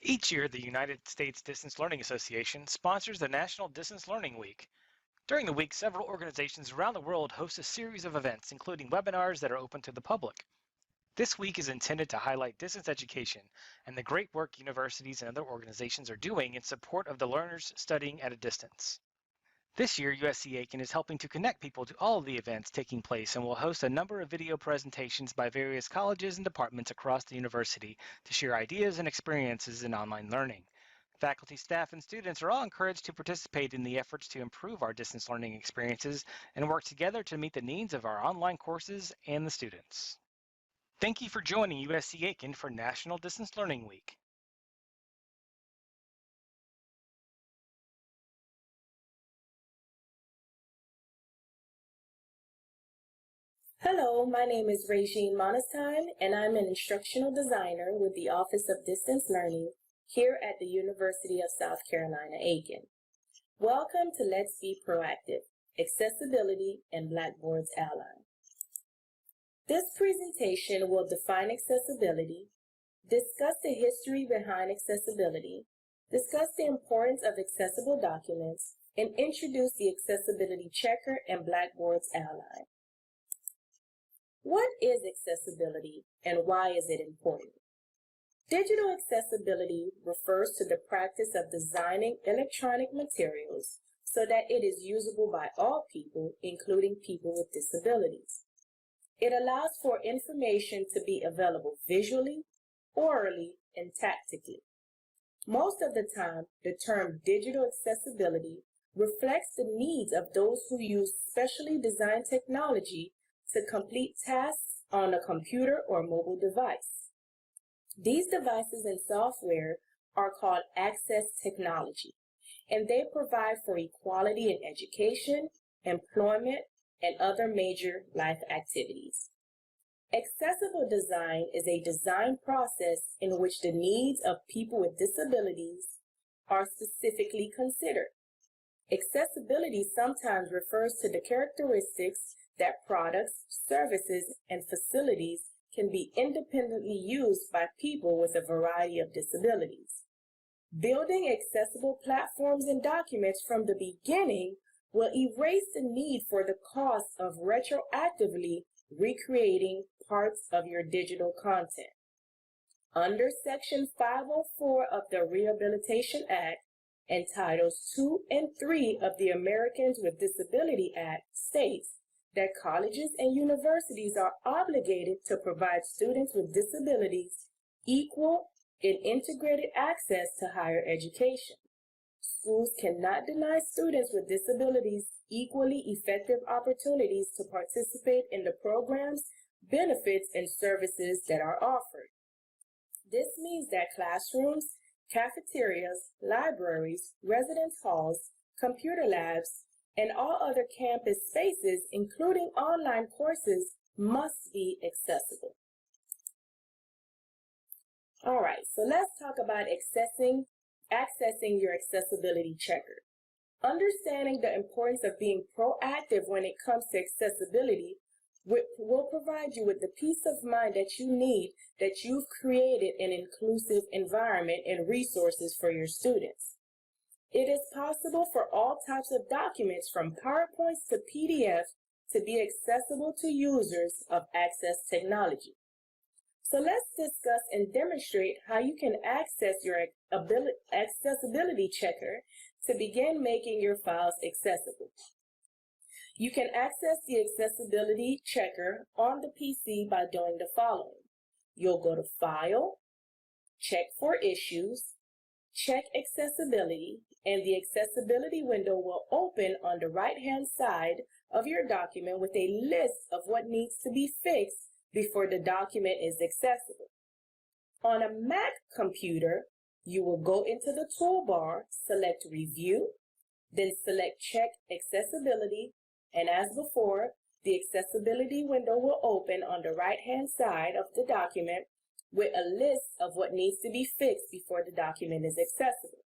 Each year, the United States Distance Learning Association sponsors the National Distance Learning Week. During the week, several organizations around the world host a series of events, including webinars that are open to the public. This week is intended to highlight distance education and the great work universities and other organizations are doing in support of the learners studying at a distance. This year, USCA Aiken is helping to connect people to all of the events taking place and will host a number of video presentations by various colleges and departments across the university to share ideas and experiences in online learning. Faculty, staff, and students are all encouraged to participate in the efforts to improve our distance learning experiences and work together to meet the needs of our online courses and the students. Thank you for joining USC Aiken for National Distance Learning Week. Hello, my name is Regine Monestein, and I'm an instructional designer with the Office of Distance Learning here at the University of South Carolina, Aiken. Welcome to Let's Be Proactive, Accessibility and Blackboard's Ally. This presentation will define accessibility, discuss the history behind accessibility, discuss the importance of accessible documents, and introduce the accessibility checker and Blackboard's Ally. What is accessibility and why is it important? Digital accessibility refers to the practice of designing electronic materials so that it is usable by all people, including people with disabilities. It allows for information to be available visually, orally, and tactically. Most of the time, the term digital accessibility reflects the needs of those who use specially designed technology to complete tasks on a computer or mobile device. These devices and software are called access technology, and they provide for equality in education, employment, and other major life activities. Accessible design is a design process in which the needs of people with disabilities are specifically considered. Accessibility sometimes refers to the characteristics that products, services, and facilities can be independently used by people with a variety of disabilities. Building accessible platforms and documents from the beginning will erase the need for the cost of retroactively recreating parts of your digital content. Under Section 504 of the Rehabilitation Act and Titles 2 and 3 of the Americans with Disability Act states that colleges and universities are obligated to provide students with disabilities equal and integrated access to higher education. Schools cannot deny students with disabilities equally effective opportunities to participate in the programs, benefits, and services that are offered. This means that classrooms, cafeterias, libraries, residence halls, computer labs, and all other campus spaces, including online courses, must be accessible. All right, so let's talk about accessing your accessibility checker. Understanding the importance of being proactive when it comes to accessibility will provide you with the peace of mind that you need, that you've created an inclusive environment and resources for your students. It is possible for all types of documents from PowerPoints to PDF to be accessible to users of access technology. So let's discuss and demonstrate how you can access your accessibility checker to begin making your files accessible. You can access the accessibility checker on the PC by doing the following. You'll go to File, Check for Issues, Check Accessibility, and the accessibility window will open on the right-hand side of your document with a list of what needs to be fixed before the document is accessible. On a Mac computer, you will go into the toolbar, select Review, then select Check Accessibility, and as before, the accessibility window will open on the right-hand side of the document with a list of what needs to be fixed before the document is accessible.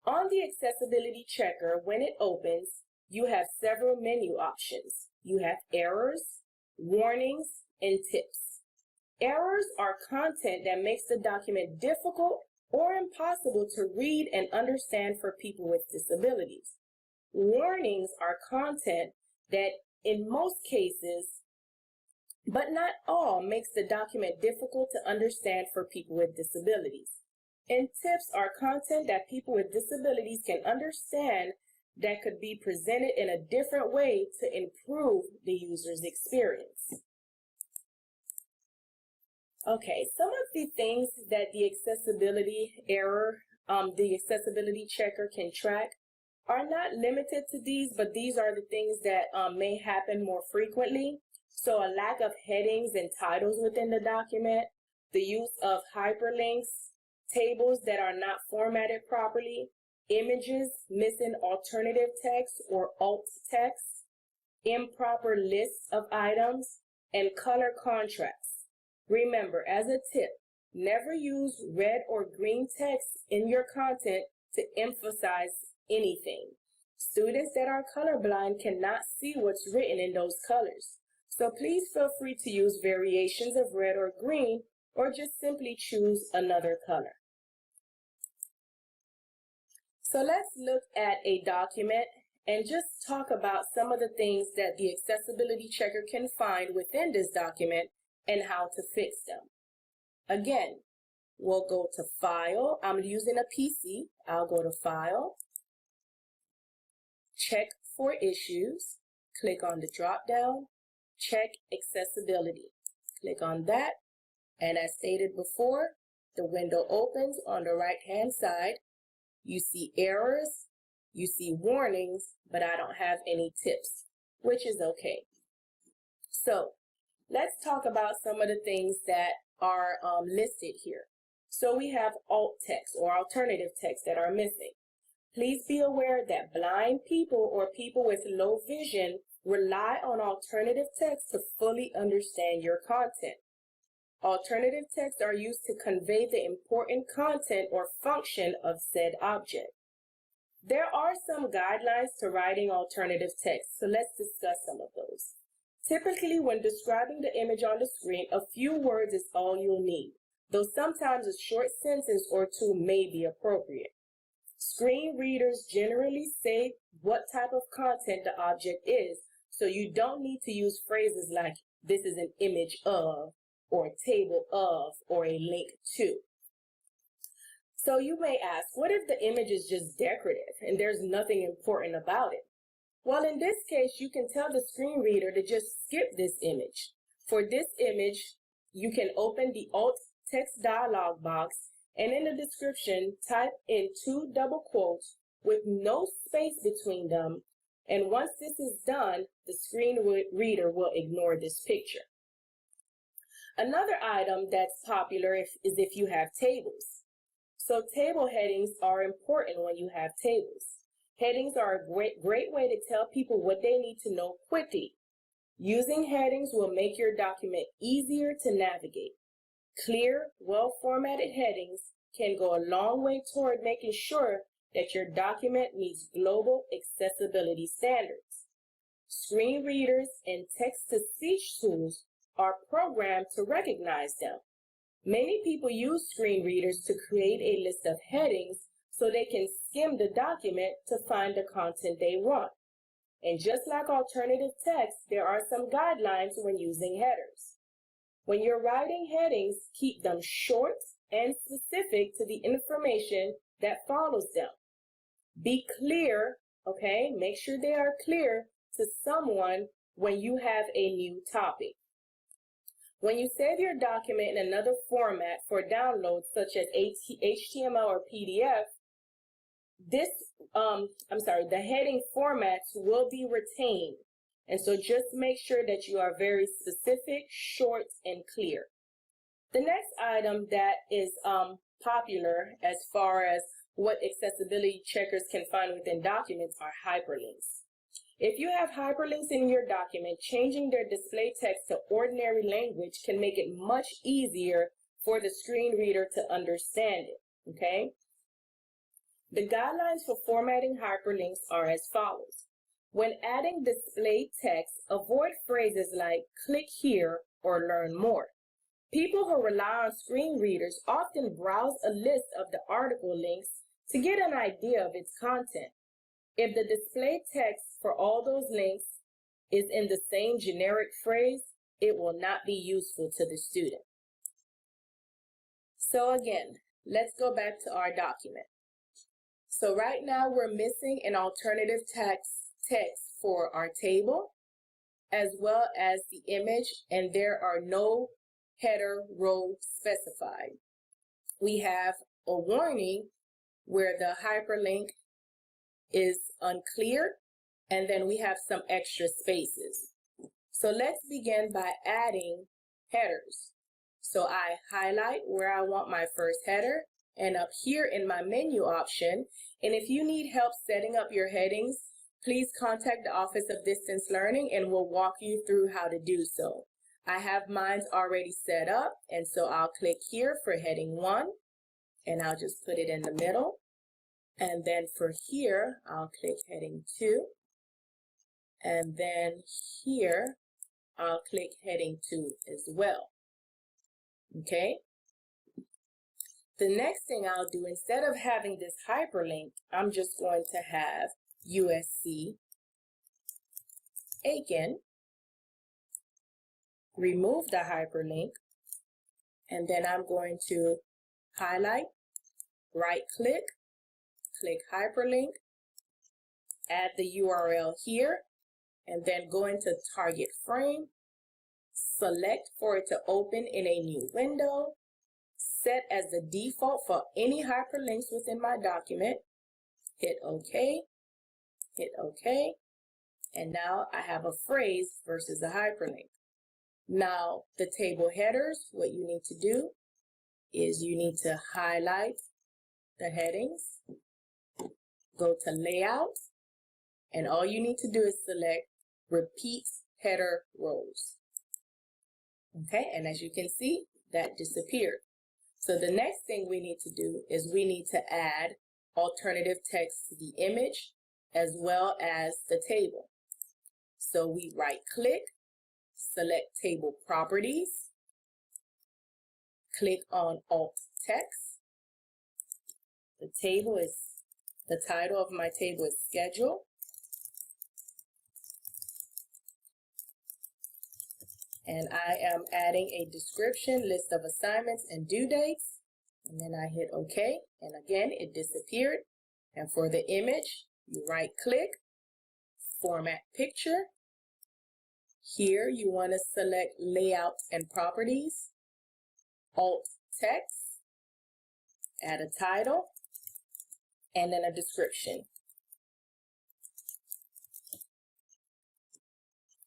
On the accessibility checker, when it opens, you have several menu options. You have errors, warnings, and tips. Errors are content that makes the document difficult or impossible to read and understand for people with disabilities. Warnings are content that, in most cases, but not all, makes the document difficult to understand for people with disabilities. And tips are content that people with disabilities can understand that could be presented in a different way to improve the user's experience. Okay, some of the things that the accessibility checker can track are not limited to these, but these are the things that may happen more frequently. So a lack of headings and titles within the document, the use of hyperlinks, tables that are not formatted properly, images missing alternative text or alt text, improper lists of items, and color contrast. Remember, as a tip, never use red or green text in your content to emphasize anything. Students that are colorblind cannot see what's written in those colors. So please feel free to use variations of red or green, or just simply choose another color. So let's look at a document and just talk about some of the things that the accessibility checker can find within this document and how to fix them. Again, we'll go to File. I'm using a PC. I'll go to File, check for issues, click on the drop down, check accessibility. Click on that, and as stated before, the window opens on the right-hand side. You see errors, you see warnings, but I don't have any tips, which is okay. So let's talk about some of the things that are listed here. So we have alt text or alternative text that are missing. Please be aware that blind people or people with low vision rely on alternative text to fully understand your content. Alternative text are used to convey the important content or function of said object. There are some guidelines to writing alternative text, so let's discuss some of those. Typically, when describing the image on the screen, a few words is all you'll need, though sometimes a short sentence or two may be appropriate. Screen readers generally say what type of content the object is, so you don't need to use phrases like, this is an image of, or a table of, or a link to. So you may ask, what if the image is just decorative and there's nothing important about it? Well, in this case, you can tell the screen reader to just skip this image. For this image, you can open the alt text dialog box and in the description, type in 2 double quotes with no space between them. And once this is done, the screen reader will ignore this picture. Another item that's popular is if you have tables. So table headings are important when you have tables. Headings are a great way to tell people what they need to know quickly. Using headings will make your document easier to navigate. Clear, well-formatted headings can go a long way toward making sure that your document meets global accessibility standards. Screen readers and text-to-speech tools are programmed to recognize them. Many people use screen readers to create a list of headings so they can skim the document to find the content they want. And just like alternative text, there are some guidelines when using headers. When you're writing headings, keep them short and specific to the information that follows them. Be clear, okay? Make sure they are clear to someone when you have a new topic. When you save your document in another format for download, such as HTML or PDF, the heading formats will be retained. And so just make sure that you are very specific, short, and clear. The next item that is popular as far as what accessibility checkers can find within documents are hyperlinks. If you have hyperlinks in your document, changing their display text to ordinary language can make it much easier for the screen reader to understand it, okay? The guidelines for formatting hyperlinks are as follows. When adding display text, avoid phrases like click here or learn more. People who rely on screen readers often browse a list of the article links to get an idea of its content. If the display text for all those links is in the same generic phrase, it will not be useful to the student. So again, let's go back to our document. So right now we're missing an alternative text for our table, as well as the image, and there are no header row specified. We have a warning where the hyperlink is unclear, and then we have some extra spaces. So let's begin by adding headers. So I highlight where I want my first header, and up here in my menu option, and if you need help setting up your headings, please contact the Office of Distance Learning and we'll walk you through how to do so. I have mine already set up, and so I'll click here for heading 1, and I'll just put it in the middle. And then for here, I'll click heading 2. And then here, I'll click heading 2 as well. Okay? The next thing I'll do, instead of having this hyperlink, I'm just going to have USC Aiken, remove the hyperlink, and then I'm going to highlight, right click, click hyperlink, add the URL here, and then go into target frame, select for it to open in a new window, set as the default for any hyperlinks within my document, hit OK, and now I have a phrase versus a hyperlink. Now, the table headers, what you need to do is you need to highlight the headings, go to Layout, and all you need to do is select Repeat Header Rows. Okay, and as you can see, that disappeared. So the next thing we need to do is we need to add alternative text to the image as well as the table. So we right-click, select Table Properties, click on Alt Text. The title of my table is Schedule. And I am adding a description, list of assignments, and due dates. And then I hit OK, and again, it disappeared. And for the image, you right-click, Format Picture. Here, you want to select Layout and Properties, Alt Text, add a title, and then a description.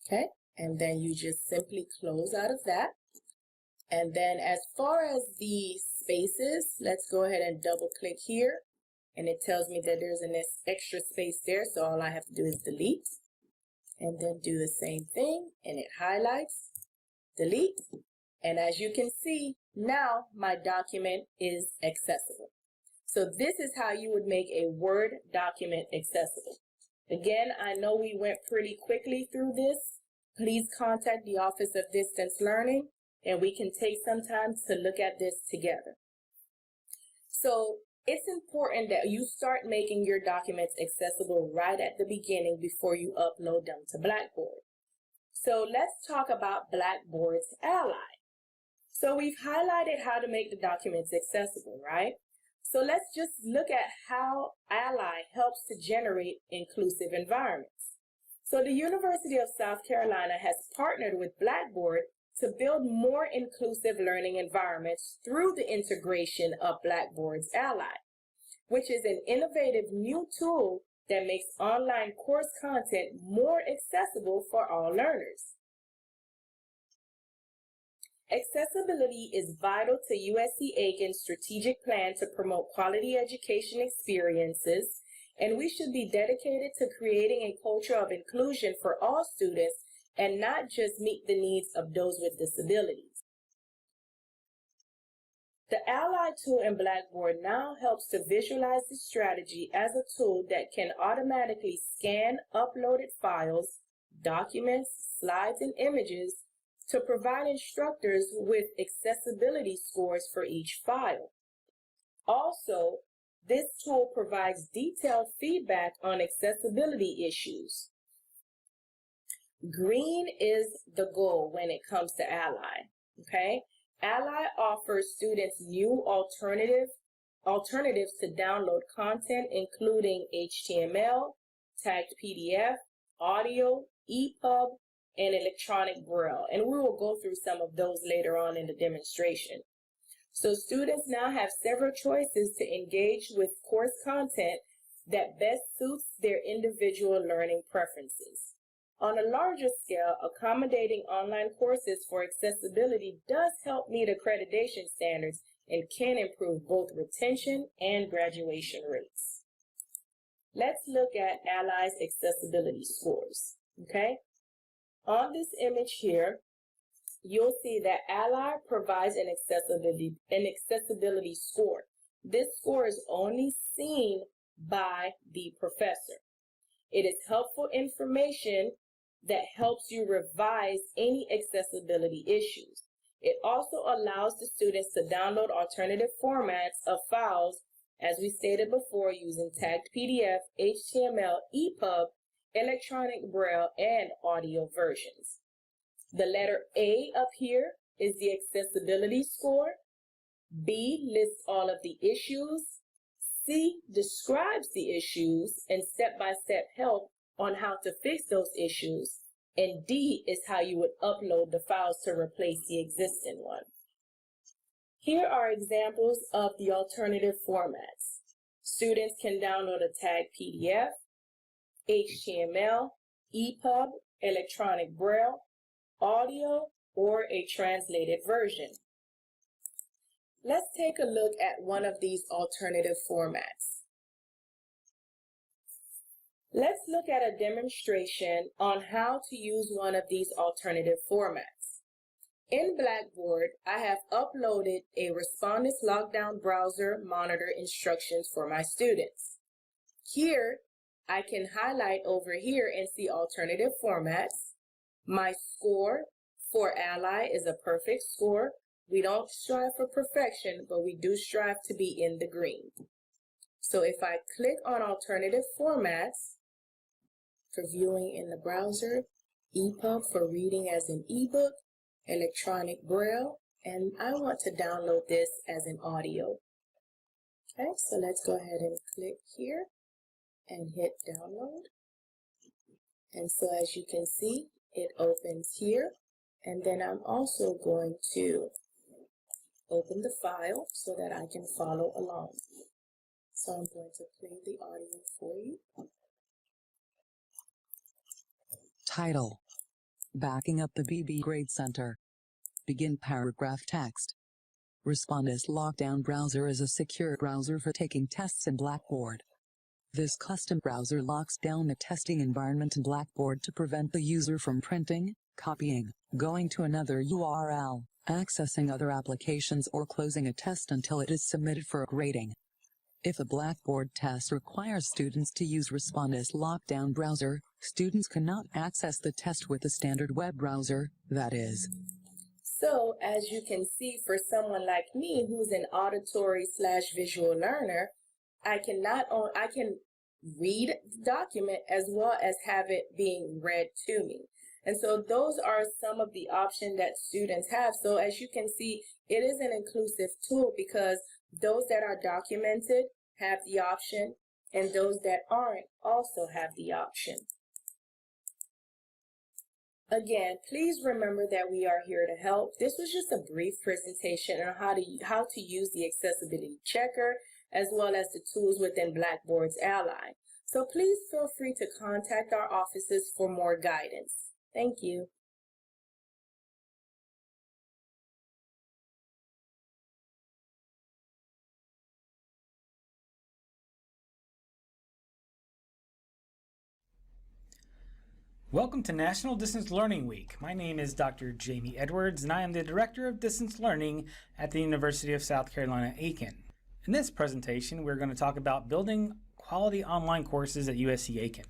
Okay, and then you just simply close out of that. And then as far as the spaces, let's go ahead and double click here. And it tells me that there's an extra space there, so all I have to do is delete. And then do the same thing, and it highlights, delete. And as you can see, now my document is accessible. So this is how you would make a Word document accessible. Again, I know we went pretty quickly through this. Please contact the Office of Distance Learning, and we can take some time to look at this together. So it's important that you start making your documents accessible right at the beginning before you upload them to Blackboard. So let's talk about Blackboard's Ally. So we've highlighted how to make the documents accessible, right? So let's just look at how Ally helps to generate inclusive environments. So the University of South Carolina has partnered with Blackboard to build more inclusive learning environments through the integration of Blackboard's Ally, which is an innovative new tool that makes online course content more accessible for all learners. Accessibility is vital to USC-Aiken's strategic plan to promote quality education experiences, and we should be dedicated to creating a culture of inclusion for all students and not just meet the needs of those with disabilities. The Ally tool in Blackboard now helps to visualize the strategy as a tool that can automatically scan uploaded files, documents, slides, and images to provide instructors with accessibility scores for each file. Also, this tool provides detailed feedback on accessibility issues. Green is the goal when it comes to Ally, okay? Ally offers students new alternatives to download content, including HTML, tagged PDF, audio, EPUB, and electronic braille. And we will go through some of those later on in the demonstration. So students now have several choices to engage with course content that best suits their individual learning preferences. On a larger scale, accommodating online courses for accessibility does help meet accreditation standards and can improve both retention and graduation rates. Let's look at Ally's accessibility scores, okay? On this image here, you'll see that Ally provides an accessibility score. This score is only seen by the professor. It is helpful information that helps you revise any accessibility issues. It also allows the students to download alternative formats of files, as we stated before, using tagged PDF, HTML, EPUB, electronic braille, and audio versions. The letter A up here is the accessibility score. B lists all of the issues. C describes the issues and step-by-step help on how to fix those issues. And D is how you would upload the files to replace the existing one. Here are examples of the alternative formats. Students can download a tagged PDF, HTML, EPUB, electronic braille, audio, or a translated version. Let's take a look at one of these alternative formats. Let's look at a demonstration on how to use one of these alternative formats. In Blackboard, I have uploaded a Respondus Lockdown Browser monitor instructions for my students. Here, I can highlight over here and see alternative formats. My score for Ally is a perfect score. We don't strive for perfection, but we do strive to be in the green. So if I click on alternative formats for viewing in the browser, EPUB for reading as an ebook, electronic braille, and I want to download this as an audio. Okay, so let's go ahead and click here and hit download. And so as you can see, it opens here. And then I'm also going to open the file so that I can follow along. So I'm going to play the audio for you. Title: Backing up the BB Grade Center. Begin paragraph text. Respondus Lockdown Browser is a secure browser for taking tests in Blackboard. This custom browser locks down the testing environment in Blackboard to prevent the user from printing, copying, going to another URL, accessing other applications, or closing a test until it is submitted for grading. If a Blackboard test requires students to use Respondus Lockdown Browser, students cannot access the test with the standard web browser, that is. So as you can see, for someone like me who's an auditory/visual learner, I can read the document as well as have it being read to me. And so those are some of the options that students have. So as you can see, it is an inclusive tool because those that are documented have the option and those that aren't also have the option. Again, please remember that we are here to help. This was just a brief presentation on how to use the accessibility checker as well as the tools within Blackboard's Ally. So please feel free to contact our offices for more guidance. Thank you. Welcome to National Distance Learning Week. My name is Dr. Jamie Edwards, and I am the Director of Distance Learning at the University of South Carolina, Aiken. In this presentation, we're going to talk about building quality online courses at USC Aiken.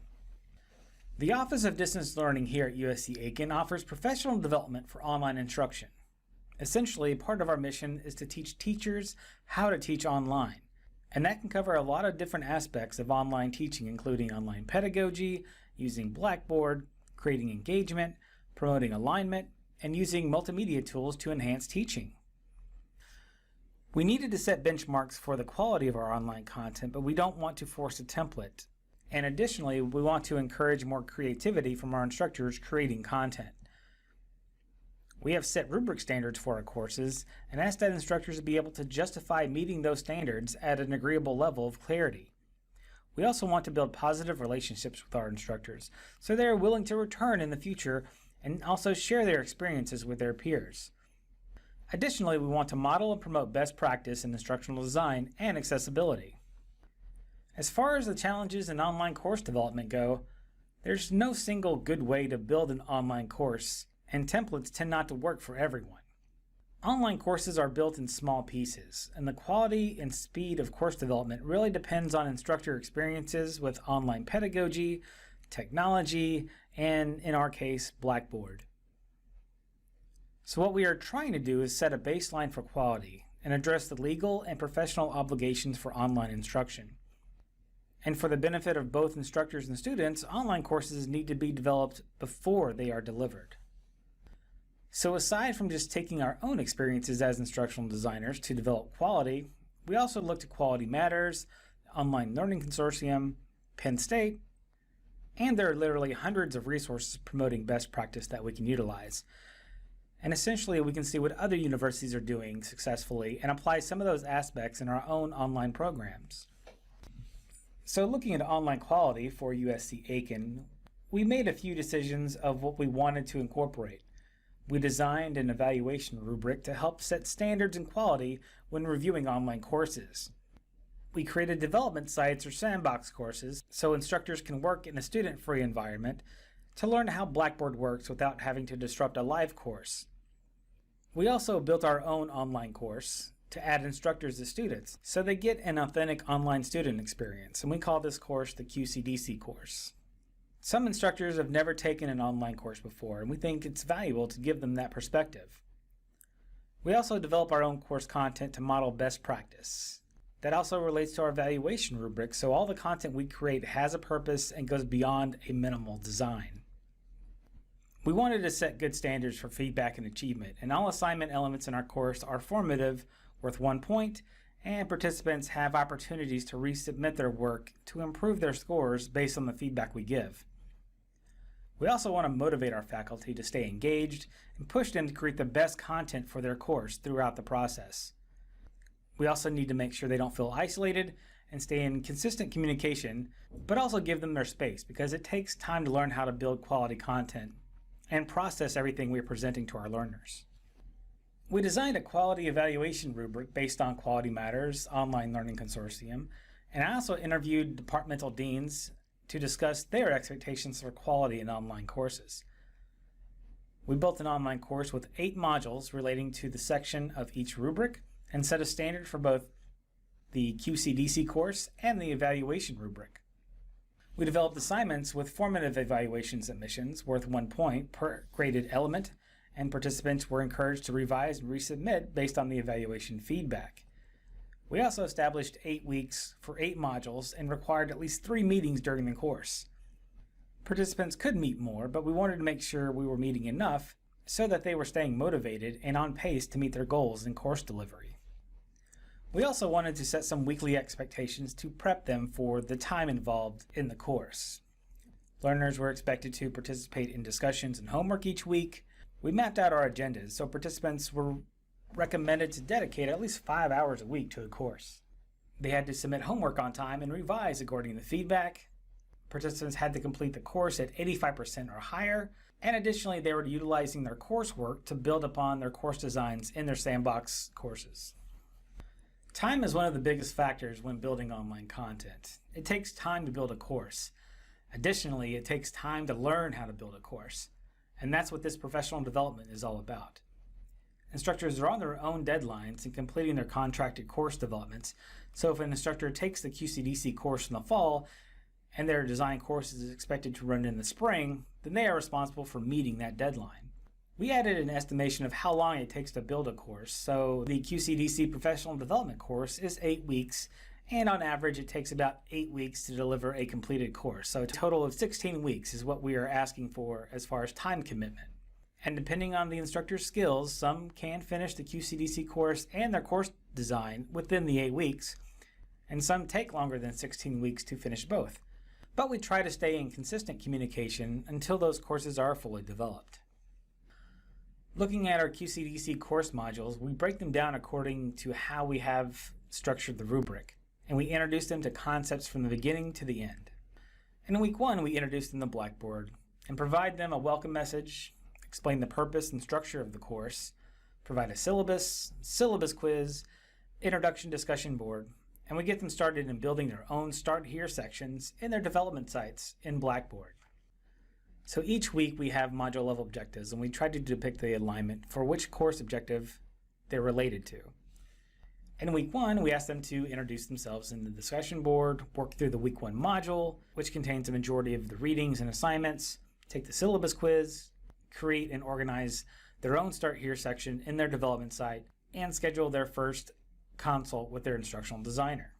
The Office of Distance Learning here at USC Aiken offers professional development for online instruction. Essentially, part of our mission is to teach teachers how to teach online, and that can cover a lot of different aspects of online teaching, including online pedagogy, using Blackboard, creating engagement, promoting alignment, and using multimedia tools to enhance teaching. We needed to set benchmarks for the quality of our online content, but we don't want to force a template. And additionally, we want to encourage more creativity from our instructors creating content. We have set rubric standards for our courses and asked that instructors be able to justify meeting those standards at an agreeable level of clarity. We also want to build positive relationships with our instructors, so they are willing to return in the future and also share their experiences with their peers. Additionally, we want to model and promote best practice in instructional design and accessibility. As far as the challenges in online course development go, there's no single good way to build an online course, and templates tend not to work for everyone. Online courses are built in small pieces, and the quality and speed of course development really depends on instructor experiences with online pedagogy, technology, and, in our case, Blackboard. So what we are trying to do is set a baseline for quality and address the legal and professional obligations for online instruction. And for the benefit of both instructors and students, online courses need to be developed before they are delivered. So aside from just taking our own experiences as instructional designers to develop quality, we also looked at Quality Matters, Online Learning Consortium, Penn State, and there are literally hundreds of resources promoting best practice that we can utilize. And essentially we can see what other universities are doing successfully and apply some of those aspects in our own online programs. So looking at online quality for USC Aiken, we made a few decisions of what we wanted to incorporate. We designed an evaluation rubric to help set standards and quality when reviewing online courses. We created development sites or sandbox courses so instructors can work in a student-free environment to learn how Blackboard works without having to disrupt a live course. We also built our own online course to add instructors as students so they get an authentic online student experience, and we call this course the QCDC course. Some instructors have never taken an online course before, and we think it's valuable to give them that perspective. We also develop our own course content to model best practice. That also relates to our evaluation rubric, so all the content we create has a purpose and goes beyond a minimal design. We wanted to set good standards for feedback and achievement, and all assignment elements in our course are formative, worth 1 point, and participants have opportunities to resubmit their work to improve their scores based on the feedback we give. We also want to motivate our faculty to stay engaged and push them to create the best content for their course throughout the process. We also need to make sure they don't feel isolated and stay in consistent communication, but also give them their space because it takes time to learn how to build quality content and process everything we're presenting to our learners. We designed a quality evaluation rubric based on Quality Matters, Online Learning Consortium, and I also interviewed departmental deans to discuss their expectations for quality in online courses. We built an online course with 8 modules relating to the section of each rubric and set a standard for both the QCDC course and the evaluation rubric. We developed assignments with formative evaluation submissions worth 1 point per graded element, and participants were encouraged to revise and resubmit based on the evaluation feedback. We also established 8 weeks for 8 modules and required at least 3 meetings during the course. Participants could meet more, but we wanted to make sure we were meeting enough so that they were staying motivated and on pace to meet their goals in course delivery. We also wanted to set some weekly expectations to prep them for the time involved in the course. Learners were expected to participate in discussions and homework each week. We mapped out our agendas, so participants were recommended to dedicate at least 5 hours a week to a course. They had to submit homework on time and revise according to feedback. Participants had to complete the course at 85% or higher, and additionally they were utilizing their coursework to build upon their course designs in their sandbox courses. Time is one of the biggest factors when building online content. It takes time to build a course. Additionally, it takes time to learn how to build a course, and that's what this professional development is all about. Instructors are on their own deadlines in completing their contracted course developments, so if an instructor takes the QCDC course in the fall and their design course is expected to run in the spring, then they are responsible for meeting that deadline. We added an estimation of how long it takes to build a course, so the QCDC professional development course is 8 weeks, and on average it takes about 8 weeks to deliver a completed course, so a total of 16 weeks is what we are asking for as far as time commitment. And depending on the instructor's skills, some can finish the QCDC course and their course design within the 8 weeks, and some take longer than 16 weeks to finish both. But we try to stay in consistent communication until those courses are fully developed. Looking at our QCDC course modules, we break them down according to how we have structured the rubric, and we introduce them to concepts from the beginning to the end. In week 1, we introduce them to Blackboard and provide them a welcome message, explain the purpose and structure of the course, provide a syllabus quiz, introduction discussion board, and we get them started in building their own Start Here sections in their development sites in Blackboard. So each week we have module level objectives, and we try to depict the alignment for which course objective they're related to. In week 1, we ask them to introduce themselves in the discussion board, work through the week 1 module, which contains a majority of the readings and assignments, take the syllabus quiz, create and organize their own Start Here section in their development site, and schedule their first consult with their instructional designer.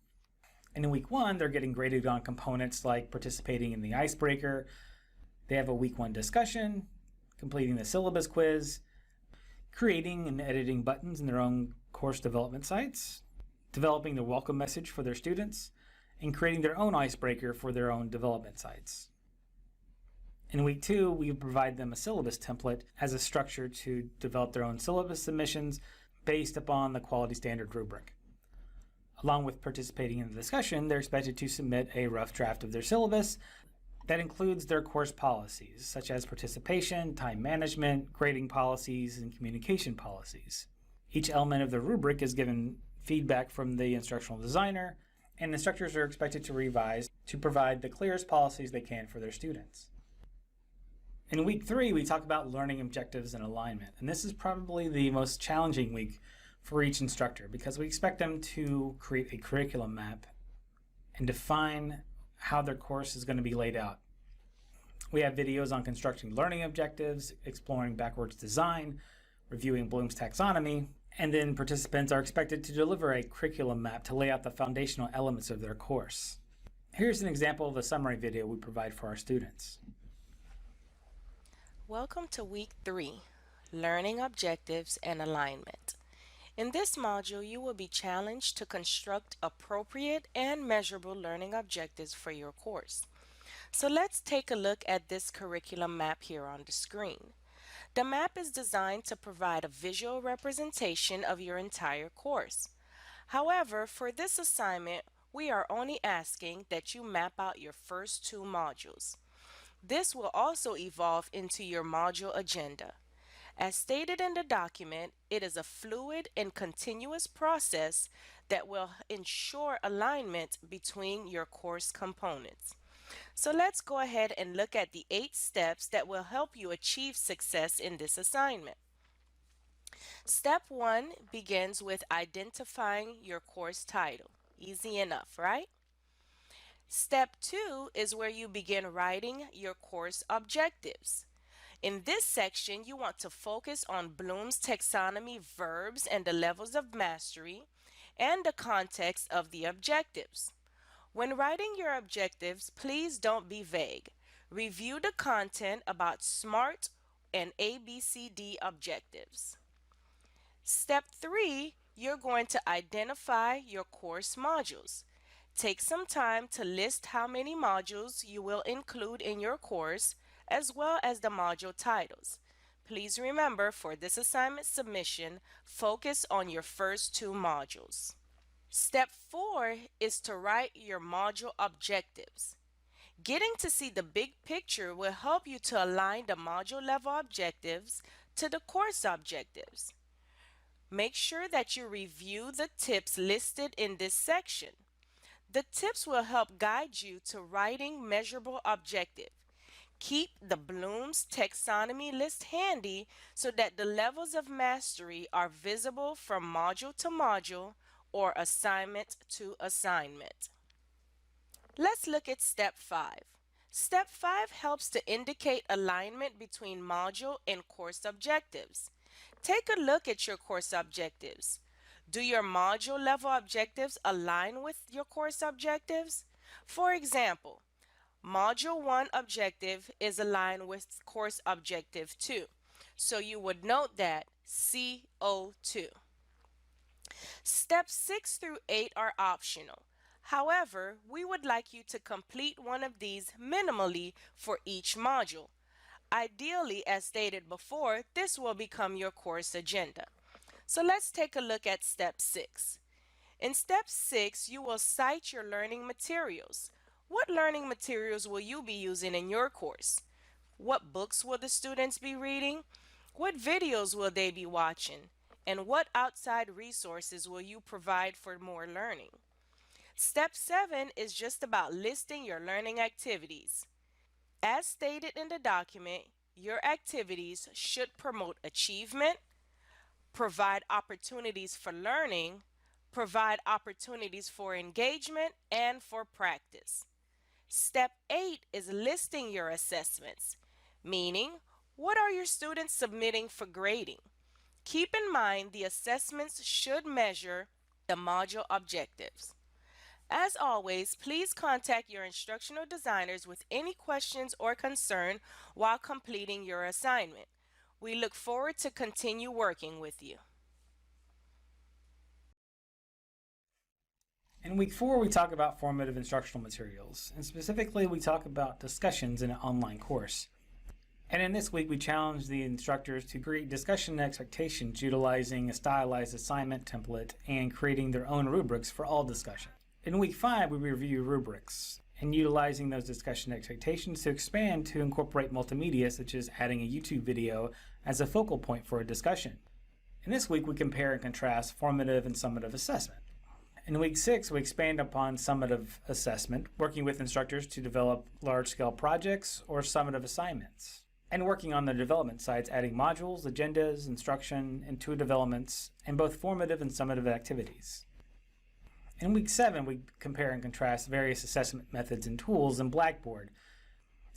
And in week 1, they're getting graded on components like participating in the icebreaker. They have a week 1 discussion, completing the syllabus quiz, creating and editing buttons in their own course development sites, developing the welcome message for their students, and creating their own icebreaker for their own development sites. In week 2, we provide them a syllabus template as a structure to develop their own syllabus submissions based upon the quality standard rubric. Along with participating in the discussion, they're expected to submit a rough draft of their syllabus that includes their course policies, such as participation, time management, grading policies, and communication policies. Each element of the rubric is given feedback from the instructional designer, and instructors are expected to revise to provide the clearest policies they can for their students. In week 3, we talk about learning objectives and alignment, and this is probably the most challenging week for each instructor because we expect them to create a curriculum map and define how their course is going to be laid out. We have videos on constructing learning objectives, exploring backwards design, reviewing Bloom's taxonomy, and then participants are expected to deliver a curriculum map to lay out the foundational elements of their course. Here's an example of a summary video we provide for our students. Welcome to Week 3, Learning Objectives and Alignment. In this module, you will be challenged to construct appropriate and measurable learning objectives for your course. So let's take a look at this curriculum map here on the screen. The map is designed to provide a visual representation of your entire course. However, for this assignment, we are only asking that you map out your first 2 modules. This will also evolve into your module agenda. As stated in the document, it is a fluid and continuous process that will ensure alignment between your course components. So let's go ahead and look at the 8 steps that will help you achieve success in this assignment. Step 1 begins with identifying your course title. Easy enough, right? Step 2 is where you begin writing your course objectives. In this section, you want to focus on Bloom's taxonomy verbs and the levels of mastery and the context of the objectives. When writing your objectives, please don't be vague. Review the content about SMART and ABCD objectives. Step 3, you're going to identify your course modules. Take some time to list how many modules you will include in your course, as well as the module titles. Please remember, for this assignment submission, focus on your first 2 modules. Step 4 is to write your module objectives. Getting to see the big picture will help you to align the module level objectives to the course objectives. Make sure that you review the tips listed in this section. The tips will help guide you to writing measurable objectives. Keep the Bloom's taxonomy list handy so that the levels of mastery are visible from module to module or assignment to assignment. Let's look at Step 5. Step 5 helps to indicate alignment between module and course objectives. Take a look at your course objectives. Do your module level objectives align with your course objectives? For example, Module 1 objective is aligned with course objective 2, so you would note that CO2. Steps 6 through 8 are optional. However, we would like you to complete one of these minimally for each module. Ideally, as stated before, this will become your course agenda. So let's take a look at Step 6. In Step 6, you will cite your learning materials. What learning materials will you be using in your course? What books will the students be reading? What videos will they be watching? And what outside resources will you provide for more learning? Step 7 is just about listing your learning activities. As stated in the document, your activities should promote achievement, provide opportunities for learning, provide opportunities for engagement, and for practice. Step 8 is listing your assessments, meaning what are your students submitting for grading? Keep in mind the assessments should measure the module objectives. As always, please contact your instructional designers with any questions or concern while completing your assignment. We look forward to continue working with you. In week 4, we talk about formative instructional materials, and specifically we talk about discussions in an online course. And in this week, we challenge the instructors to create discussion expectations utilizing a stylized assignment template and creating their own rubrics for all discussion. In week 5, we review rubrics and utilizing those discussion expectations to expand to incorporate multimedia, such as adding a YouTube video as a focal point for a discussion. In this week, we compare and contrast formative and summative assessment. In week 6, we expand upon summative assessment, working with instructors to develop large-scale projects or summative assignments, and working on the development sides, adding modules, agendas, instruction, and tool developments, and both formative and summative activities. In week 7, we compare and contrast various assessment methods and tools in Blackboard.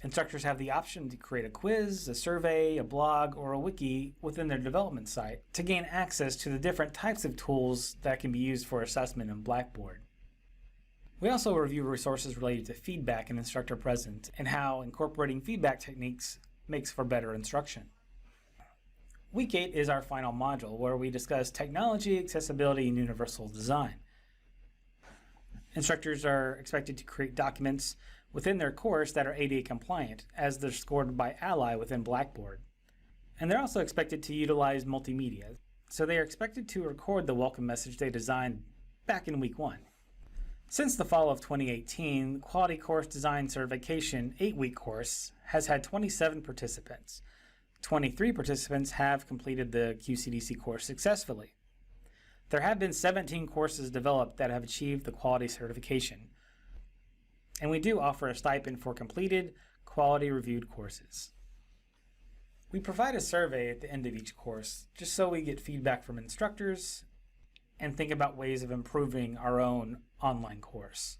Instructors have the option to create a quiz, a survey, a blog, or a wiki within their development site to gain access to the different types of tools that can be used for assessment in Blackboard. We also review resources related to feedback and instructor presence and how incorporating feedback techniques makes for better instruction. Week 8 is our final module where we discuss technology, accessibility, and universal design. Instructors are expected to create documents within their course that are ADA compliant, as they're scored by Ally within Blackboard. And they're also expected to utilize multimedia, so they are expected to record the welcome message they designed back in week 1. Since the fall of 2018, Quality Course Design Certification 8-week course has had 27 participants. 23 participants have completed the QCDC course successfully. There have been 17 courses developed that have achieved the quality certification. And we do offer a stipend for completed, quality reviewed courses. We provide a survey at the end of each course, just so we get feedback from instructors and think about ways of improving our own online course.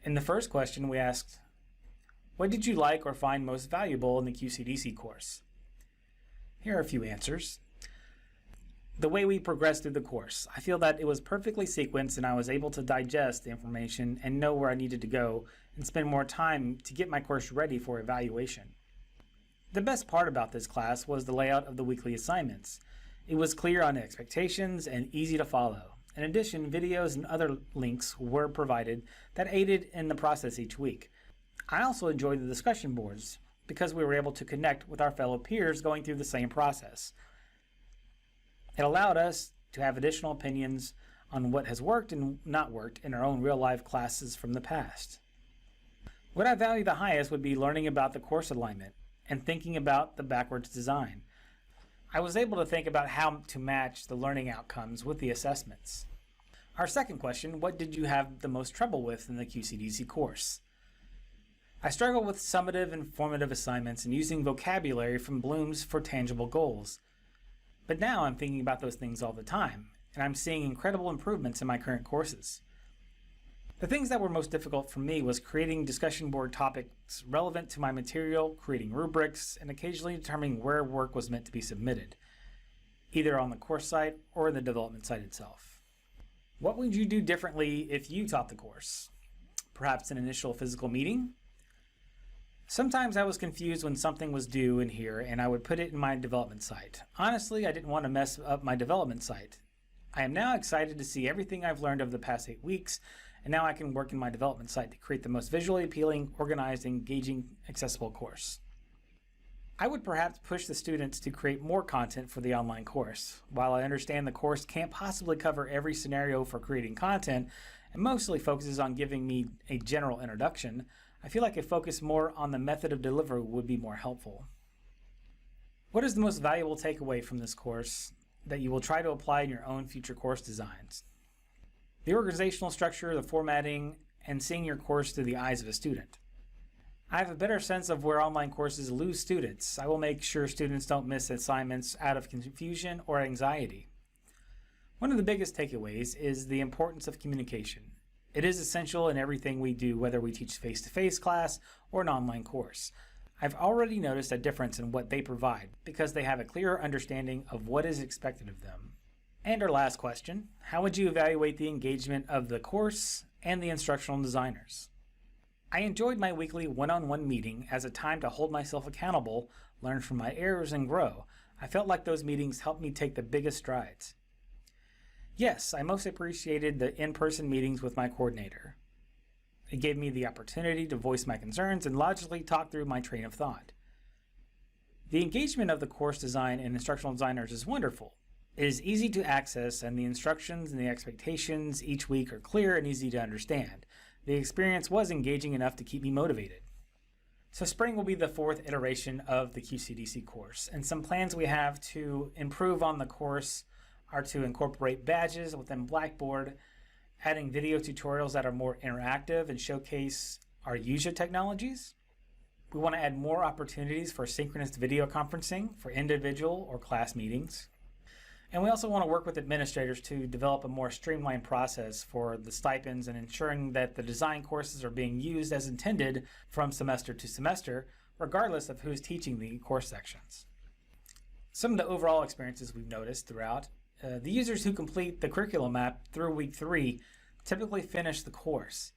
In the first question, we asked, what did you like or find most valuable in the QCDC course? Here are a few answers. The way we progressed through the course. I feel that it was perfectly sequenced and I was able to digest the information and know where I needed to go and spend more time to get my course ready for evaluation. The best part about this class was the layout of the weekly assignments. It was clear on expectations and easy to follow. In addition, videos and other links were provided that aided in the process each week. I also enjoyed the discussion boards because we were able to connect with our fellow peers going through the same process. It allowed us to have additional opinions on what has worked and not worked in our own real-life classes from the past. What I value the highest would be learning about the course alignment and thinking about the backwards design. I was able to think about how to match the learning outcomes with the assessments. Our second question, what did you have the most trouble with in the QCDC course? I struggled with summative and formative assignments and using vocabulary from Bloom's for tangible goals. But now I'm thinking about those things all the time, and I'm seeing incredible improvements in my current courses. The things that were most difficult for me was creating discussion board topics relevant to my material, creating rubrics, and occasionally determining where work was meant to be submitted, either on the course site or in the development site itself. What would you do differently if you taught the course? Perhaps an initial physical meeting? Sometimes I was confused when something was due in here and I would put it in my development site. Honestly, I didn't want to mess up my development site. I am now excited to see everything I've learned over the past 8 weeks, and now I can work in my development site to create the most visually appealing, organized, engaging, accessible course. I would perhaps push the students to create more content for the online course. While I understand the course can't possibly cover every scenario for creating content and mostly focuses on giving me a general introduction, I feel like a focus more on the method of delivery would be more helpful. What is the most valuable takeaway from this course that you will try to apply in your own future course designs? The organizational structure, the formatting, and seeing your course through the eyes of a student. I have a better sense of where online courses lose students. I will make sure students don't miss assignments out of confusion or anxiety. One of the biggest takeaways is the importance of communication. It is essential in everything we do, whether we teach face-to-face class or an online course. I've already noticed a difference in what they provide because they have a clearer understanding of what is expected of them. And our last question, how would you evaluate the engagement of the course and the instructional designers? I enjoyed my weekly one-on-one meeting as a time to hold myself accountable learn from my errors, and grow. I felt like those meetings helped me take the biggest strides. Yes, I most appreciated the in-person meetings with my coordinator. It gave me the opportunity to voice my concerns and logically talk through my train of thought. The engagement of the course design and instructional designers is wonderful. It is easy to access, and the instructions and the expectations each week are clear and easy to understand. The experience was engaging enough to keep me motivated. So spring will be the 4th iteration of the QCDC course, and some plans we have to improve on the course are to incorporate badges within Blackboard, adding video tutorials that are more interactive and showcase our user technologies. We want to add more opportunities for synchronous video conferencing for individual or class meetings. And we also want to work with administrators to develop a more streamlined process for the stipends and ensuring that the design courses are being used as intended from semester to semester, regardless of who's teaching the course sections. Some of the overall experiences we've noticed throughout, the users who complete the curriculum map through week 3 typically finish the course.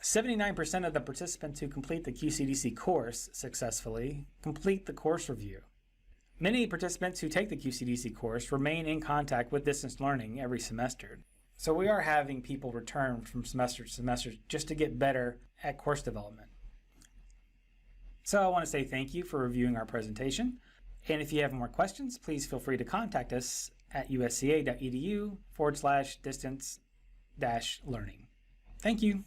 79% of the participants who complete the QCDC course successfully complete the course review. Many participants who take the QCDC course remain in contact with distance learning every semester. So we are having people return from semester to semester just to get better at course development. So I want to say thank you for reviewing our presentation. And if you have more questions, please feel free to contact us at usca.edu/distance-learning. Thank you.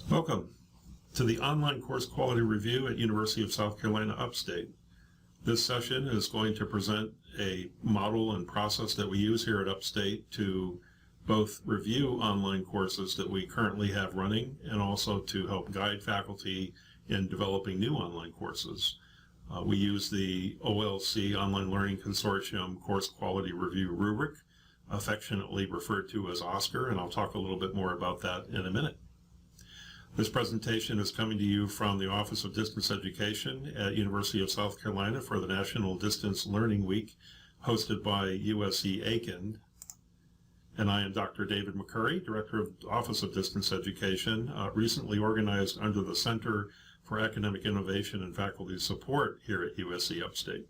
Welcome to the online course quality review at University of South Carolina Upstate. This session is going to present a model and process that we use here at Upstate to both review online courses that we currently have running and also to help guide faculty in developing new online courses. We use the OLC Online Learning Consortium Course Quality Review rubric, affectionately referred to as OSCAR, and I'll talk a little bit more about that in a minute. This presentation is coming to you from the Office of Distance Education at University of South Carolina for the National Distance Learning Week, hosted by USC Aiken. And I am Dr. David McCurry, Director of the Office of Distance Education, recently organized under the Center for Academic Innovation and Faculty Support here at USC Upstate.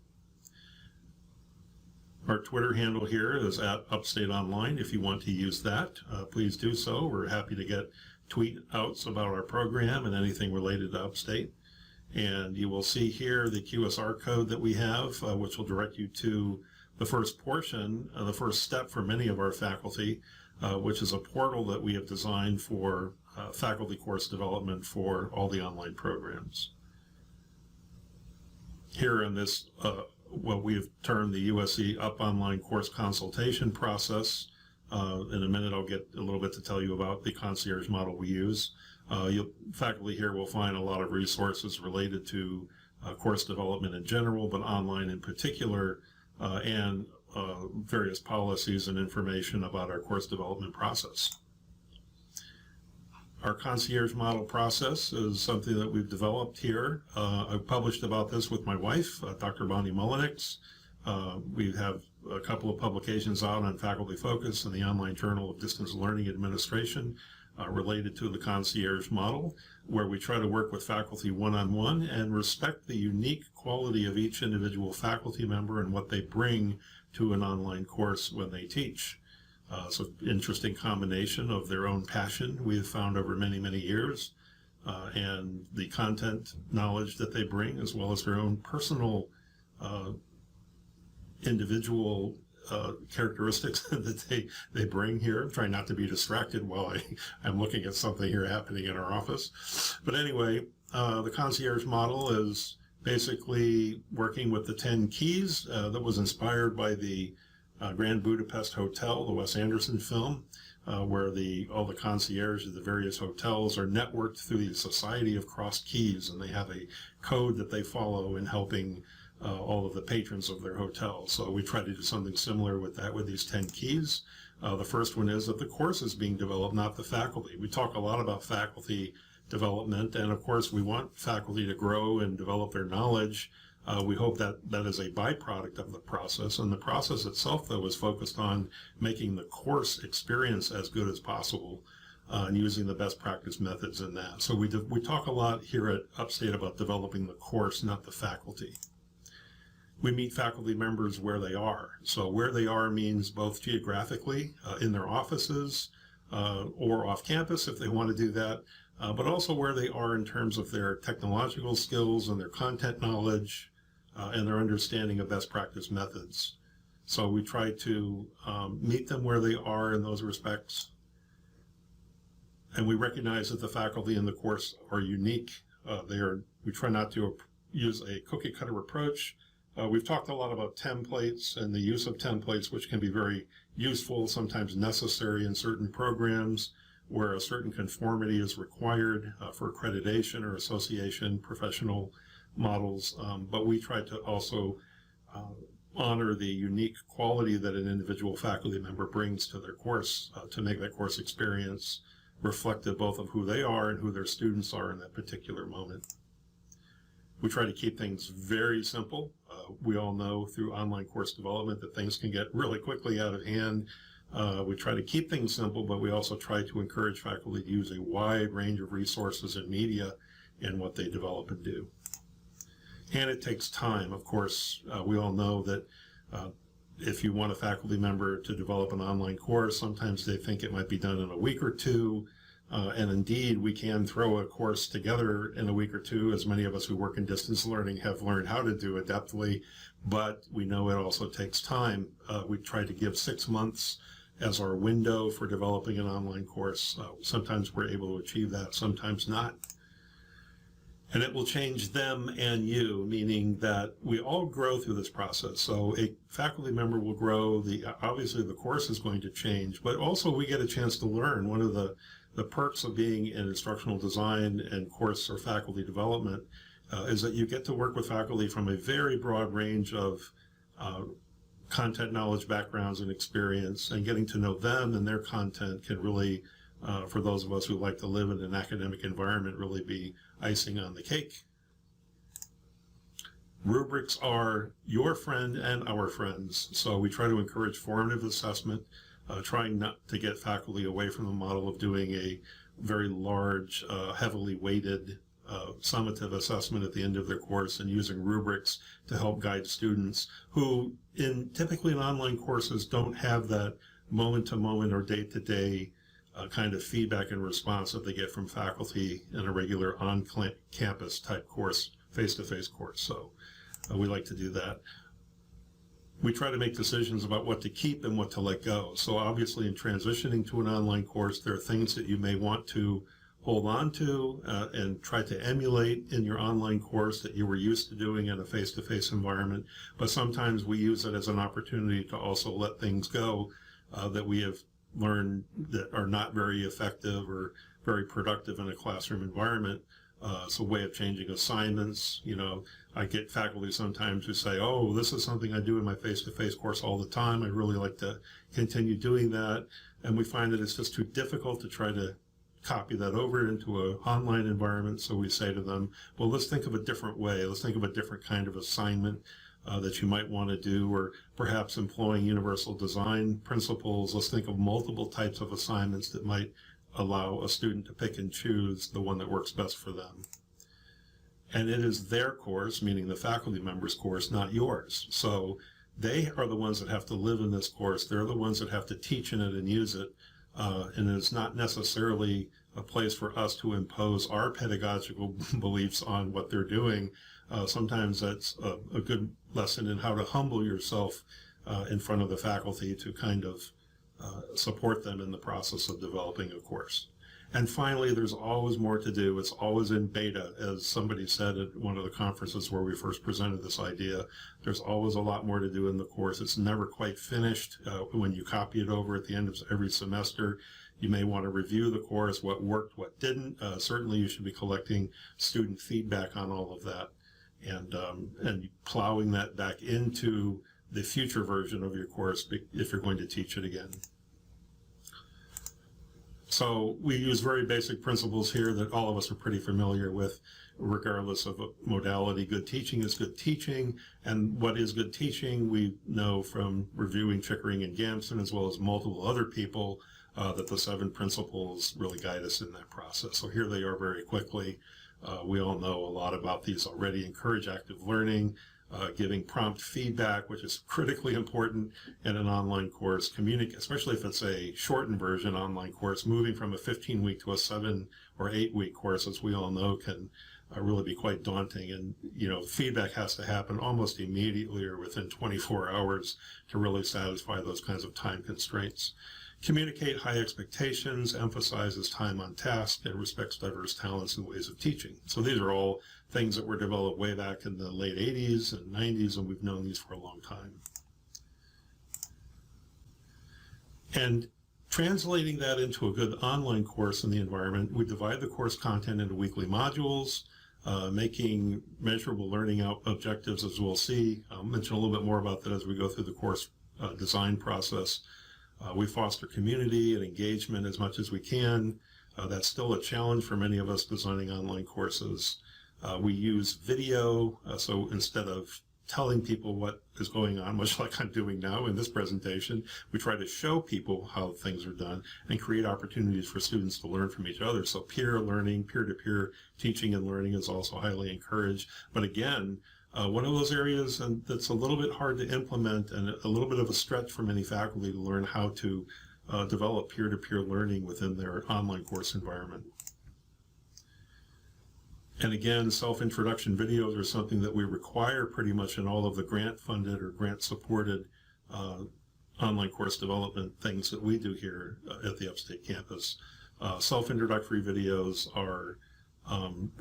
Our Twitter handle here is @UpstateOnline. If you want to use that, please do so. We're happy to get tweet outs about our program and anything related to Upstate. And you will see here the QSR code that we have, which will direct you to the first portion, the first step for many of our faculty, which is a portal that we have designed for faculty course development for all the online programs. Here in this, what we have termed the USC Up Online Course Consultation process. In a minute, I'll get a little bit to tell you about the concierge model we use. Faculty here will find a lot of resources related to course development in general, but online in particular, and various policies and information about our course development process. Our concierge model process is something that we've developed here. I've published about this with my wife, Dr. Bonnie Mullenix. We have a couple of publications out on Faculty Focus and the Online Journal of Distance Learning Administration related to the concierge model, where we try to work with faculty one-on-one and respect the unique quality of each individual faculty member and what they bring to an online course when they teach. It's an interesting combination of their own passion we have found over many, many years and the content knowledge that they bring, as well as their own personal individual characteristics that they bring here. I'm trying not to be distracted while I'm looking at something here happening in our office. But anyway, the concierge model is basically working with the 10 keys that was inspired by the Grand Budapest Hotel, the Wes Anderson film, where all the concierge of the various hotels are networked through the Society of Crossed Keys, and they have a code that they follow in helping all of the patrons of their hotel. So we try to do something similar with that with these 10 keys. The first one is that the course is being developed, not the faculty. We talk a lot about faculty development, and of course we want faculty to grow and develop their knowledge We hope that that is a byproduct of the process, and the process itself, though, is focused on making the course experience as good as possible and using the best practice methods in that. So we talk a lot here at Upstate about developing the course, not the faculty. We meet faculty members where they are. So where they are means both geographically in their offices or off campus if they want to do that, but also where they are in terms of their technological skills and their content knowledge and their understanding of best practice methods. So we try to meet them where they are in those respects. And we recognize that the faculty in the course are unique. We try not to use a cookie cutter approach. We've talked a lot about templates and the use of templates, which can be very useful, sometimes necessary in certain programs where a certain conformity is required for accreditation or association, professional models. But we try to also honor the unique quality that an individual faculty member brings to their course to make that course experience reflective both of who they are and who their students are in that particular moment. We try to keep things very simple. We all know through online course development that things can get really quickly out of hand. We try to keep things simple, but we also try to encourage faculty to use a wide range of resources and media in what they develop and do. And it takes time. Of course, we all know that if you want a faculty member to develop an online course, sometimes they think it might be done in a week or two. And indeed, we can throw a course together in a week or two, as many of us who work in distance learning have learned how to do adeptly, but we know it also takes time. We try to give 6 months as our window for developing an online course. Sometimes we're able to achieve that, sometimes not. And it will change them and you, meaning that we all grow through this process. So a faculty member will grow, obviously the course is going to change, but also we get a chance to learn. One of the perks of being in instructional design and course or faculty development is that you get to work with faculty from a very broad range of content knowledge, backgrounds, and experience, and getting to know them and their content can really, for those of us who like to live in an academic environment, really be icing on the cake. Rubrics are your friend and our friends, so we try to encourage formative assessment, trying not to get faculty away from the model of doing a very large, heavily weighted summative assessment at the end of their course and using rubrics to help guide students who typically in online courses don't have that moment-to-moment or day-to-day kind of feedback and response that they get from faculty in a regular on-campus type course, face-to-face course. So we like to do that. We try to make decisions about what to keep and what to let go. So obviously in transitioning to an online course, there are things that you may want to hold on to and try to emulate in your online course that you were used to doing in a face-to-face environment. But sometimes we use it as an opportunity to also let things go that we have learned that are not very effective or very productive in a classroom environment. It's a way of changing assignments. You know, I get faculty sometimes who say, oh, this is something I do in my face-to-face course all the time. I'd really like to continue doing that. And we find that it's just too difficult to try to copy that over into an online environment. So we say to them, well, let's think of a different way. Let's think of a different kind of assignment that you might want to do, or perhaps employing universal design principles. Let's think of multiple types of assignments that might allow a student to pick and choose the one that works best for them. And it is their course, meaning the faculty member's course, not yours. So they are the ones that have to live in this course. They're the ones that have to teach in it and use it. And it's not necessarily a place for us to impose our pedagogical beliefs on what they're doing. Sometimes that's a good lesson in how to humble yourself in front of the faculty to kind of support them in the process of developing a course. And finally, there's always more to do. It's always in beta, as somebody said at one of the conferences where we first presented this idea. There's always a lot more to do in the course. It's never quite finished. When you copy it over at the end of every semester, you may want to review the course, what worked, what didn't. Certainly, you should be collecting student feedback on all of that and plowing that back into the future version of your course if you're going to teach it again. So we use very basic principles here that all of us are pretty familiar with. regardless of modality. Good teaching is good teaching. And what is good teaching, we know from reviewing Chickering and Gamson, as well as multiple other people, that the 7 principles really guide us in that process. So here they are very quickly. We all know a lot about these already. Encourage active learning, giving prompt feedback, which is critically important in an online course. Communicate, especially if it's a shortened version online course, moving from a 15-week to a 7 or 8-week course, as we all know, can really be quite daunting. And, feedback has to happen almost immediately or within 24 hours to really satisfy those kinds of time constraints. Communicate high expectations, emphasizes time on task, and respects diverse talents and ways of teaching. So these are all things that were developed way back in the late 80s and 90s, and we've known these for a long time. And translating that into a good online course in the environment, we divide the course content into weekly modules, making measurable learning objectives, as we'll see. I'll mention a little bit more about that as we go through the course design process. We foster community and engagement as much as we can. That's still a challenge for many of us designing online courses. We use video, so instead of telling people what is going on, much like I'm doing now in this presentation, we try to show people how things are done and create opportunities for students to learn from each other. So peer learning, peer-to-peer teaching and learning is also highly encouraged. But again, one of those areas that's a little bit hard to implement and a little bit of a stretch for many faculty to learn how to develop peer-to-peer learning within their online course environment. And again, self-introduction videos are something that we require pretty much in all of the grant-funded or grant-supported online course development things that we do here at the Upstate campus. Self-introductory videos are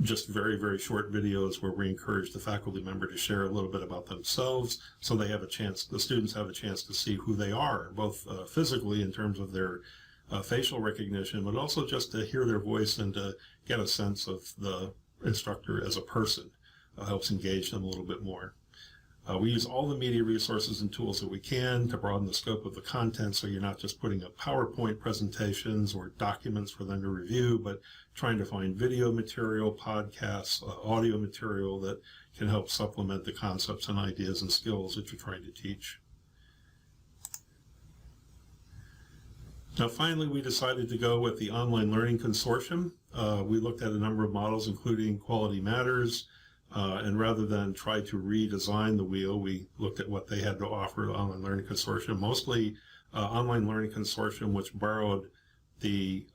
just very, very short videos where we encourage the faculty member to share a little bit about themselves so they have a chance, the students have a chance to see who they are, both physically in terms of their facial recognition, but also just to hear their voice and to get a sense of the instructor as a person. Helps engage them a little bit more. We use all the media resources and tools that we can to broaden the scope of the content, so you're not just putting up PowerPoint presentations or documents for them to review, but trying to find video material, podcasts, audio material that can help supplement the concepts and ideas and skills that you're trying to teach. Now, finally, we decided to go with the Online Learning Consortium. We looked at a number of models, including Quality Matters, and rather than try to redesign the wheel, we looked at what they had to offer, the Online Learning Consortium, mostly Online Learning Consortium, which borrowed the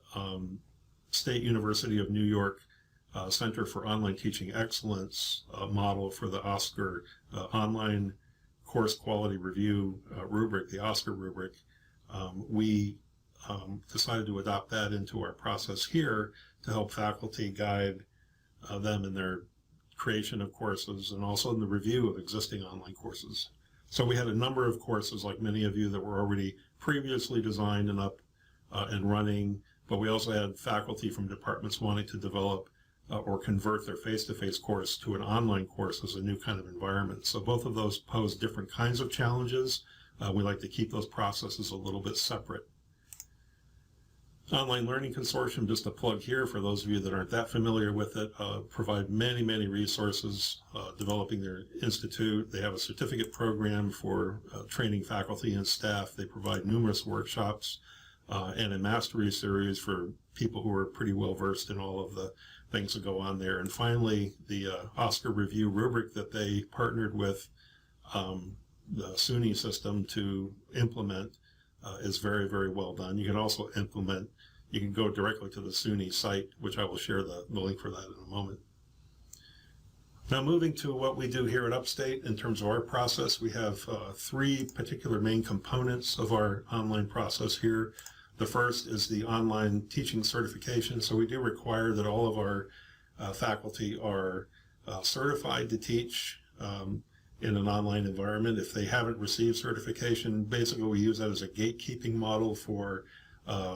State University of New York Center for Online Teaching Excellence model for the OSCAR Online Course Quality Review rubric, the OSCAR rubric. We decided to adopt that into our process here to help faculty guide them in their creation of courses and also in the review of existing online courses. So we had a number of courses, like many of you, that were already previously designed and up and running, but we also had faculty from departments wanting to develop or convert their face-to-face course to an online course as a new kind of environment. So both of those pose different kinds of challenges. We like to keep those processes a little bit separate. Online Learning Consortium, just a plug here for those of you that aren't that familiar with it, provide many, many resources developing their institute. They have a certificate program for training faculty and staff. They provide numerous workshops and a mastery series for people who are pretty well versed in all of the things that go on there. And finally, the OSCAR review rubric that they partnered with the SUNY system to implement is very, very well done. You can also implement, you can go directly to the SUNY site, which I will share the link for that in a moment. Now, moving to what we do here at Upstate in terms of our process, we have three particular main components of our online process here. The first is the online teaching certification. So we do require that all of our faculty are certified to teach in an online environment. If they haven't received certification, basically we use that as a gatekeeping model for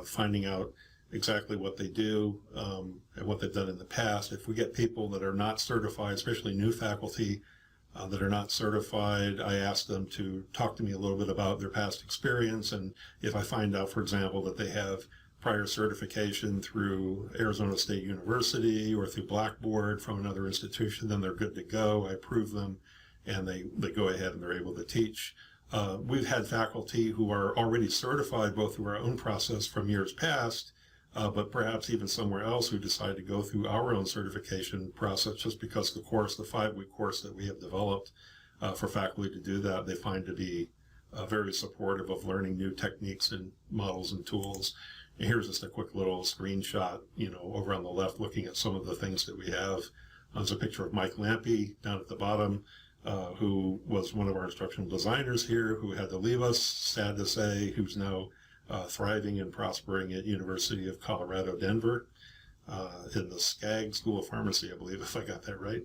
finding out exactly what they do and what they've done in the past. If we get people that are not certified, especially new faculty that are not certified, I ask them to talk to me a little bit about their past experience. And if I find out, for example, that they have prior certification through Arizona State University or through Blackboard from another institution, then they're good to go. I approve them, and they go ahead and they're able to teach. We've had faculty who are already certified both through our own process from years past, but perhaps even somewhere else who decide to go through our own certification process just because the course, the 5-week course that we have developed for faculty to do that, they find to be very supportive of learning new techniques and models and tools. And here's just a quick little screenshot, over on the left, looking at some of the things that we have. There's a picture of Mike Lampe down at the bottom, who was one of our instructional designers here, who had to leave us, sad to say, who's now thriving and prospering at University of Colorado, Denver, in the SCAG School of Pharmacy, I believe, if I got that right,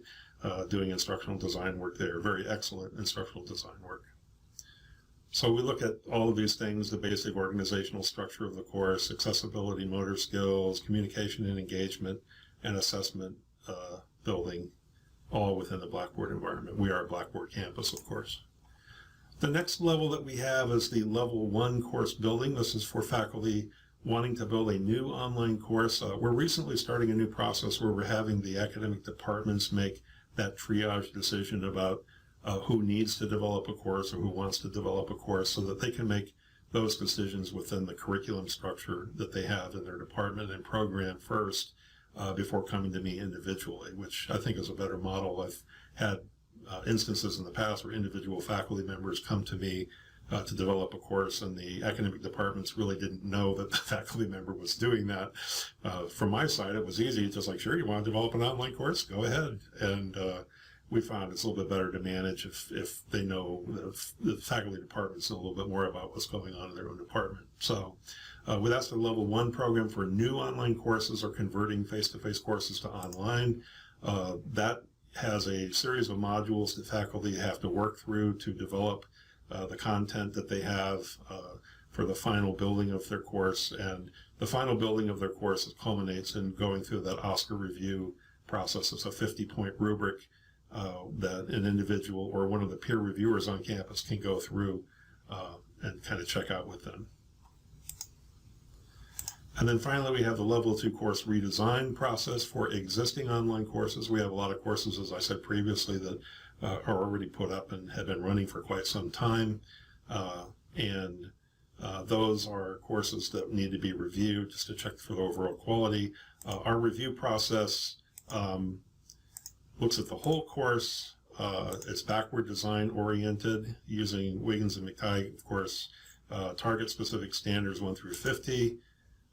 doing instructional design work there. Very excellent instructional design work. So we look at all of these things, the basic organizational structure of the course, accessibility, motor skills, communication and engagement, and assessment building, all within the Blackboard environment. We are a Blackboard campus, of course. The next level that we have is the level 1 course building. This is for faculty wanting to build a new online course. We're recently starting a new process where we're having the academic departments make that triage decision about who needs to develop a course or who wants to develop a course, so that they can make those decisions within the curriculum structure that they have in their department and program first before coming to me individually, which I think is a better model. I've had instances in the past where individual faculty members come to me to develop a course, and the academic departments really didn't know that the faculty member was doing that. From my side, it was easy. It's just like, sure, you want to develop an online course? Go ahead. And we found it's a little bit better to manage if they know, the faculty departments know a little bit more about what's going on in their own department. So that's the level 1 program for new online courses or converting face-to-face courses to online. That has a series of modules that faculty have to work through to develop the content that they have for the final building of their course. And the final building of their course culminates in going through that OSCAR review process. It's a 50-point rubric that an individual or one of the peer reviewers on campus can go through and kind of check out with them. And then finally, we have the level 2 course redesign process for existing online courses. We have a lot of courses, as I said previously, that are already put up and have been running for quite some time. Those are courses that need to be reviewed just to check for the overall quality. Our review process looks at the whole course. It's backward design oriented using Wiggins and McTighe, of course, target specific standards 1 through 50.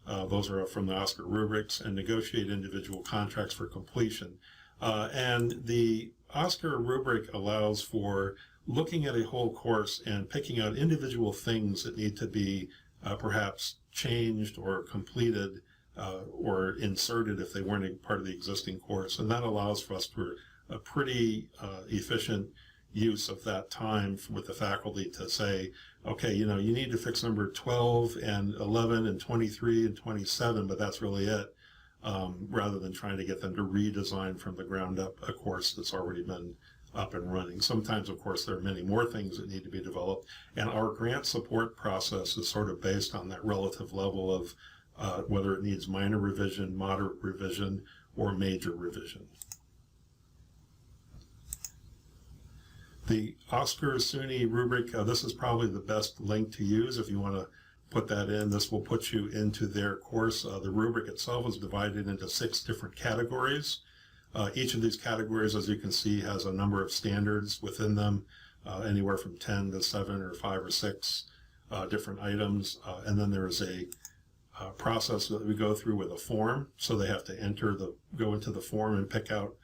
Those are from the OSCAR rubrics, and negotiate individual contracts for completion. And the OSCAR rubric allows for looking at a whole course and picking out individual things that need to be perhaps changed or completed or inserted if they weren't a part of the existing course. And that allows for us for a pretty efficient use of that time with the faculty to say, okay, you need to fix number 12 and 11 and 23 and 27, but that's really it, rather than trying to get them to redesign from the ground up a course that's already been up and running. Sometimes, of course, there are many more things that need to be developed, and our grant support process is sort of based on that relative level of whether it needs minor revision, moderate revision, or major revision. The OSCAR SUNY rubric, this is probably the best link to use if you want to put that in. This will put you into their course. The rubric itself is divided into 6 different categories. Each of these categories, as you can see, has a number of standards within them, anywhere from 10 to 7 or 5 or 6 different items. And then there is a process that we go through with a form. So they have to go into the form and pick out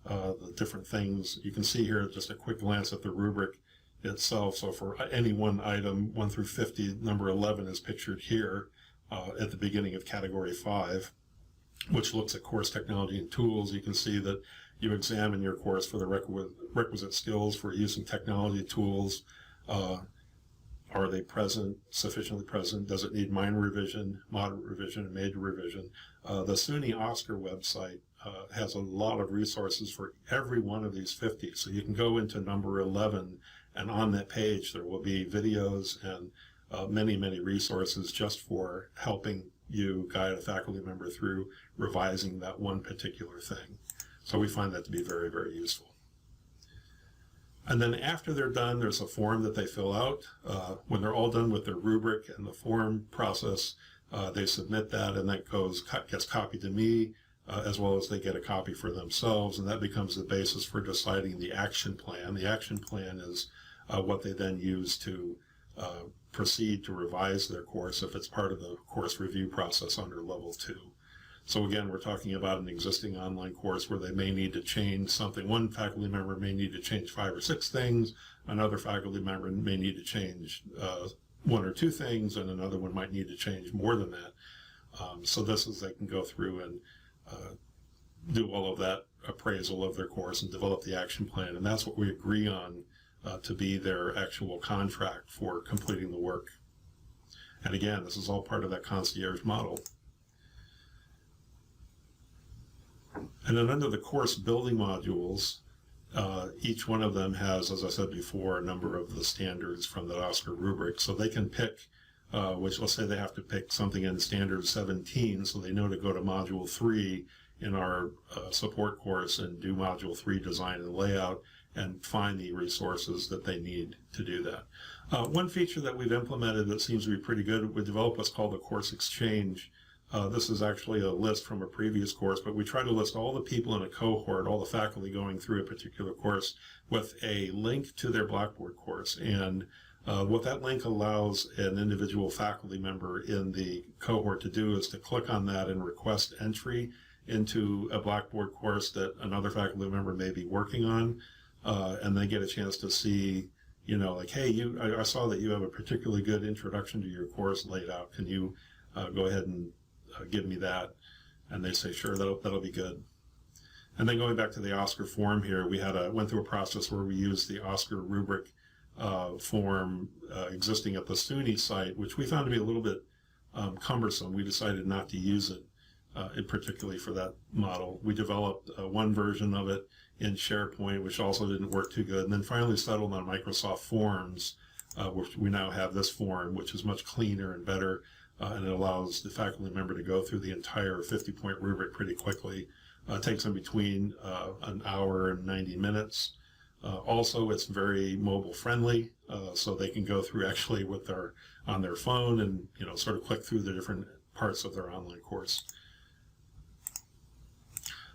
the different things. You can see here just a quick glance at the rubric itself. So for any one item, 1 through 50, number 11 is pictured here at the beginning of category 5, which looks at course technology and tools. You can see that you examine your course for the requisite skills for using technology tools. Are they present, sufficiently present? Does it need minor revision, moderate revision, and major revision? The SUNY OSCAR website has a lot of resources for every one of these 50. So you can go into number 11, and on that page there will be videos and many, many resources just for helping you guide a faculty member through revising that one particular thing. So we find that to be very, very useful. And then after they're done, there's a form that they fill out. When they're all done with their rubric and the form process, they submit that, and that gets copied to me, as well as they get a copy for themselves, and that becomes the basis for deciding the action plan. The action plan is what they then use to proceed to revise their course if it's part of the course review process under level 2. So again, we're talking about an existing online course where they may need to change something. One faculty member may need to change 5 or 6 things. Another faculty member may need to change 1 or 2 things, and another one might need to change more than that. So this is, they can go through and do all of that appraisal of their course and develop the action plan. And that's what we agree on to be their actual contract for completing the work. And again, this is all part of that concierge model. And then under the course building modules, each one of them has, as I said before, a number of the standards from the OSCAR rubric. So they can pick, which let's say they have to pick something in standard 17, so they know to go to module 3 in our support course and do module 3 design and layout and find the resources that they need to do that. One feature that we've implemented that seems to be pretty good, we developed what's called a course exchange. This is actually a list from a previous course, but we try to list all the people in a cohort, all the faculty going through a particular course, with a link to their Blackboard course. And what that link allows an individual faculty member in the cohort to do is to click on that and request entry into a Blackboard course that another faculty member may be working on, and they get a chance to see, you know, like, hey, I saw that you have a particularly good introduction to your course laid out. Can you go ahead and give me that? And they say, sure, that'll be good. And then going back to the OSCAR form here, we went through a process where we used the OSCAR rubric form existing at the SUNY site, which we found to be a little bit cumbersome. We decided not to use it particularly for that model. We developed one version of it in SharePoint, which also didn't work too good, and then finally settled on Microsoft Forms, which we now have this form, which is much cleaner and better, and it allows the faculty member to go through the entire 50-point rubric pretty quickly. It takes them between an hour and 90 minutes. Also, it's very mobile friendly, so they can go through actually on their phone and, you know, sort of click through the different parts of their online course.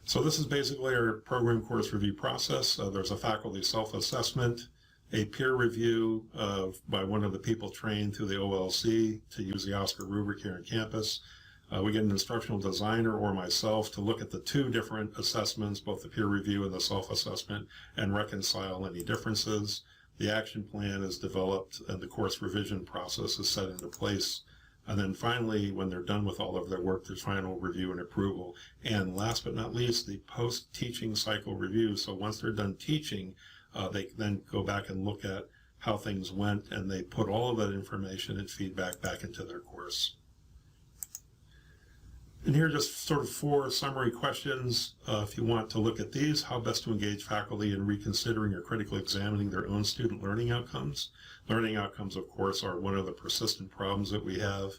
So this is basically our program course review process. There's a faculty self-assessment, a peer review by one of the people trained through the OLC to use the OSCAR rubric here on campus. We get an instructional designer or myself to look at the 2 different assessments, both the peer review and the self-assessment, and reconcile any differences. The action plan is developed and the course revision process is set into place. And then finally, when they're done with all of their work, there's final review and approval. And last but not least, the post-teaching cycle review. So once they're done teaching, they then go back and look at how things went, and they put all of that information and feedback back into their course. And here are just sort of 4 summary questions. If you want to look at these: how best to engage faculty in reconsidering or critically examining their own student learning outcomes. Learning outcomes, of course, are one of the persistent problems that we have.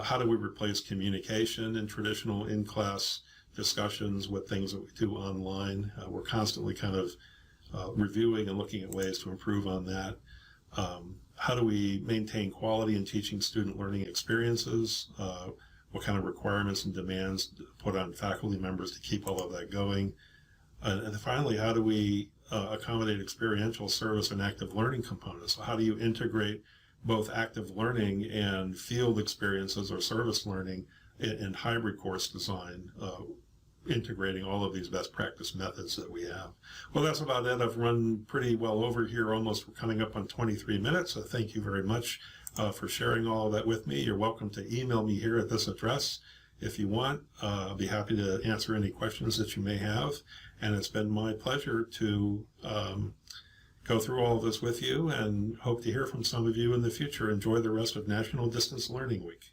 How do we replace communication in traditional in-class discussions with things that we do online? We're constantly kind of reviewing and looking at ways to improve on that. How do we maintain quality in teaching student learning experiences? What kind of requirements and demands put on faculty members to keep all of that going? And finally, how do we accommodate experiential service and active learning components? So how do you integrate both active learning and field experiences or service learning in hybrid course design, integrating all of these best practice methods that we have? Well, that's about it. I've run pretty well over here, almost coming up on 23 minutes. So thank you very much for sharing all of that with me. You're welcome to email me here at this address if you want. I'll be happy to answer any questions that you may have. And it's been my pleasure to go through all of this with you, and hope to hear from some of you in the future. Enjoy the rest of National Distance Learning Week.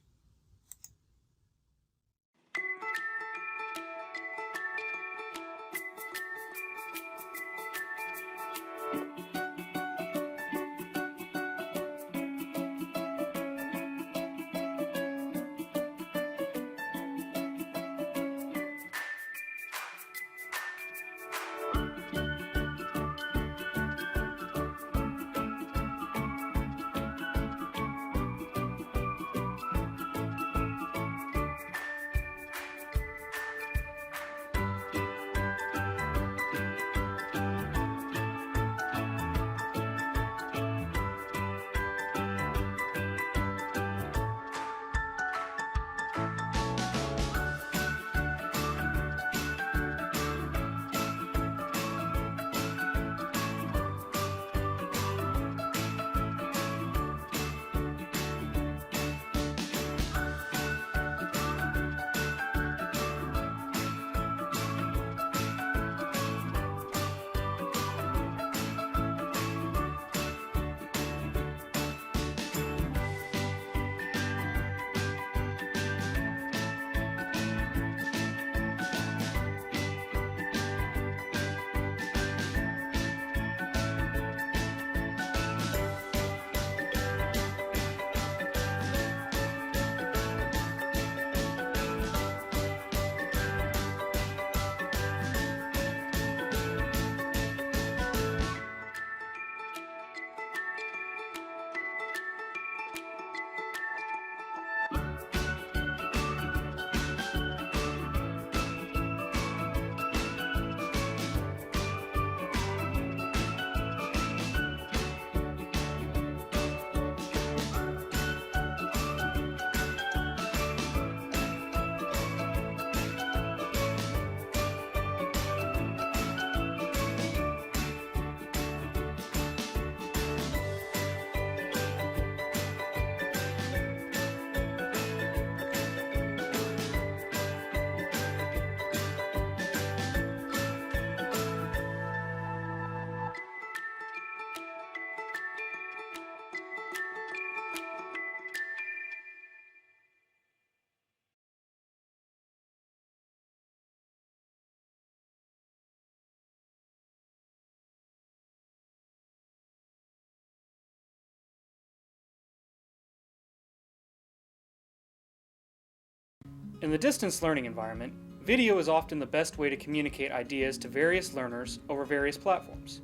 In the distance learning environment, video is often the best way to communicate ideas to various learners over various platforms.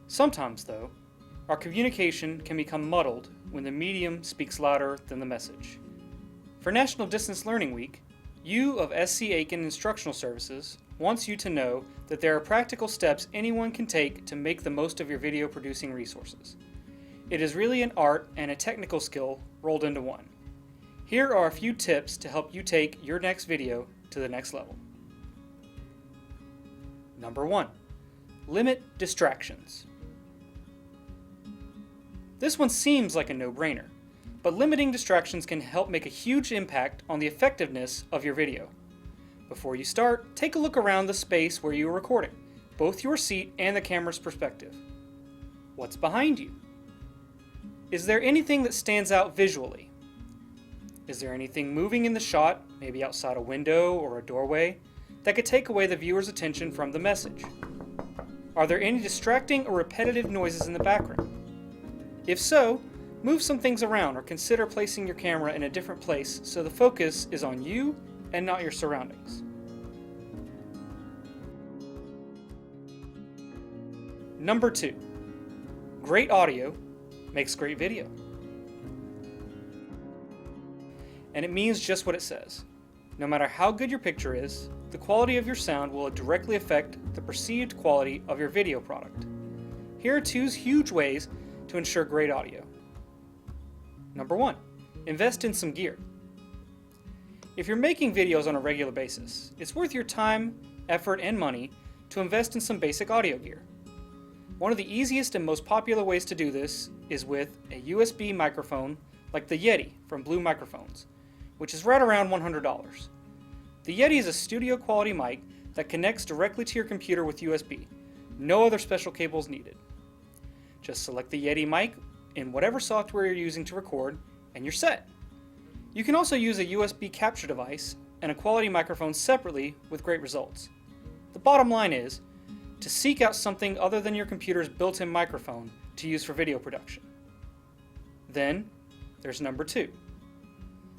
Sometimes, though, our communication can become muddled when the medium speaks louder than the message. For National Distance Learning Week, U of SC Aiken Instructional Services wants you to know that there are practical steps anyone can take to make the most of your video producing resources. It is really an art and a technical skill rolled into one. Here are a few tips to help you take your next video to the next level. Number 1. Limit distractions. This one seems like a no-brainer, but limiting distractions can help make a huge impact on the effectiveness of your video. Before you start, take a look around the space where you are recording, both your seat and the camera's perspective. What's behind you? Is there anything that stands out visually? Is there anything moving in the shot, maybe outside a window or a doorway, that could take away the viewer's attention from the message? Are there any distracting or repetitive noises in the background? If so, move some things around or consider placing your camera in a different place so the focus is on you and not your surroundings. Number 2. Great audio makes great video. And it means just what it says. No matter how good your picture is, the quality of your sound will directly affect the perceived quality of your video product. Here are 2 huge ways to ensure great audio. Number 1, invest in some gear. If you're making videos on a regular basis, it's worth your time, effort, and money to invest in some basic audio gear. One of the easiest and most popular ways to do this is with a USB microphone like the Yeti from Blue Microphones, which is right around $100. The Yeti is a studio quality mic that connects directly to your computer with USB. No other special cables needed. Just select the Yeti mic in whatever software you're using to record, and you're set. You can also use a USB capture device and a quality microphone separately with great results. The bottom line is to seek out something other than your computer's built-in microphone to use for video production. Then, there's number 2.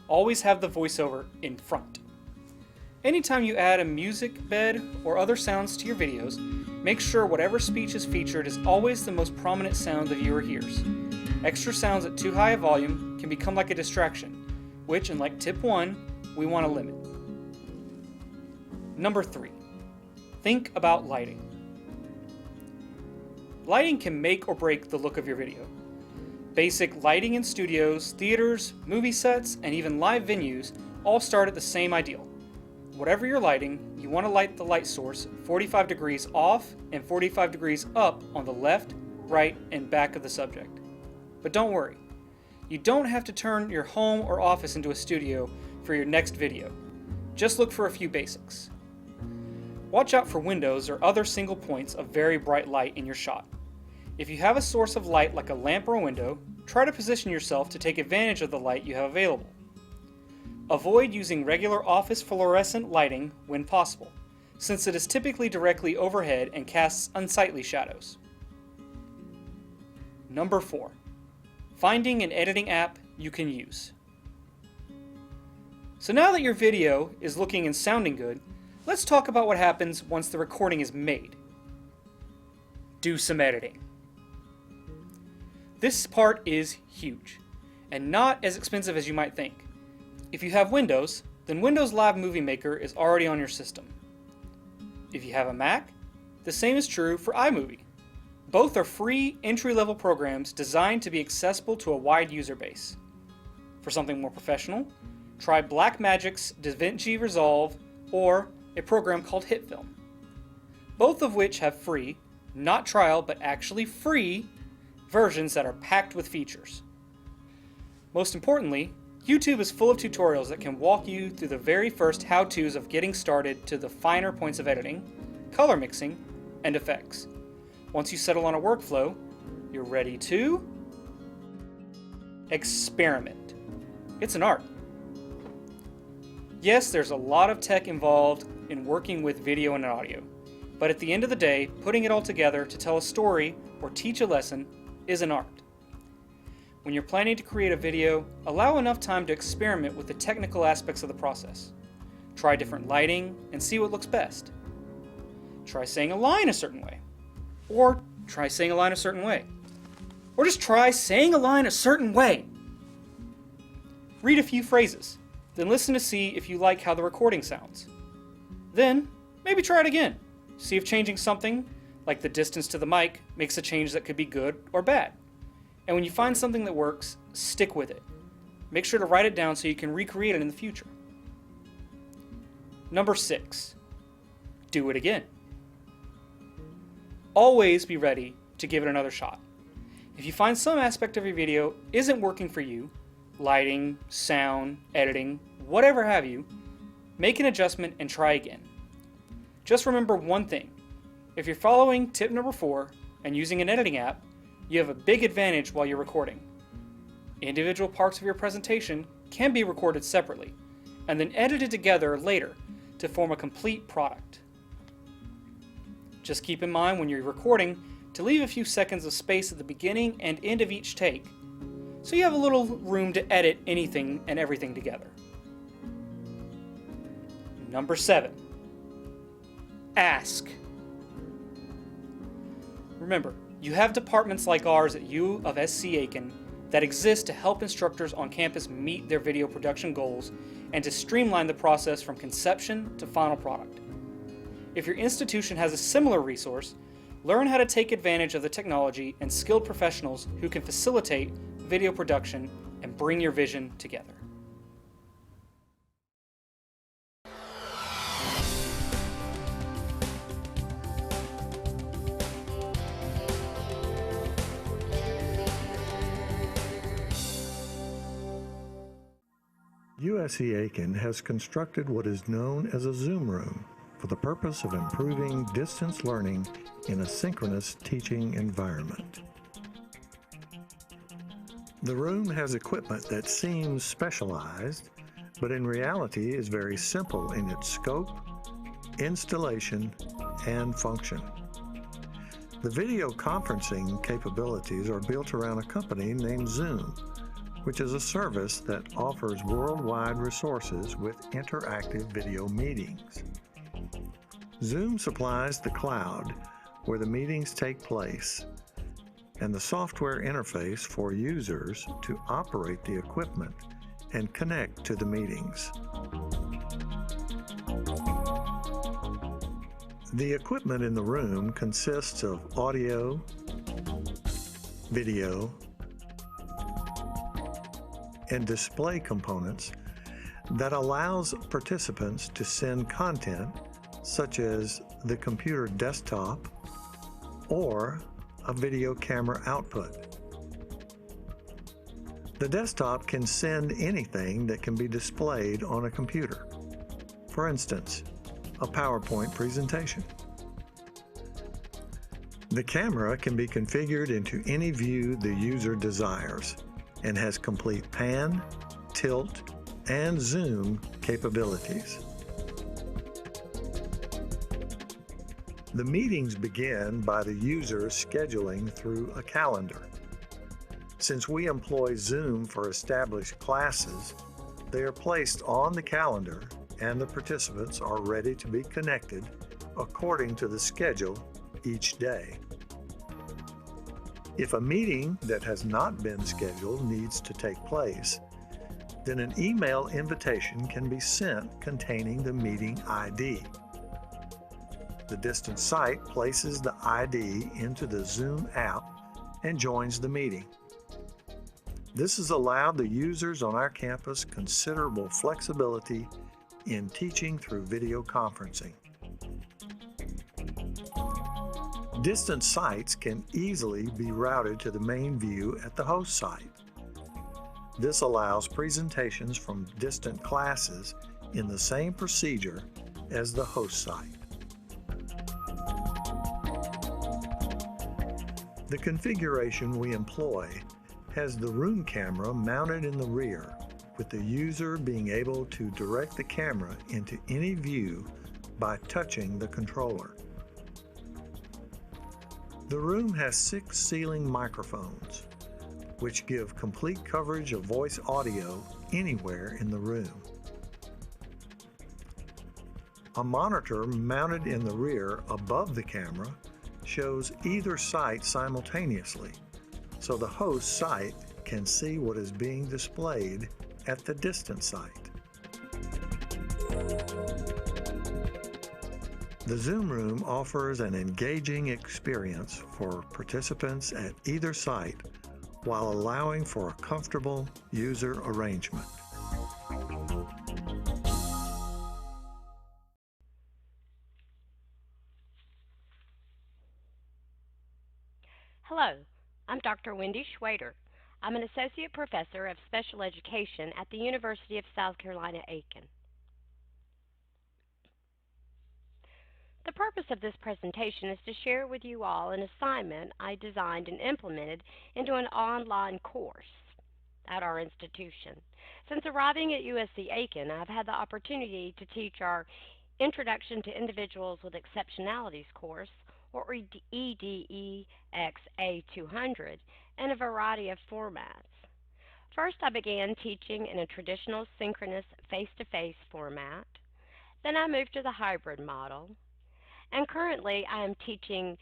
Always have the voiceover in front. Anytime you add a music bed or other sounds to your videos, make sure whatever speech is featured is always the most prominent sound the viewer hears. Extra sounds at too high a volume can become like a distraction, which, unlike tip 1, we want to limit. Number 3. Think about lighting. Lighting can make or break the look of your video. Basic lighting in studios, theaters, movie sets, and even live venues all start at the same ideal. Whatever you're lighting, you want to light the light source 45 degrees off and 45 degrees up on the left, right, and back of the subject. But don't worry, you don't have to turn your home or office into a studio for your next video. Just look for a few basics. Watch out for windows or other single points of very bright light in your shot. If you have a source of light like a lamp or a window, try to position yourself to take advantage of the light you have available. Avoid using regular office fluorescent lighting when possible, since it is typically directly overhead and casts unsightly shadows. Number 4. Finding an editing app you can use. So now that your video is looking and sounding good, let's talk about what happens once the recording is made. Do some editing. This part is huge, and not as expensive as you might think. If you have Windows, then Windows Live Movie Maker is already on your system. If you have a Mac, the same is true for iMovie. Both are free entry-level programs designed to be accessible to a wide user base. For something more professional, try Blackmagic's DaVinci Resolve or a program called HitFilm. Both of which have free, not trial but actually free, versions that are packed with features. Most importantly, YouTube is full of tutorials that can walk you through the very first how-tos of getting started to the finer points of editing, color mixing, and effects. Once you settle on a workflow, you're ready to experiment. It's an art. Yes, there's a lot of tech involved in working with video and audio, but at the end of the day, putting it all together to tell a story or teach a lesson is an art. When you're planning to create a video, allow enough time to experiment with the technical aspects of the process. Try different lighting and see what looks best. Try saying a line a certain way. Or try saying a line a certain way. Or just try saying a line a certain way. Read a few phrases, then listen to see if you like how the recording sounds. Then, maybe try it again. See if changing something, like the distance to the mic, makes a change that could be good or bad. And when you find something that works, stick with it. Make sure to write it down so you can recreate it in the future. Number 6, do it again. Always be ready to give it another shot. If you find some aspect of your video isn't working for you, lighting, sound, editing, whatever have you, make an adjustment and try again. Just remember one thing. If you're following tip number 4 and using an editing app, you have a big advantage while you're recording. Individual parts of your presentation can be recorded separately and then edited together later to form a complete product. Just keep in mind when you're recording to leave a few seconds of space at the beginning and end of each take, so you have a little room to edit anything and everything together. Number 7, ask. Remember, you have departments like ours at USCA Aiken that exist to help instructors on campus meet their video production goals and to streamline the process from conception to final product. If your institution has a similar resource, learn how to take advantage of the technology and skilled professionals who can facilitate video production and bring your vision together. USCA Aiken has constructed what is known as a Zoom room for the purpose of improving distance learning in a synchronous teaching environment. The room has equipment that seems specialized, but in reality is very simple in its scope, installation, and function. The video conferencing capabilities are built around a company named Zoom, which is a service that offers worldwide resources with interactive video meetings. Zoom supplies the cloud where the meetings take place and the software interface for users to operate the equipment and connect to the meetings. The equipment in the room consists of audio, video, and display components that allows participants to send content such as the computer desktop or a video camera output. The desktop can send anything that can be displayed on a computer. For instance, a PowerPoint presentation. The camera can be configured into any view the user desires and has complete pan, tilt, and zoom capabilities. The meetings begin by the user scheduling through a calendar. Since we employ Zoom for established classes, they are placed on the calendar and the participants are ready to be connected according to the schedule each day. If a meeting that has not been scheduled needs to take place, then an email invitation can be sent containing the meeting ID. The distant site places the ID into the Zoom app and joins the meeting. This has allowed the users on our campus considerable flexibility in teaching through video conferencing. Distant sites can easily be routed to the main view at the host site. This allows presentations from distant classes in the same procedure as the host site. The configuration we employ has the room camera mounted in the rear, with the user being able to direct the camera into any view by touching the controller. The room has 6 ceiling microphones, which give complete coverage of voice audio anywhere in the room. A monitor mounted in the rear above the camera shows either site simultaneously, so the host site can see what is being displayed at the distant site. The Zoom room offers an engaging experience for participants at either site while allowing for a comfortable user arrangement. Hello, I'm Dr. Wendy Schwader. I'm an Associate Professor of Special Education at the University of South Carolina, Aiken. The purpose of this presentation is to share with you all an assignment I designed and implemented into an online course at our institution. Since arriving at USC Aiken, I've had the opportunity to teach our Introduction to Individuals with Exceptionalities course, or EDEXA 200, in a variety of formats. First, I began teaching in a traditional synchronous face-to-face format. Then I moved to the hybrid model. And currently, I am teaching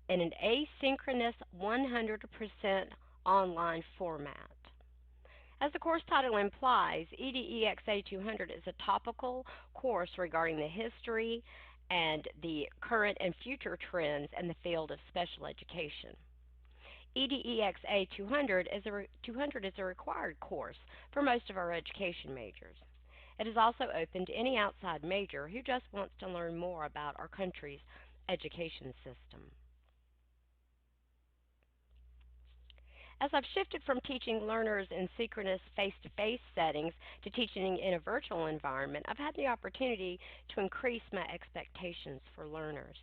in an asynchronous 100% online format. As the course title implies, EDEXA 200 is a topical course regarding the history and the current and future trends in the field of special education. EDEXA 200 is a required course for most of our education majors. It is also open to any outside major who just wants to learn more about our country's education system. As I've shifted from teaching learners in synchronous face-to-face settings to teaching in a virtual environment, I've had the opportunity to increase my expectations for learners.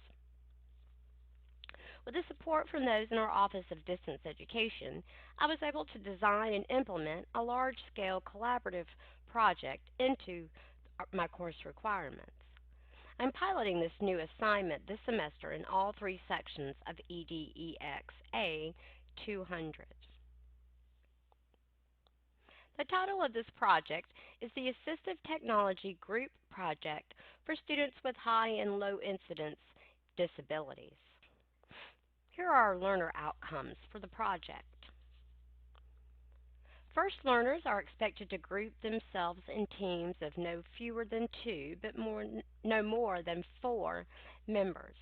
With the support from those in our Office of Distance Education, I was able to design and implement a large-scale collaborative project into my course requirements. I'm piloting this new assignment this semester in all three sections of EDEXA 200. The title of this project is the Assistive Technology Group Project for Students with High and Low Incidence Disabilities. Here are our learner outcomes for the project. First, learners are expected to group themselves in teams of no fewer than 2, but no more than 4 members.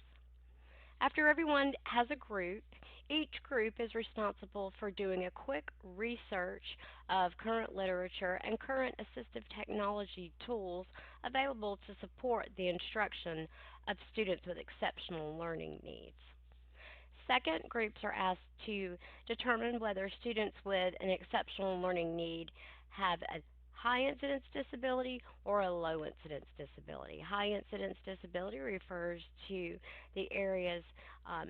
After everyone has a group, each group is responsible for doing a quick research of current literature and current assistive technology tools available to support the instruction of students with exceptional learning needs. Second, groups are asked to determine whether students with an exceptional learning need have a high incidence disability or a low incidence disability. High incidence disability refers to the areas of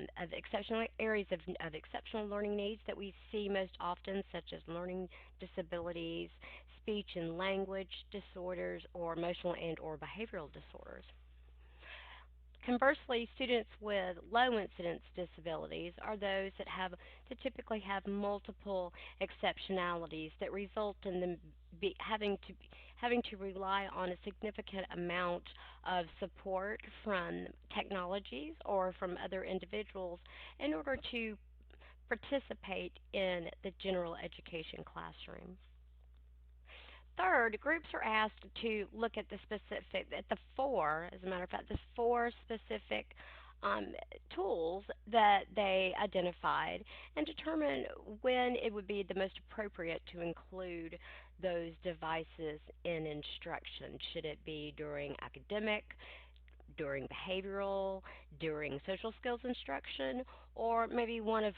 exceptional learning needs that we see most often, such as learning disabilities, speech and language disorders, or emotional and or behavioral disorders. Conversely, students with low incidence disabilities are those that typically have multiple exceptionalities that result in them having to rely on a significant amount of support from technologies or from other individuals in order to participate in the general education classroom. Third, groups are asked to look at the four specific tools that they identified and determine when it would be the most appropriate to include those devices in instruction. Should it be during academic, during behavioral, during social skills instruction, or maybe one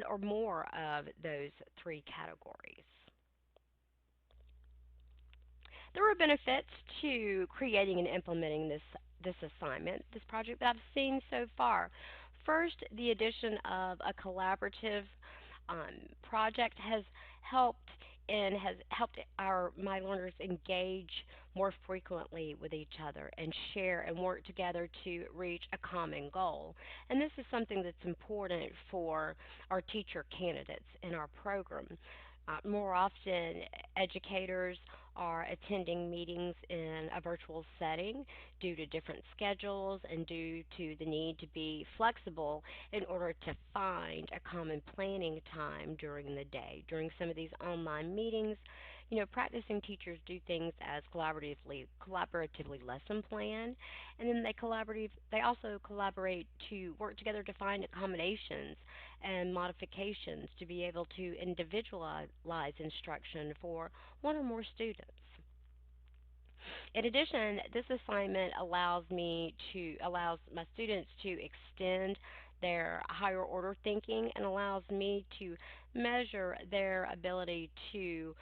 or more of those three categories? There were benefits to creating and implementing this assignment, this project that I've seen so far. First, the addition of a collaborative project has helped my learners engage more frequently with each other and share and work together to reach a common goal. And this is something that's important for our teacher candidates in our program. More often, educators are attending meetings in a virtual setting due to different schedules and due to the need to be flexible in order to find a common planning time during the day. During some of these online meetings, practicing teachers do things as collaboratively lesson plan, and then they also collaborate to work together to find accommodations and modifications to be able to individualize instruction for one or more students. In addition, this assignment allows my students to extend their higher order thinking and allows me to measure their ability to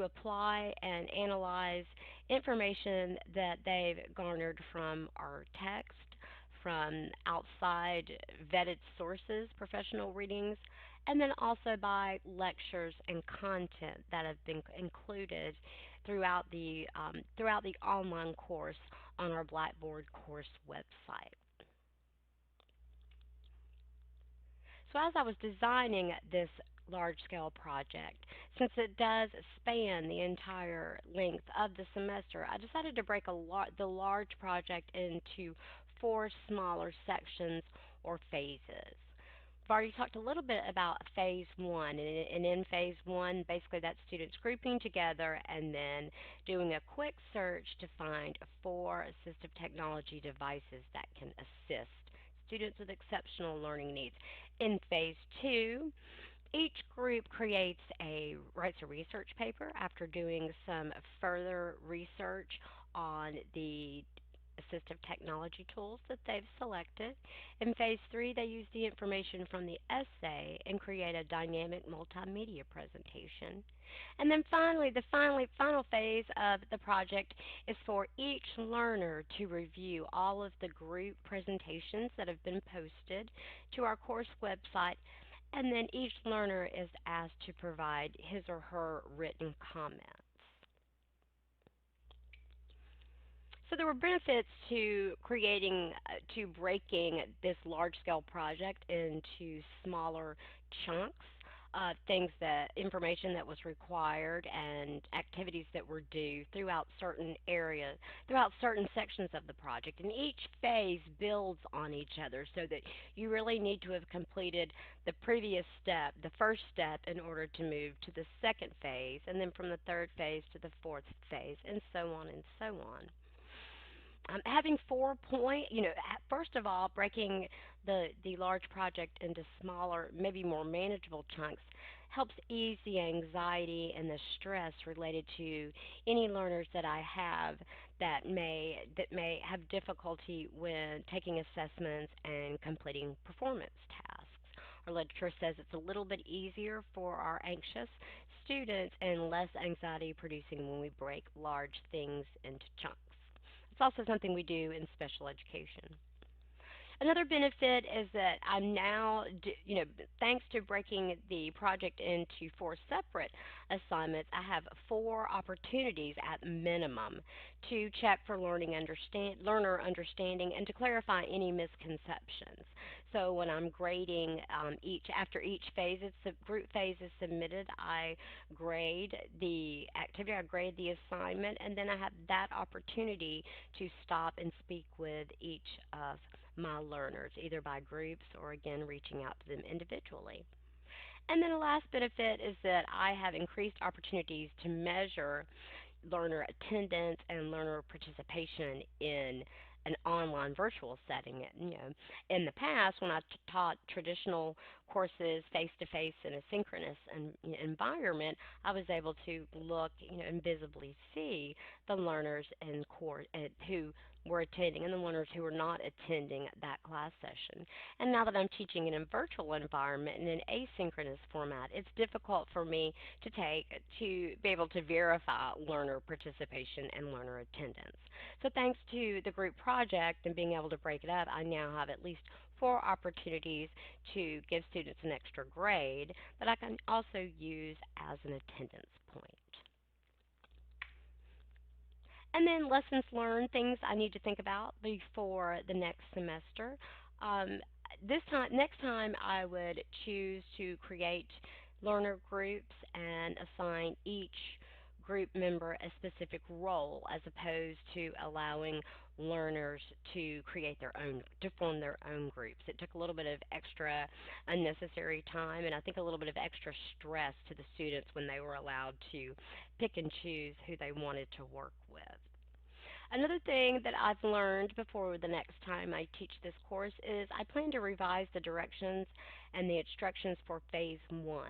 apply and analyze information that they've garnered from our text, from outside vetted sources, professional readings, and then also by lectures and content that have been included throughout the online course on our Blackboard course website. So as I was designing this large-scale project, since it does span the entire length of the semester, I decided to break the large project into 4 smaller sections or phases. I've already talked a little bit about phase 1, and in phase 1, basically that's students grouping together and then doing a quick search to find 4 assistive technology devices that can assist students with exceptional learning needs. In phase 2, each group writes a research paper after doing some further research on the assistive technology tools that they've selected. In phase 3, they use the information from the essay and create a dynamic multimedia presentation. And then finally, the final phase of the project is for each learner to review all of the group presentations that have been posted to our course website, and then each learner is asked to provide his or her written comments. So there were benefits to breaking this large-scale project into smaller chunks, information that was required and activities that were due throughout certain sections of the project. And each phase builds on each other so that you really need to have completed the previous step, the first step, in order to move to the second phase, and then from the third phase to the fourth phase, and so on and so on. Having first of all, breaking the large project into smaller, maybe more manageable chunks helps ease the anxiety and the stress related to any learners that I have that may have difficulty when taking assessments and completing performance tasks. Our literature says it's a little bit easier for our anxious students and less anxiety producing when we break large things into chunks. It's also something we do in special education. Another benefit is that I'm now, thanks to breaking the project into 4 separate assignments, I have 4 opportunities at minimum to check for learner understanding and to clarify any misconceptions. So when I'm grading after each group phase is submitted, I grade the activity, I grade the assignment, and then I have that opportunity to stop and speak with each of my learners, either by groups or again reaching out to them individually. And then the last benefit is that I have increased opportunities to measure learner attendance and learner participation in an online virtual setting. In the past, when I taught traditional courses face-to-face in a synchronous environment, I was able to look, and visibly see the learners in course who were attending and the learners who were not attending that class session. And now that I'm teaching in a virtual environment in an asynchronous format, it's difficult for me to be able to verify learner participation and learner attendance. So thanks to the group project and being able to break it up, I now have at least 4 opportunities to give students an extra grade that I can also use as an attendance point. And then lessons learned, things I need to think about before the next semester. Next time I would choose to create learner groups and assign each group member a specific role as opposed to allowing learners to form their own groups. It took a little bit of extra unnecessary time and I think a little bit of extra stress to the students when they were allowed to pick and choose who they wanted to work with. Another thing that I've learned before the next time I teach this course is I plan to revise the directions and the instructions for Phase 1.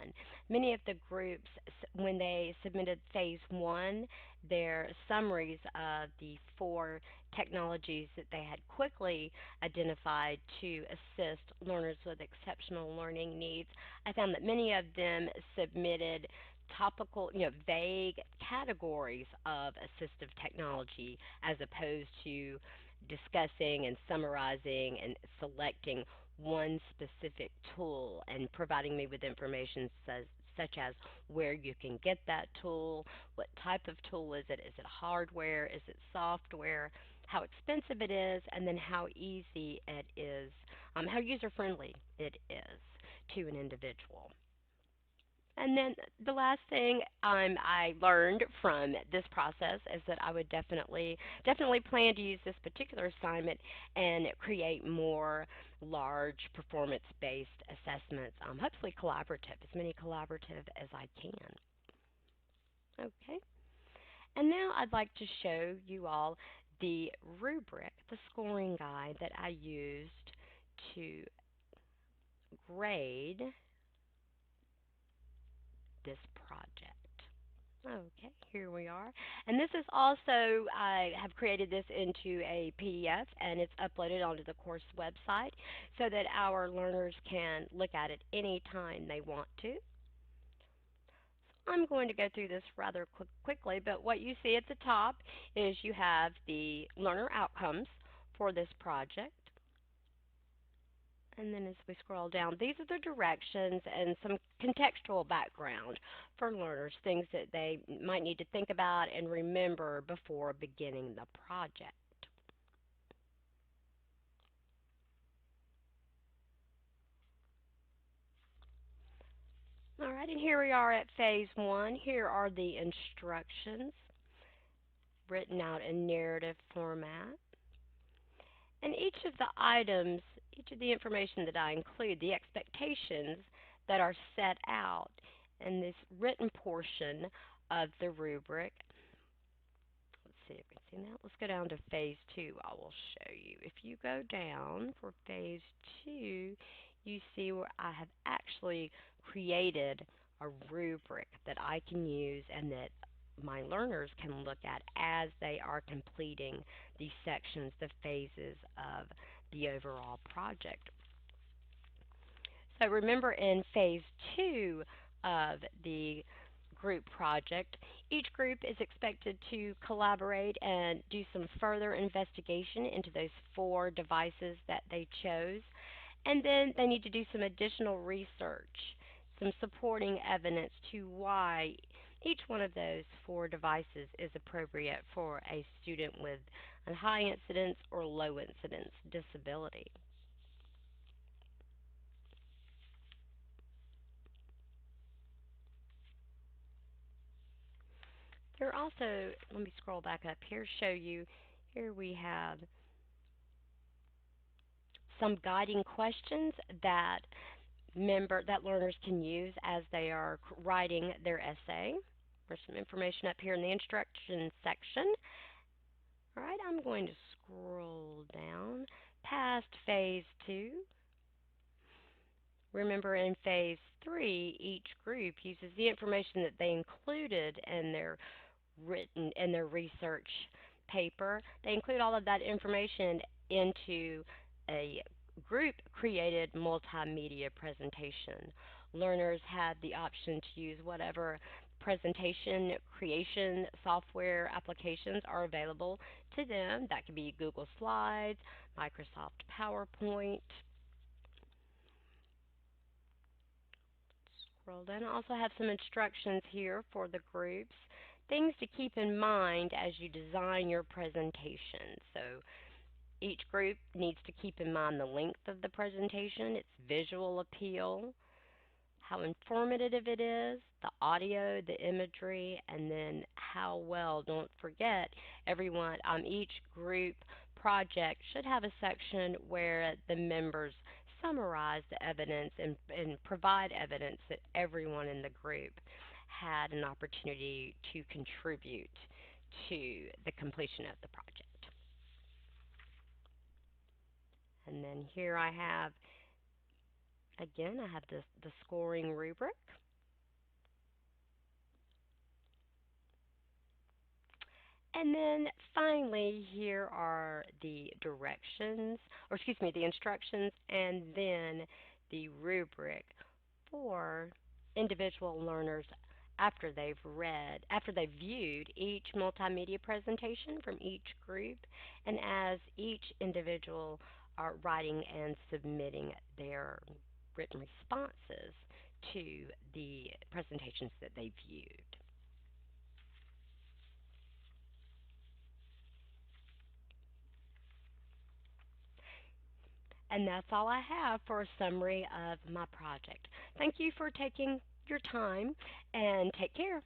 Many of the groups, when they submitted Phase 1, their summaries of the 4 technologies that they had quickly identified to assist learners with exceptional learning needs, I found that many of them submitted topical, vague categories of assistive technology as opposed to discussing and summarizing and selecting one specific tool and providing me with information such as where you can get that tool, what type of tool is it hardware, is it software, how expensive it is, and then how easy it is, how user-friendly it is to an individual. And then the last thing I learned from this process is that I would definitely plan to use this particular assignment and create more large performance-based assessments, hopefully collaborative, as many collaborative as I can. Okay. And now I'd like to show you all the rubric, the scoring guide that I used to grade this project. Okay, here we are. And this is also, I have created this into a PDF and it's uploaded onto the course website so that our learners can look at it anytime they want to. I'm going to go through this rather quickly, but what you see at the top is you have the learner outcomes for this project. And then as we scroll down, these are the directions and some contextual background for learners, things that they might need to think about and remember before beginning the project. All right, and here we are at Phase 1. Here are the instructions written out in narrative format. And each of the items, each of the information that I include, the expectations that are set out in this written portion of the rubric. Let's see if we can see that. Let's go down to Phase 2. I will show you. If you go down for Phase 2, you see where I have actually created a rubric that I can use and that my learners can look at as they are completing the sections, the phases of the overall project. So remember in Phase 2 of the group project, each group is expected to collaborate and do some further investigation into those 4 devices that they chose. And then they need to do some additional research, some supporting evidence to why each one of those 4 devices is appropriate for a student with a high incidence or low incidence disability. There are also, let me scroll back up here, show you, here we have some guiding questions that learners can use as they are writing their essay. There's some information up here in the instruction section. All right, I'm going to scroll down past Phase 2. Remember in Phase 3, each group uses the information that they included in their research paper. They include all of that information into a group-created multimedia presentation. Learners had the option to use whatever presentation creation software applications are available to them. That could be Google Slides, Microsoft PowerPoint. Scroll down. I also have some instructions here for the groups. Things to keep in mind as you design your presentation. So each group needs to keep in mind the length of the presentation, its visual appeal, how informative it is, the audio, the imagery, and then how well, don't forget, everyone, each group project should have a section where the members summarize the evidence and provide evidence that everyone in the group had an opportunity to contribute to the completion of the project. And then here I have, again, I have the scoring rubric. And then finally, here are the directions, or excuse me, the instructions, and then the rubric for individual learners after they've viewed each multimedia presentation from each group, and as each individual are writing and submitting their written responses to the presentations that they viewed. And that's all I have for a summary of my project. Thank you for taking your time, and take care.